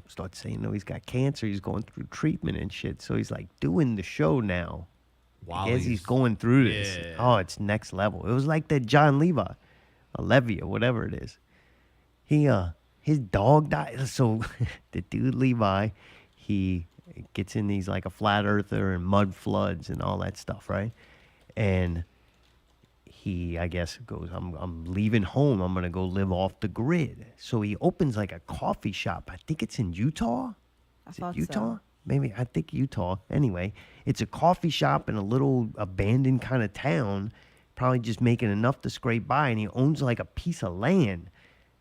starts saying, no, he's got cancer. He's going through treatment and shit. So he's like doing the show now While as he's going through this. Yeah. Oh, it's next level. It was like that John Levi, or Levy, or whatever it is. His dog died. So the dude Levi, he gets in these like a flat earther and mud floods and all that stuff, right? And he, I guess, goes, I'm leaving home. I'm gonna go live off the grid. So he opens like a coffee shop. I think it's in Utah. I Is it thought Utah? so. Maybe, I think Utah. Anyway, it's a coffee shop in a little abandoned kind of town, probably just making enough to scrape by. And he owns like a piece of land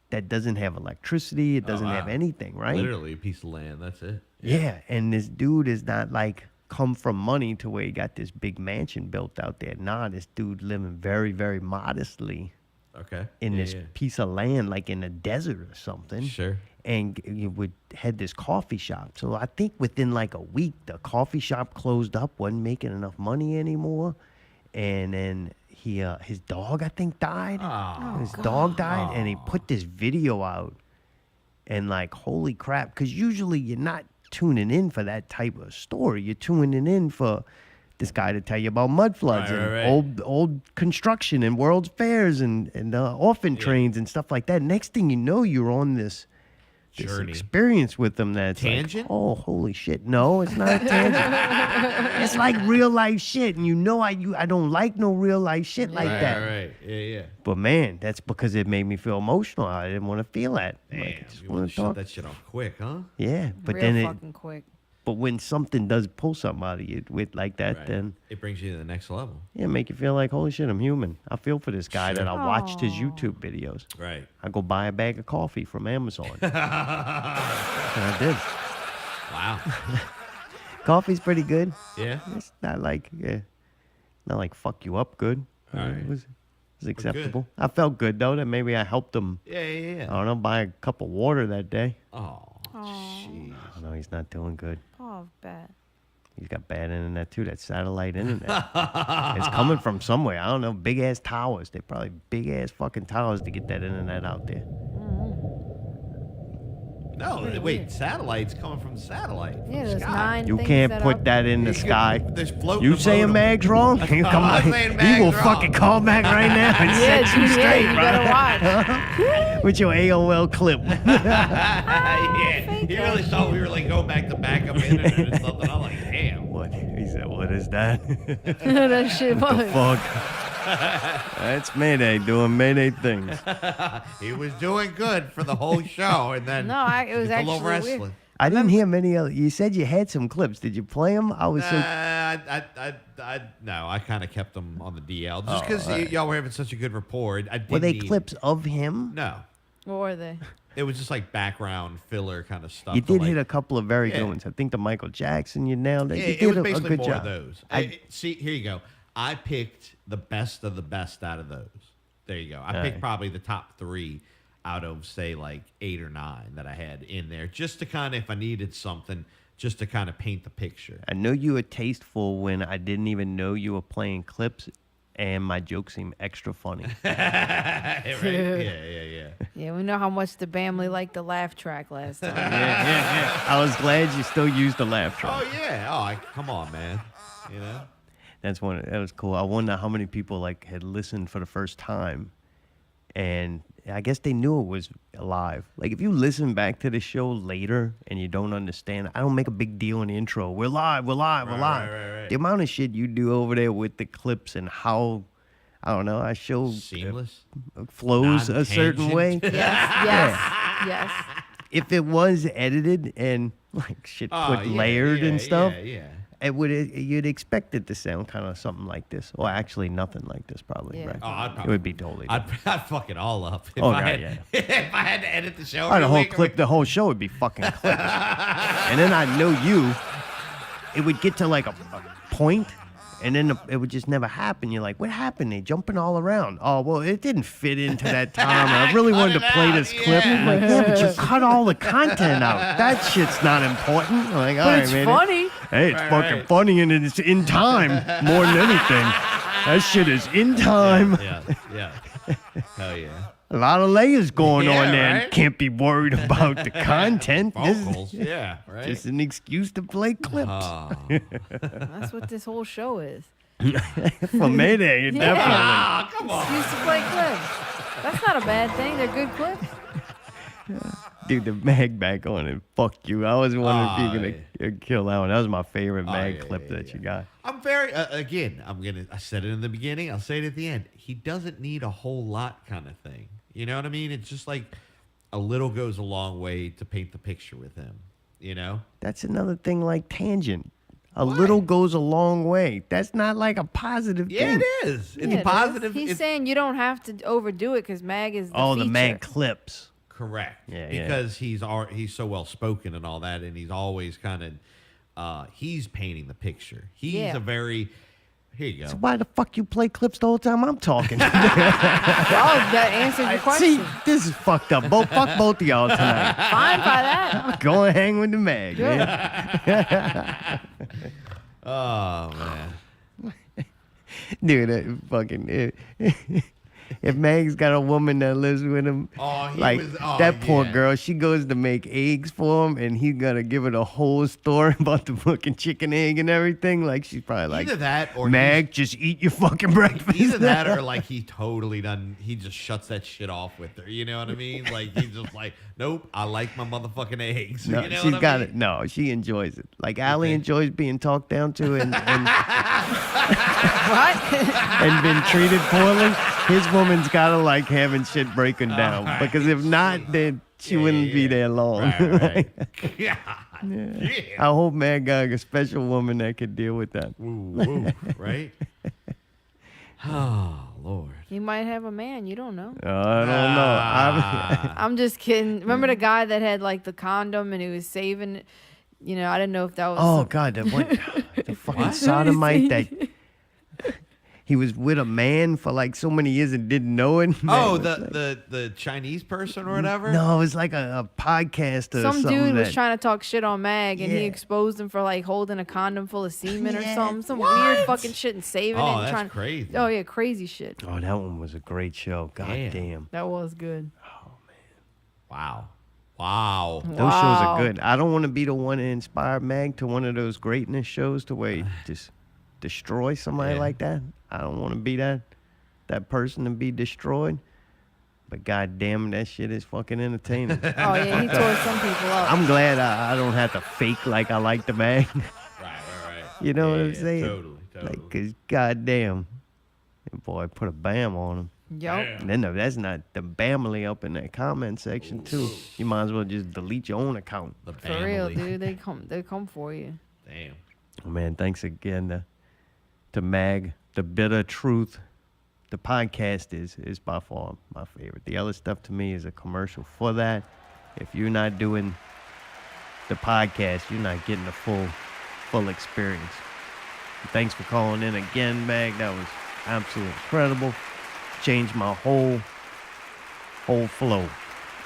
that doesn't have electricity. It doesn't have wow. anything, right? Literally a piece of land. That's it. Yeah, and this dude is not like come from money to where he got this big mansion built out there. Nah, this dude living very, very modestly Okay. in Yeah, this yeah. piece of land, like in a desert or something. Sure. And you would had this coffee shop. So I think within like a week, the coffee shop closed up, wasn't making enough money anymore, and then his dog I think died. Oh, His dog died, and he put this video out, and like holy crap, because usually you're not tuning in for that type of story. You're tuning in for this guy to tell you about mud floods Right, and right. old construction and World's Fairs and orphan trains and stuff like that. Next thing you know, you're on this Journey. experience with them that's Tangent? like, oh, holy shit. No, it's not a tangent. It's like real life shit. And I don't like no real life shit like Right, that. right. Yeah, yeah. But man, that's because it made me feel emotional. I didn't want to feel that. Like, I Damn, just you wanna want to shut talk. that shit off quick, huh? Yeah, but Real then fucking quick. but when something does pull something out of you with like that, Right. then It brings you to the next level. yeah, make you feel like holy shit, I'm human. I feel for this guy Sure. that I watched his YouTube videos. Right. I go buy a bag of coffee from Amazon. And I did. Wow. Coffee's pretty good. Yeah. It's not like fuck you up good. All right. It was good. acceptable. I felt good though that maybe I helped him. Yeah, yeah, I yeah. don't know, buy a cup of water that day. Oh, jeez. I know he's not doing good. Oh, bad. He's got bad internet too. That satellite internet. It's coming from somewhere. I don't know. Big ass towers. They probably big ass fucking towers to get that internet out there. No, wait. Satellites coming from satellite. From Yeah, the there's sky. 9 You things can't that put up. that in the You can- sky. there's floating You a saying modem. Mag's wrong? You come I'm back. saying You Mag's will wrong. fucking call back right now and Yeah, set you GTA, straight, you bro. better watch. With your AOL clip. Yeah. He really thought we were like going back to backup internet or something. I'm like, damn. What? He said, what is that? That shit What the was. fuck? That's Mayday doing Mayday things. He was doing good for the whole show, and then No, it was it's a little actually weird. wrestling. I didn't hear many other. You said you had some clips. Did you play them? I was so. No, I kind of kept them on the DL just because y'all were having such a good rapport. Were they clips of him? No. What were they? It was just like background filler kind of stuff. You did hit a couple of very good ones. I think the Michael Jackson, you nailed it. Yeah, You it did was basically a good more job. of those. See, here you go. I picked the best of the best out of those. There you go. I picked probably the top 3 out of, say, like 8 or 9 that I had in there, just to kind of, if I needed something, just to kind of paint the picture. I know you were tasteful when I didn't even know you were playing clips, and my jokes seemed extra funny. Right? Yeah. Yeah, we know how much the family liked the laugh track last time. Yeah. I was glad you still used the laugh track. Oh, yeah. Oh, come on, man. You know? That was cool. I wonder how many people like had listened for the first time, and I guess they knew it was live. Like if you listen back to the show later and you don't understand, I don't make a big deal in the intro. We're live. Right. The amount of shit you do over there with the clips and how, I don't know, our show seamless flows a certain way. Yes. If it was edited and like shit put layered and stuff. You'd expect it to sound kind of something like this. Well, actually, nothing like this, probably. Yeah. Right? Oh, it would be totally. I'd fuck it all up. If if I had to edit the show. The whole show would be fucking clips. And then I know you. It would get to like a point, and then it would just never happen. You're like, what happened? They're jumping all around. Oh, well, it didn't fit into that time. I really wanted to play this clip. I'm like, yeah, but you cut all the content out. That shit's not important. I'm like, all But right, it's man. funny. Hey, it's fucking funny, and it's in time more than anything. That shit is in time. Yeah. Hell yeah. A lot of layers going on there. Right? And can't be worried about the content. Vocals. Yeah, right. Just an excuse to play clips. That's what this whole show is. For Mayday, definitely. Come on. Excuse to play clips. That's not a bad thing. They're good clips. Dude, the mag back on it. Fuck you. I was wondering if you're going to kill that one. That was my favorite mag clip that you got. I'm very, again, I said it in the beginning. I'll say it at the end. He doesn't need a whole lot kind of thing. You know what I mean? It's just like a little goes a long way to paint the picture with him. You know? That's another thing like Tangent. A little goes a long way. That's not like a positive thing. Yeah, it is. It's positive. He's saying you don't have to overdo it because mag is the feature. the mag clips. Correct. Yeah, because he's so well spoken and all that, and he's always kind of he's painting the picture. He's a very here you go. So why the fuck you play clips the whole time I'm talking? Well, that answers your question. See, this is fucked up. Fuck both of y'all tonight. Fine by that. Go and hang with the mag. Good. Man. Oh man, dude, that fucking. If Mag's got a woman that lives with him, that poor girl, she goes to make eggs for him, and he's gonna give her the whole story about the fucking chicken egg and everything. Like she's probably like, either that or Mag, just eat your fucking breakfast. Either that or like he totally done. He just shuts that shit off with her. You know what I mean? Like he's just like, nope, I like my motherfucking eggs. No, you know she's what got I mean? it. No, she enjoys it. Like Allie enjoys being talked down to and and been treated poorly. His woman's gotta like having shit breaking down because if not, then she wouldn't be there long. Right. I hope Mag got a special woman that could deal with that. Ooh, right? Oh Lord. You might have a man. You don't know. I don't know. I'm just kidding. Remember the guy that had like the condom and he was saving it? You know, I didn't know if that was. Oh God, that one, the fucking sodomite that. He was with a man for like so many years and didn't know it. Oh, the Chinese person or whatever? No, it was like a podcast or Some something. dude was trying to talk shit on Mag and he exposed him for like holding a condom full of semen or something. Some weird fucking shit and saving it. Oh, And that's crazy. Oh, yeah, crazy shit. Oh, that one was a great show. God damn. That was good. Wow. Those shows are good. I don't want to be the one to inspire Mag to one of those greatness shows to where he just destroy somebody like that. I don't want to be that person to be destroyed. But God damn, that shit is fucking entertaining. Oh, yeah, he tore some people up. I'm glad I don't have to fake like I like the Mag. Right. You know what I'm saying? Totally. Like, cause goddamn, that boy put a bam on him. Yup. And then that's not the family up in that comment section too. You might as well just delete your own account. The For real, family. dude. They come for you. Damn. Oh, man, thanks again to Mag. The Bitter Truth. The podcast is by far my favorite. The other stuff to me is a commercial for that. If you're not doing the podcast, you're not getting the full experience. Thanks for calling in again, Mag. That was absolutely incredible. Changed my whole flow.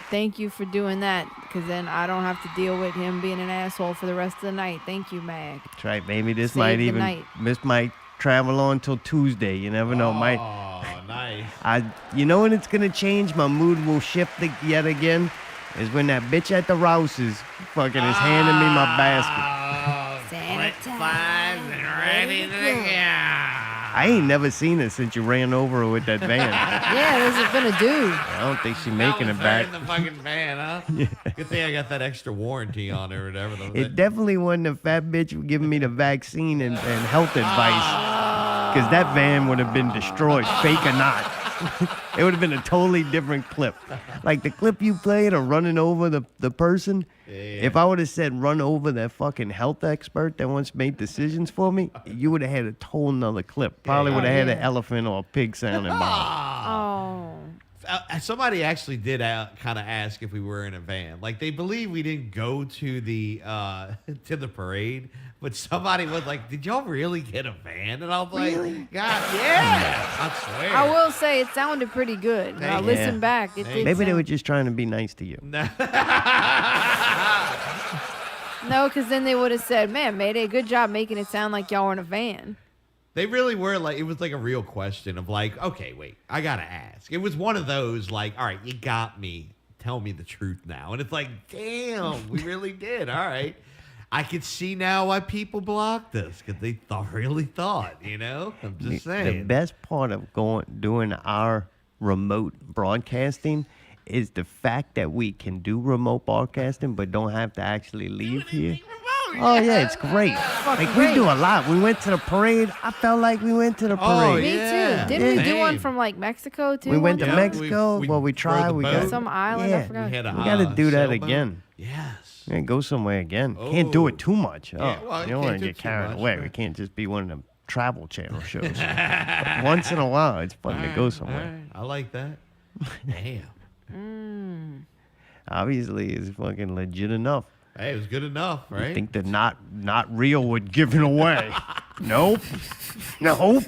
Thank you for doing that, because then I don't have to deal with him being an asshole for the rest of the night. Thank you, Mag. That's right. Maybe this Save the night. might travel on till Tuesday. You never know. Oh, nice. You know when it's gonna change? My mood will shift yet again. Is when that bitch at the Rouse's fucking is handing me my basket. Ready to go. I ain't never seen her since you ran over her with that van. Yeah, this has been a dude. I don't think she's making it back. In the fucking van, huh? Good thing I got that extra warranty on it or whatever. It definitely wasn't a fat bitch giving me the vaccine and health advice. Because that van would have been destroyed, fake or not. It would have been a totally different clip. Like the clip you played of running over the person. Yeah. If I would have said run over that fucking health expert that once made decisions for me, you would have had a whole nother clip. Probably would have had an elephant or a pig sound involved. Somebody actually did kind of ask if we were in a van. Like they believe we didn't go to the parade, but somebody was like, "Did y'all really get a van?" And I was like, "God, yeah, I swear." I will say it sounded pretty good. When I listened back. It did Maybe they sound- were just trying to be nice to you. No, because then they would have said, "Man, Mayday, good job making it sound like y'all were in a van." They really were like, it was like a real question of like, okay, wait, I gotta ask. It was one of those like, all right, you got me. Tell me the truth now. And it's like, damn, we really did. All right. I can see now why people blocked us because they really thought, you know? I'm just saying. The best part of doing our remote broadcasting is the fact that we can do remote broadcasting but don't have to actually leave here. Oh, yeah, it's great. Like, we do a lot. We went to the parade. I felt like we went to the parade. Me too. Didn't we do one from like Mexico too? We went to one time? Mexico. We tried. We got some island. I forgot. we got to do that sailboat. again. Yes. Yeah, go somewhere again. Can't do it too much. Yeah, Oh, well, you you don't want can't to do get too carried much, away. right. We can't just be one of them Travel Channel shows. But once in a while, it's fun to go somewhere. I like that. Damn. Obviously, it's fucking legit enough. Hey, it was good enough, right? You think the not real would give it away? Nope. Nope.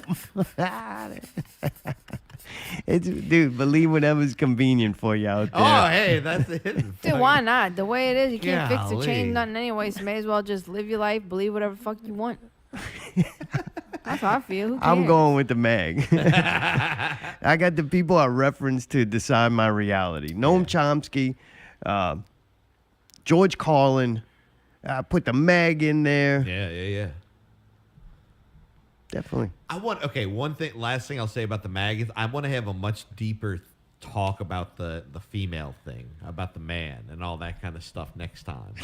Dude, believe whatever's convenient for you out there. Oh, hey, that's it. Dude, why not? The way it is, you can't fix or Golly. change nothing anyway, so may as well just live your life, believe whatever the fuck you want. That's how I feel. Who cares? I'm going with the Mag. I got the people I reference to decide my reality. Noam Chomsky, George Carlin. I put the Mag in there. Yeah. Definitely. Last thing I'll say about the mag is I want to have a much deeper talk about the female thing, about the man and all that kind of stuff next time.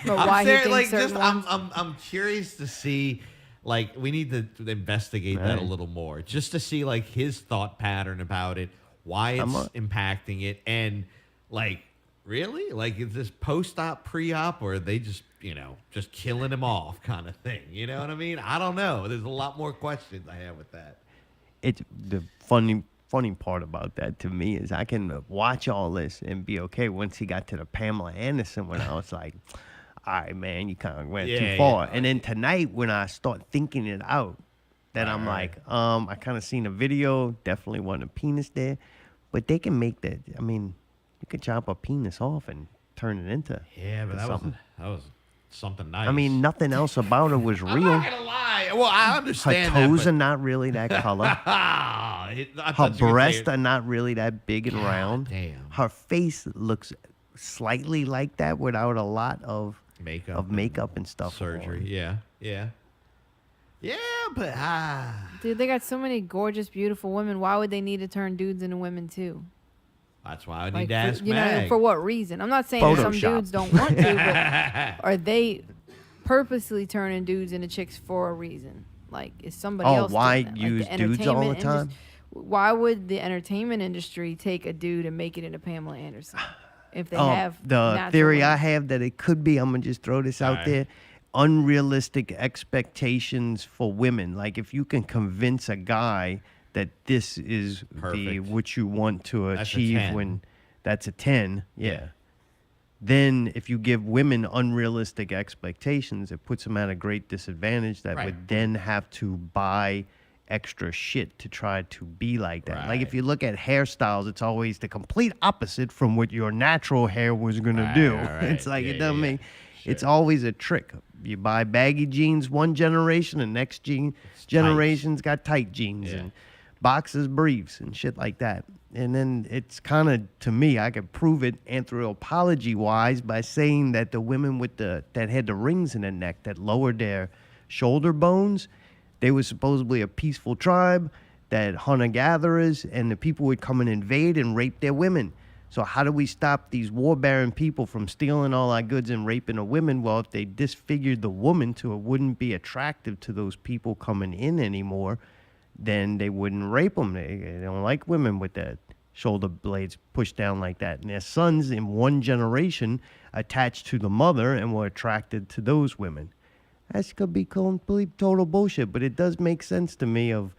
But why he thinks certain ones? I'm curious to see, like, we need to investigate that a little more, just to see like his thought pattern about it, why it's impacting it, and like, really, like, is this post-op, pre-op, or are they just killing him off kind of thing? You know what I mean? I don't know. There's a lot more questions I have with that. It's the funny part about that to me is I can watch all this and be okay once he got to the Pamela Anderson when I was like, all right, man, you kind of went too far. And then tonight when I start thinking it out, then I'm like, I kind of seen a video, definitely wasn't a penis there, but they can make that, I mean, you could chop a penis off and turn it into but something. that was something nice. I mean, nothing else about it was real. I'm not gonna lie. Well, I understand Her toes that, are not really that color. Her breasts are not really that big and round. Damn. Her face looks slightly like that without a lot of makeup and stuff. surgery. Yeah, but Dude, they got so many gorgeous, beautiful women. Why would they need to turn dudes into women too? that's why I need Like, to ask for, Mag. for what reason? I'm not saying that some Photoshop. dudes don't want to, but are they purposely turning dudes into chicks for a reason? Like, is somebody else why doing that? use Like, the dudes all the entertainment time? industry- why would the entertainment industry take a dude and make it into Pamela Anderson if they have the natural theory women? I have that it could be, I'm gonna just throw this out there, unrealistic expectations for women. Like if you can convince a guy that this is what you want to That's a achieve 10. when that's a 10, then if you give women unrealistic expectations, it puts them at a great disadvantage that would then have to buy extra shit to try to be like that. Like if you look at hairstyles, it's always the complete opposite from what your natural hair was gonna do. It's like it doesn't make. It's always a trick. You buy baggy jeans one generation, the next generation's got tight jeans and boxers, briefs, and shit like that. And then it's kind of, to me, I could prove it anthropology-wise by saying that the women with that had the rings in their neck that lowered their shoulder bones, they were supposedly a peaceful tribe that hunter-gatherers, and the people would come and invade and rape their women. So how do we stop these war-baron people from stealing all our goods and raping the women? Well, if they disfigured the woman to it wouldn't be attractive to those people coming in anymore, then they wouldn't rape them. They don't like women with the shoulder blades pushed down like that. And their sons in one generation attached to the mother and were attracted to those women. That could be complete total bullshit, but it does make sense to me of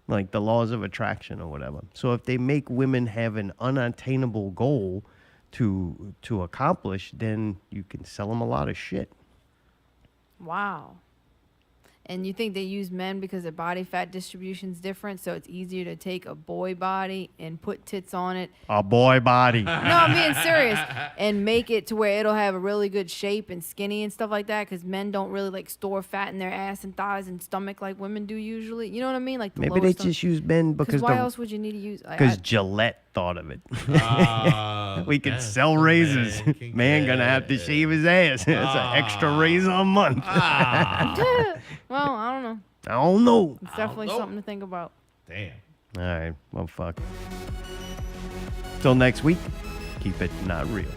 like the laws of attraction or whatever. So if they make women have an unattainable goal to accomplish, then you can sell them a lot of shit. Wow. And you think they use men because their body fat distribution is different, so it's easier to take a boy body and put tits on it. A boy body. No, I'm being serious. And make it to where it'll have a really good shape and skinny and stuff like that, because men don't really like store fat in their ass and thighs and stomach like women do usually. You know what I mean? Like the Maybe they just use men because why else would you need to use? Because Gillette thought of it. We could sell razors. Man gonna have to shave his ass. That's an extra razor a month. Well, I don't know. I don't know. It's definitely something to think about. Damn. All right. Well, fuck. Till next week, keep it not real.